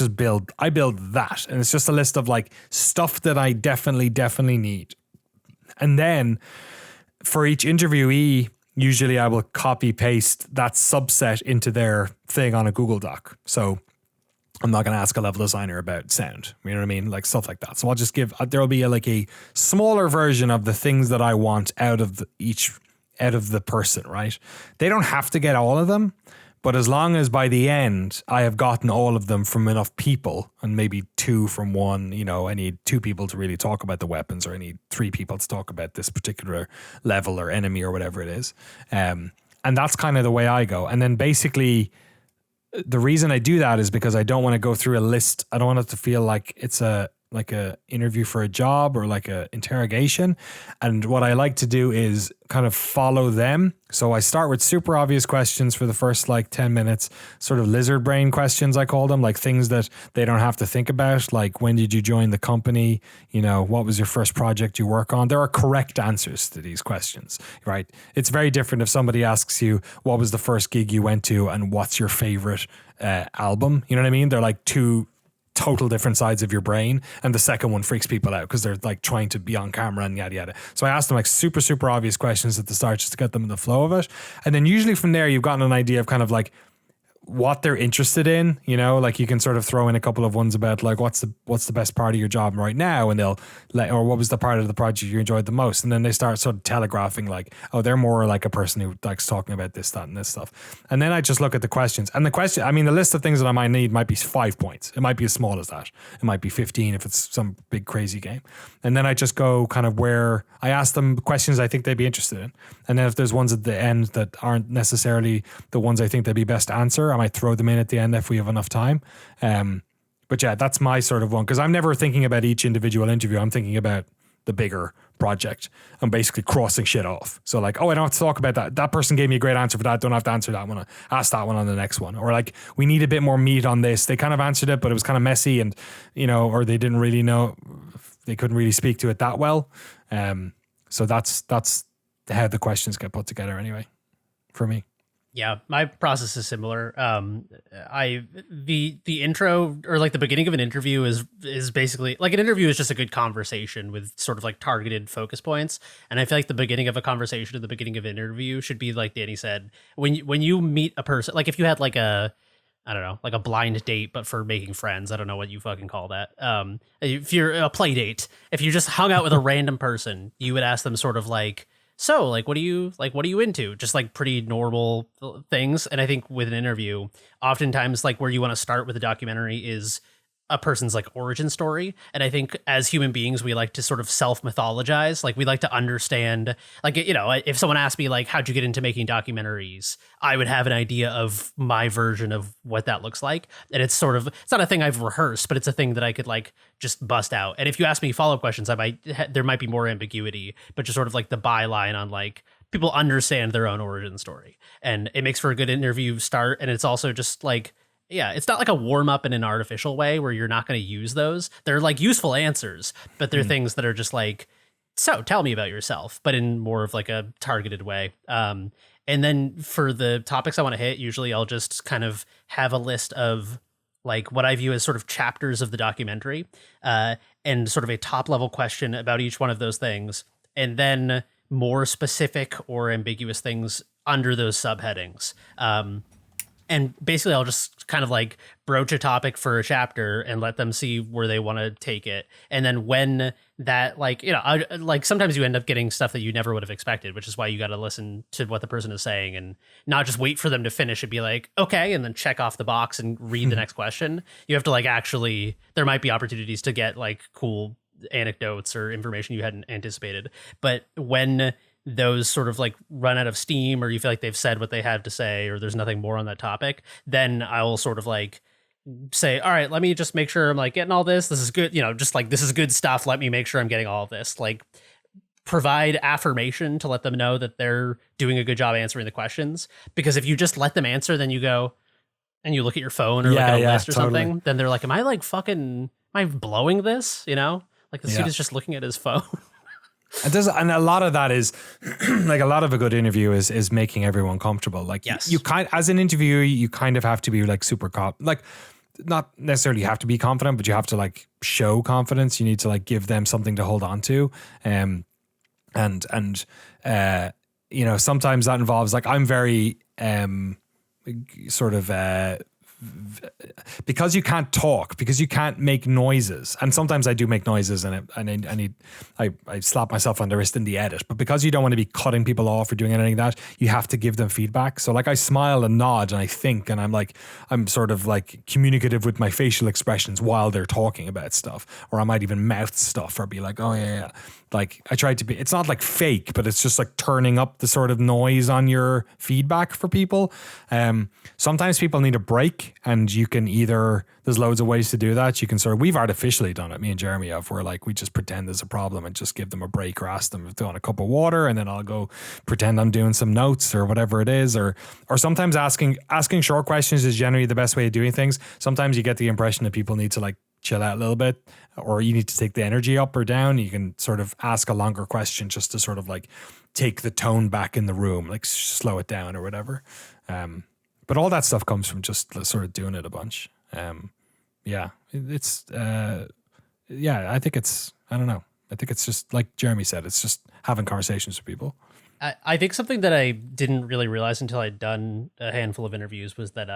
build that. And it's just a list of stuff that I definitely need. And then for each interviewee, usually I will copy paste that subset into their thing on a Google Doc. So I'm not going to ask a level designer about sound. You know what I mean? Stuff like that. So I'll just there'll be a smaller version of the things that I want out of the person, right? They don't have to get all of them, but as long as by the end I have gotten all of them from enough people, and maybe 2 from one, I need 2 people to really talk about the weapons, or I need 3 people to talk about this particular level or enemy or whatever it is. And that's kind of the way I go. And then basically, the reason I do that is because I don't want to go through a list. I don't want it to feel like it's a like a interview for a job or like a interrogation. And what I like to do is kind of follow them. So I start with super obvious questions for the first like 10 minutes, sort of lizard brain questions, I call them, like things that they don't have to think about. Like, when did you join the company? You know, what was your first project you work on? There are correct answers to these questions, right? It's very different if somebody asks you, what was the first gig you went to and what's your favorite album? You know what I mean? They're like two total different sides of your brain, and the second one freaks people out because they're like trying to be on camera and yada yada. So I asked them like super obvious questions at the start just to get them in the flow of it, and then usually from there you've gotten an idea of kind of like what they're interested in, you know, like you can sort of throw in a couple of ones about like what's the best part of your job right now, and they'll let, or what was the part of the project you enjoyed the most, and then they start sort of telegraphing like, oh, they're more like a person who likes talking about this, that, and this stuff. And then I just look at the questions, and the list of things that I might need might be 5 points. It might be as small as that. It might be 15 if it's some big crazy game. And then I just go kind of where I ask them questions I think they'd be interested in, and then if there's ones at the end that aren't necessarily the ones I think they'd be best to answer, I might throw them in at the end if we have enough time. But yeah, that's my sort of one, because I'm never thinking about each individual interview. I'm thinking about the bigger project. I'm basically crossing shit off. So like, oh, I don't have to talk about that. That person gave me a great answer for that. Don't have to answer that one. Ask that one on the next one. Or like, we need a bit more meat on this. They kind of answered it, but it was kind of messy, and you know, or they didn't really know. They couldn't really speak to it that well. So that's how the questions get put together anyway, for me. Yeah, my process is similar. The intro, or like the beginning of an interview is basically like, an interview is just a good conversation with sort of like targeted focus points. And I feel like the beginning of a conversation and the beginning of an interview should be, like Danny said, when you meet a person, like if you had like a, I don't know, like a blind date, but for making friends. I don't know what you fucking call that. If you're a play date, if you just hung out with a random person, you would ask them sort of like, so like, what are you into? Just like pretty normal things. And I think with an interview, oftentimes like where you want to start with a documentary is a person's like origin story. And I think as human beings, we like to sort of self-mythologize. Like we like to understand, like, you know, if someone asked me like, how'd you get into making documentaries? I would have an idea of my version of what that looks like. And it's sort of, it's not a thing I've rehearsed, but it's a thing that I could like just bust out. And if you ask me follow-up questions, there might be more ambiguity, but just sort of like the byline on like, people understand their own origin story. And it makes for a good interview start. And it's also just like, yeah, it's not like a warm up in an artificial way where you're not going to use those. They're like useful answers, but they're things that are just like, so tell me about yourself, but in more of like a targeted way. And then for the topics I want to hit, usually I'll just kind of have a list of like what I view as sort of chapters of the documentary, and sort of a top level question about each one of those things. And then more specific or ambiguous things under those subheadings. And basically, I'll just kind of like broach a topic for a chapter and let them see where they want to take it. And then when that, like, you know, like sometimes you end up getting stuff that you never would have expected, which is why you got to listen to what the person is saying and not just wait for them to finish and be like, okay, and then check off the box and read the next question. You have to like actually, there might be opportunities to get like cool anecdotes or information you hadn't anticipated. But when those sort of like run out of steam, or you feel like they've said what they had to say, or there's nothing more on that topic, then I'll sort of like say, all right, let me just make sure I'm like getting all this. This is good. You know, just like, this is good stuff. Let me make sure I'm getting all of this. Like provide affirmation to let them know that they're doing a good job answering the questions. Because if you just let them answer, then you go and you look at your phone or look at a list or something, then they're like, am I blowing this? You know, like the dude is just looking at his phone. And a lot of that is like, a lot of a good interview is making everyone comfortable. Like, yes, you as an interviewer, you kind of have to be like super like, not necessarily have to be confident, but you have to like show confidence. You need to like give them something to hold on to. And you know, sometimes that involves like, I'm very sort of because you can't talk, because you can't make noises, and sometimes I do make noises, and I slap myself on the wrist in the edit, but because you don't want to be cutting people off or doing anything like that, you have to give them feedback. So like I smile and nod and I think, and I'm sort of like communicative with my facial expressions while they're talking about stuff, or I might even mouth stuff or be like, oh yeah. Like I try to be, it's not like fake, but it's just like turning up the sort of noise on your feedback for people. Sometimes people need a break. break, and you can there's loads of ways to do that. You can we've artificially done it, me and Jeremy have, where like we just pretend there's a problem and just give them a break or ask them if they want a cup of water, and then I'll go pretend I'm doing some notes or whatever it is, or sometimes asking short questions is generally the best way of doing things. Sometimes you get the impression that people need to like chill out a little bit, or you need to take the energy up or down. You can sort of ask a longer question just to sort of like take the tone back in the room, like slow it down or whatever. But all that stuff comes from just sort of doing it a bunch. I think I don't know. I think it's just like Jeremy said, it's just having conversations with people. I think something that I didn't really realize until I'd done a handful of interviews was that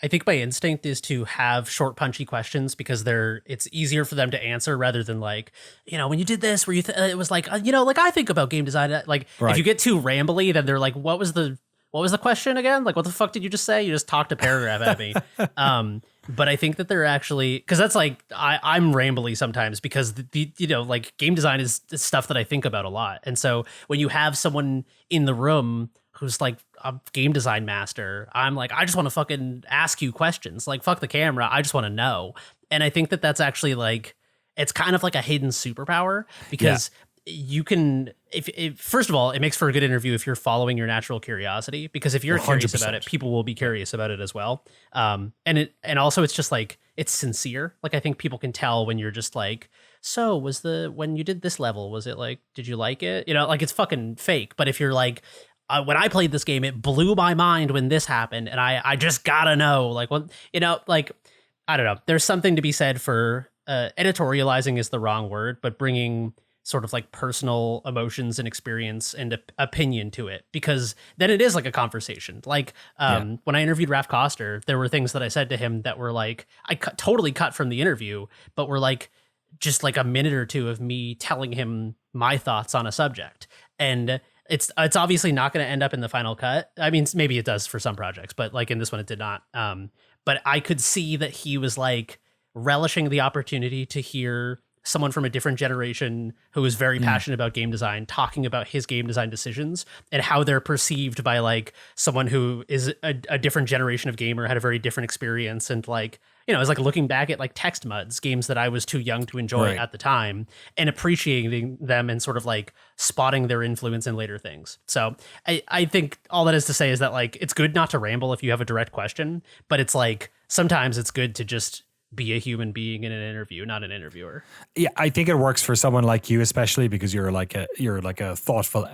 I think my instinct is to have short, punchy questions because it's easier for them to answer rather than like, when you did this, where it was like, like I think about game design. Like if you get too rambly, then they're like, what was the question again? Like, what the fuck did you just say? You just talked a paragraph at me. But I think that they're actually, because that's like, I'm rambly sometimes because like game design is stuff that I think about a lot. And so when you have someone in the room who's like a game design master, I'm like, I just want to fucking ask you questions. Like, fuck the camera. I just want to know. And I think that that's actually like, it's kind of like a hidden superpower because you can, if first of all, it makes for a good interview if you're following your natural curiosity, because if you're 100%. Curious about it, people will be curious about it as well. And also it's just like, it's sincere. Like, I think people can tell when you're just like, so when you did this level, was it like, did you like it? Like it's fucking fake. But if you're like, when I played this game, it blew my mind when this happened, and I just gotta know, like, what, like, I don't know. There's something to be said for editorializing is the wrong word, but bringing sort of like personal emotions and experience and opinion to it, because then it is like a conversation. Like when I interviewed Raph Koster, there were things that I said to him that were like, totally cut from the interview, but were like just like a minute or two of me telling him my thoughts on a subject. And it's obviously not going to end up in the final cut. I mean, maybe it does for some projects, but like in this one, it did not. But I could see that he was like relishing the opportunity to hear someone from a different generation who is very passionate about game design talking about his game design decisions and how they're perceived by like someone who is a different generation of gamer, had a very different experience, and like, it's like looking back at like Text Muds, games that I was too young to enjoy at the time, and appreciating them and sort of like spotting their influence in later things. So I think all that is to say is that like, it's good not to ramble if you have a direct question, but it's like, sometimes it's good to just be a human being in an interview, not an interviewer. Yeah, I think it works for someone like you, especially because you're like a thoughtful,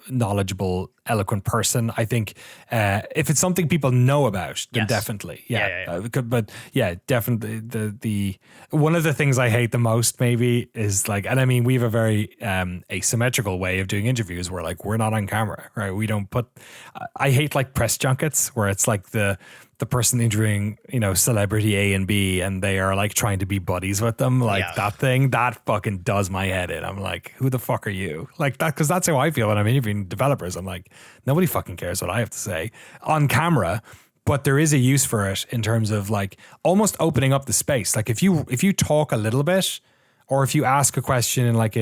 knowledgeable, eloquent person. I think if it's something people know about, then definitely, But definitely the one of the things I hate the most maybe is like, and I mean, we have a very asymmetrical way of doing interviews where like we're not on camera, right? We don't put. I hate like press junkets where it's like the person interviewing, celebrity A and B, and they are like trying to be buddies with them. Like that thing, that fucking does my head in. I'm like, who the fuck are you? Like that, because that's how I feel when I'm interviewing developers. I'm like, nobody fucking cares what I have to say on camera. But there is a use for it in terms of like almost opening up the space. Like if you talk a little bit, or if you ask a question in like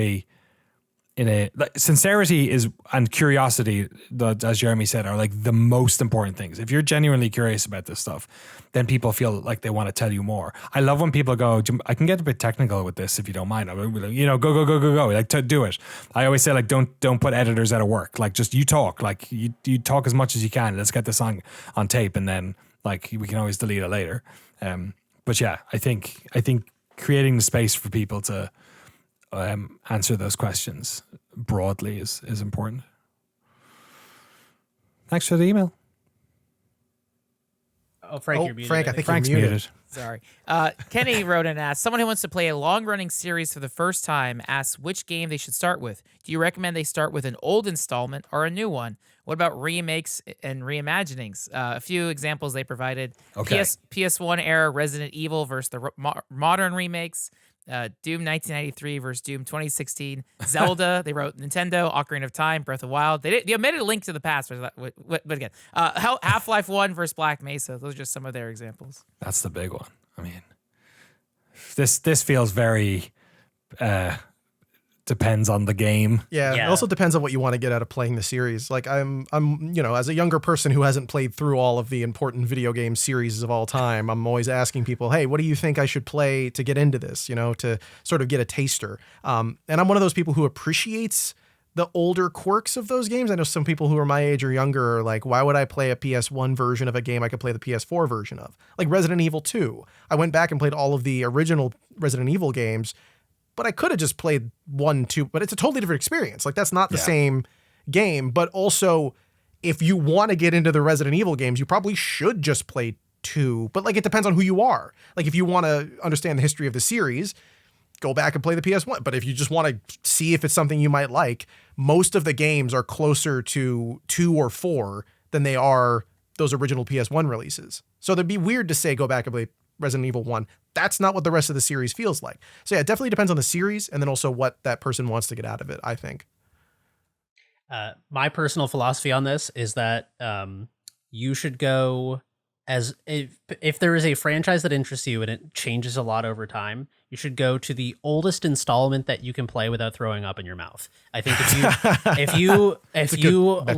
sincerity and curiosity, as Jeremy said, are like the most important things. If you're genuinely curious about this stuff, then people feel like they want to tell you more. I love when people go, I can get a bit technical with this if you don't mind. I'm like, go. Like, do it. I always say like, don't put editors out of work. Like, just you talk. Like, you talk as much as you can. Let's get this on tape, and then like we can always delete it later. But yeah, I think creating the space for people to answer those questions broadly is important. Thanks for the email. Oh, Frank, you're muted. Frank, I think Frank's you're muted. Sorry. Kenny wrote in and asked, someone who wants to play a long-running series for the first time asks which game they should start with. Do you recommend they start with an old installment or a new one? What about remakes and reimaginings? A few examples they provided. Okay. PS1 era Resident Evil versus the modern remakes. Doom 1993 versus Doom 2016. Zelda, they wrote Nintendo, Ocarina of Time, Breath of the Wild. They omitted a Link to the Past, but again, Half-Life 1 versus Black Mesa. Those are just some of their examples. That's the big one. I mean, this feels very depends on the game. Yeah, Yeah. it also depends on what you want to get out of playing the series. Like I'm, as a younger person who hasn't played through all of the important video game series of all time, I'm always asking people, hey, what do you think I should play to get into this, to sort of get a taster. And I'm one of those people who appreciates the older quirks of those games. I know some people who are my age or younger are like, why would I play a PS1 version of a game I could play the PS4 version of? Like Resident Evil 2. I went back and played all of the original Resident Evil games, but I could have just played 1, 2, but it's a totally different experience. Like that's not the same game, but also if you want to get into the Resident Evil games, you probably should just play 2, but like it depends on who you are. Like if you want to understand the history of the series, go back and play the PS1. But if you just want to see if it's something you might like, most of the games are closer to 2 or 4 than they are those original PS1 releases. So it'd be weird to say go back and play Resident Evil 1. That's not what the rest of the series feels like. So yeah, it definitely depends on the series and then also what that person wants to get out of it, I think. My personal philosophy on this is that you should go as if there is a franchise that interests you and it changes a lot over time, you should go to the oldest installment that you can play without throwing up in your mouth. I think if you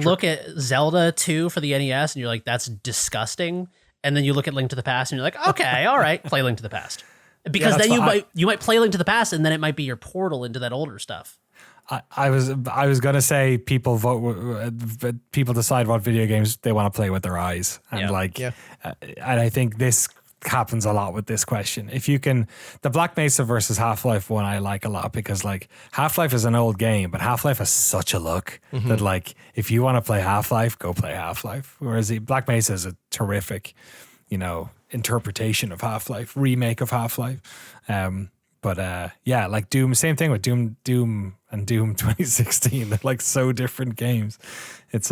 look at Zelda 2 for the NES and you're like, that's disgusting, and then you look at Link to the Past and you're like, okay, all right, play Link to the Past. Because then you might play Link to the Past and then it might be your portal into that older stuff. I was gonna say people people decide what video games they want to play with their eyes, and and I think this happens a lot with this question. If you can, the Black Mesa versus Half-Life one I like a lot because like Half-Life is an old game, but Half-Life has such a look that like if you want to play Half-Life, go play Half-Life. Whereas the Black Mesa is a terrific, interpretation of Half-Life, remake of Half-Life. But like Doom, same thing with Doom and Doom 2016. They're like so different games. It's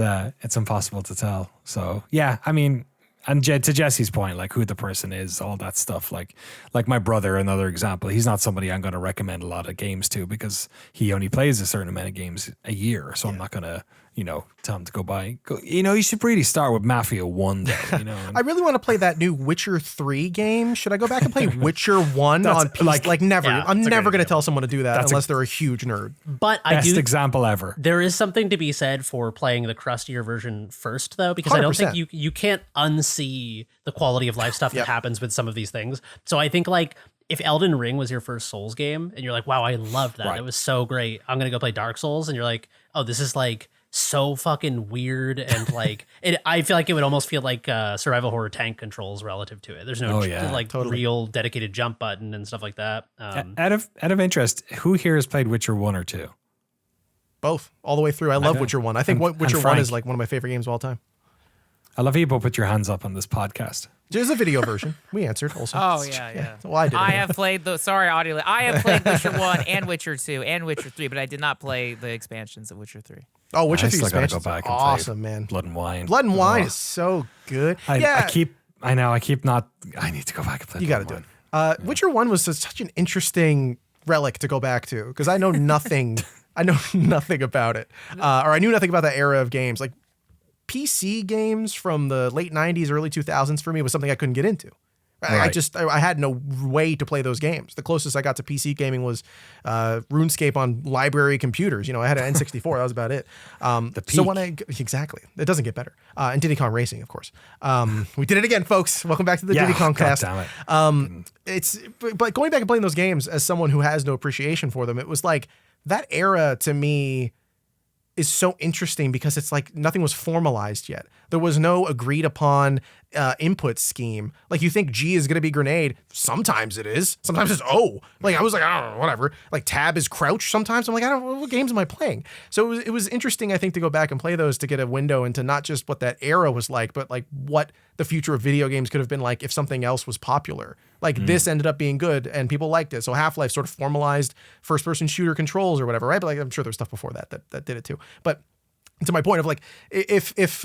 impossible to tell. So yeah, I mean, and to Jesse's point, like who the person is, all that stuff. Like my brother, another example. He's not somebody I'm going to recommend a lot of games to because he only plays a certain amount of games a year. So I'm not going to, tell him to go buy. You should really start with Mafia 1 though, I really want to play that new Witcher 3 game. Should I go back and play Witcher 1 on PC? Like never. Yeah, I'm never going to tell someone to do that unless they're a huge nerd. But Best example ever. There is something to be said for playing the crustier version first, though, because 100%. I don't think you can't unsee the quality of life stuff that happens with some of these things. So I think like if Elden Ring was your first Souls game and you're like, wow, I loved that. It was so great. I'm going to go play Dark Souls. And you're like, oh, this is like so fucking weird. And like, I feel like it would almost feel like survival horror tank controls relative to it. There's no real dedicated jump button and stuff like that. Out of interest, who here has played Witcher 1 or 2? Both, all the way through. I love Witcher 1. I think Witcher 1 is like one of my favorite games of all time. I love you both put your hands up on this podcast. There's a video version. We answered also. Oh, yeah. Well, I did. I have played audio. I have played Witcher 1 and Witcher 2 and Witcher 3, but I did not play the expansions of Witcher 3. Oh, Witcher 3 still gotta expansion. go back and Awesome, play man. Blood and Wine. Blood and Wine is so good. I need to go back and play You got to do it. Witcher 1 was such an interesting relic to go back to because I know nothing. I know nothing about it. Or I knew nothing about that era of games. Like PC games from the late 90s, early 2000s for me was something I couldn't get into. I had no way to play those games. The closest I got to PC gaming was RuneScape on library computers. I had an N64. That was about it. So when exactly, it doesn't get better. And Diddy Kong Racing, of course. We did it again, folks. Welcome back to the Diddy Kong cast. Damn it. But going back and playing those games as someone who has no appreciation for them, it was like that era to me is so interesting because it's like nothing was formalized yet. There was no agreed upon input scheme. Like you think G is going to be grenade. Sometimes it is. Sometimes it's O. Like I was like, I don't know, whatever. Like tab is crouch sometimes. I'm like, what games am I playing? So it was interesting, I think, to go back and play those to get a window into not just what that era was like, but like what the future of video games could have been like if something else was popular. Like this ended up being good and people liked it. So Half-Life sort of formalized first-person shooter controls or whatever, right? But like I'm sure there's stuff before that did it too. But to my point of like, if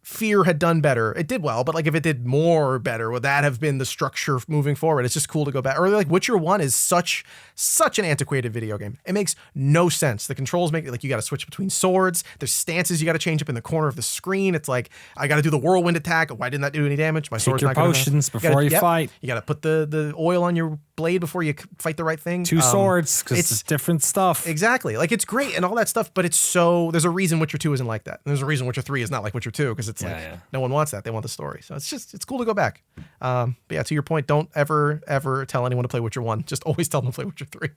Fear had done better, it did well, but like if it did more better, would that have been the structure moving forward? It's just cool to go back. Or like Witcher 1 is such an antiquated video game. It makes no sense. The controls make it like you got to switch between swords. There's stances you got to change up in the corner of the screen. It's like, I got to do the whirlwind attack. Why didn't that do any damage? My sword's Take your not good enough. potions before you fight. You got to put the oil on your blade before you fight the right thing. Two swords, because it's different stuff. Exactly. Like it's great and all that stuff, but it's so, there's a reason Witcher 2 isn't like that. And there's a reason Witcher 3 is not like Witcher 2, because it's no one wants that. They want the story. So it's cool to go back. But yeah, to your point, don't ever tell anyone to play Witcher 1. Just always tell them to play Witcher 3.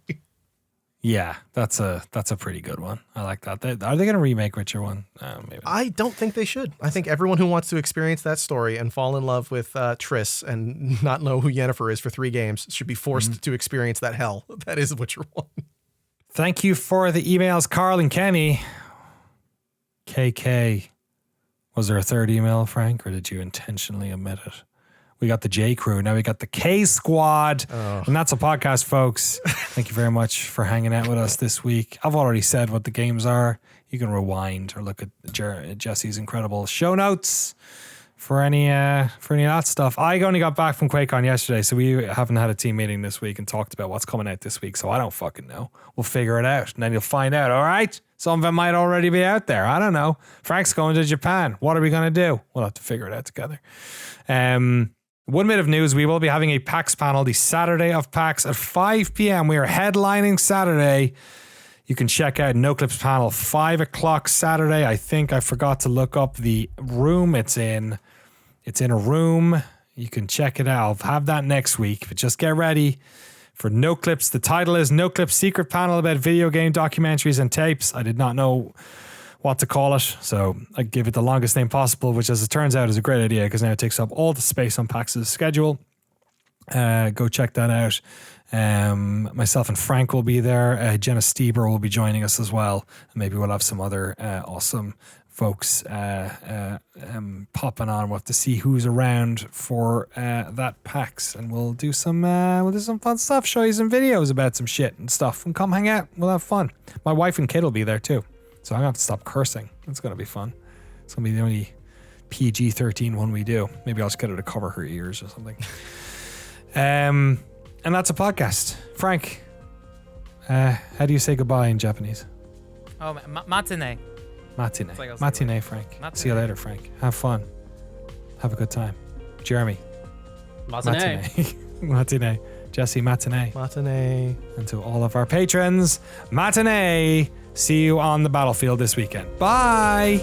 Yeah, that's a pretty good one. I like that. Are they going to remake Witcher 1? Maybe. I don't think they should. I think everyone who wants to experience that story and fall in love with Triss and not know who Yennefer is for 3 games should be forced to experience that hell that is Witcher 1. Thank you for the emails, Carl and Kenny. KK. Was there a third email, Frank, or did you intentionally omit it? We got the J Crew. Now we got the K Squad. And that's a podcast, folks. Thank you very much for hanging out with us this week. I've already said what the games are. You can rewind or look at Jesse's incredible show notes for any of that stuff. I only got back from Quakecon yesterday, so we haven't had a team meeting this week and talked about what's coming out this week, so I don't fucking know. We'll figure it out, and then you'll find out, all right? Some of it might already be out there. I don't know. Frank's going to Japan. What are we going to do? We'll have to figure it out together. 1 bit of news. We will be having a PAX panel the Saturday of PAX at 5 p.m. We are headlining Saturday. You can check out Noclip's panel 5 o'clock Saturday. I think I forgot to look up the room it's in. It's in a room. You can check it out. I'll have that next week, but just get ready for Noclips. The title is Noclip's secret panel about video game documentaries and tapes. I did not know what to call it, so I give it the longest name possible, which as it turns out is a great idea because now it takes up all the space on PAX's schedule. Go check that out. Myself and Frank will be there. Jenna Stieber will be joining us as well. And maybe we'll have some other awesome folks popping on. We'll have to see who's around for that PAX, and we'll do some fun stuff. Show you some videos about some shit and stuff, and come hang out. We'll have fun. My wife and kid will be there too, so I'm gonna have to stop cursing. It's gonna be fun. It's gonna be the only PG-13 one we do. Maybe I'll just get her to cover her ears or something. And that's a podcast. Frank, how do you say goodbye in Japanese? Oh, matinee. Matinee. Like Matinee, Frank. Matinee. See you later, Frank. Have fun. Have a good time. Jeremy. Matinee. Matinee. Jesse, matinee. Matinee. And to all of our patrons, matinee. See you on the battlefield this weekend. Bye.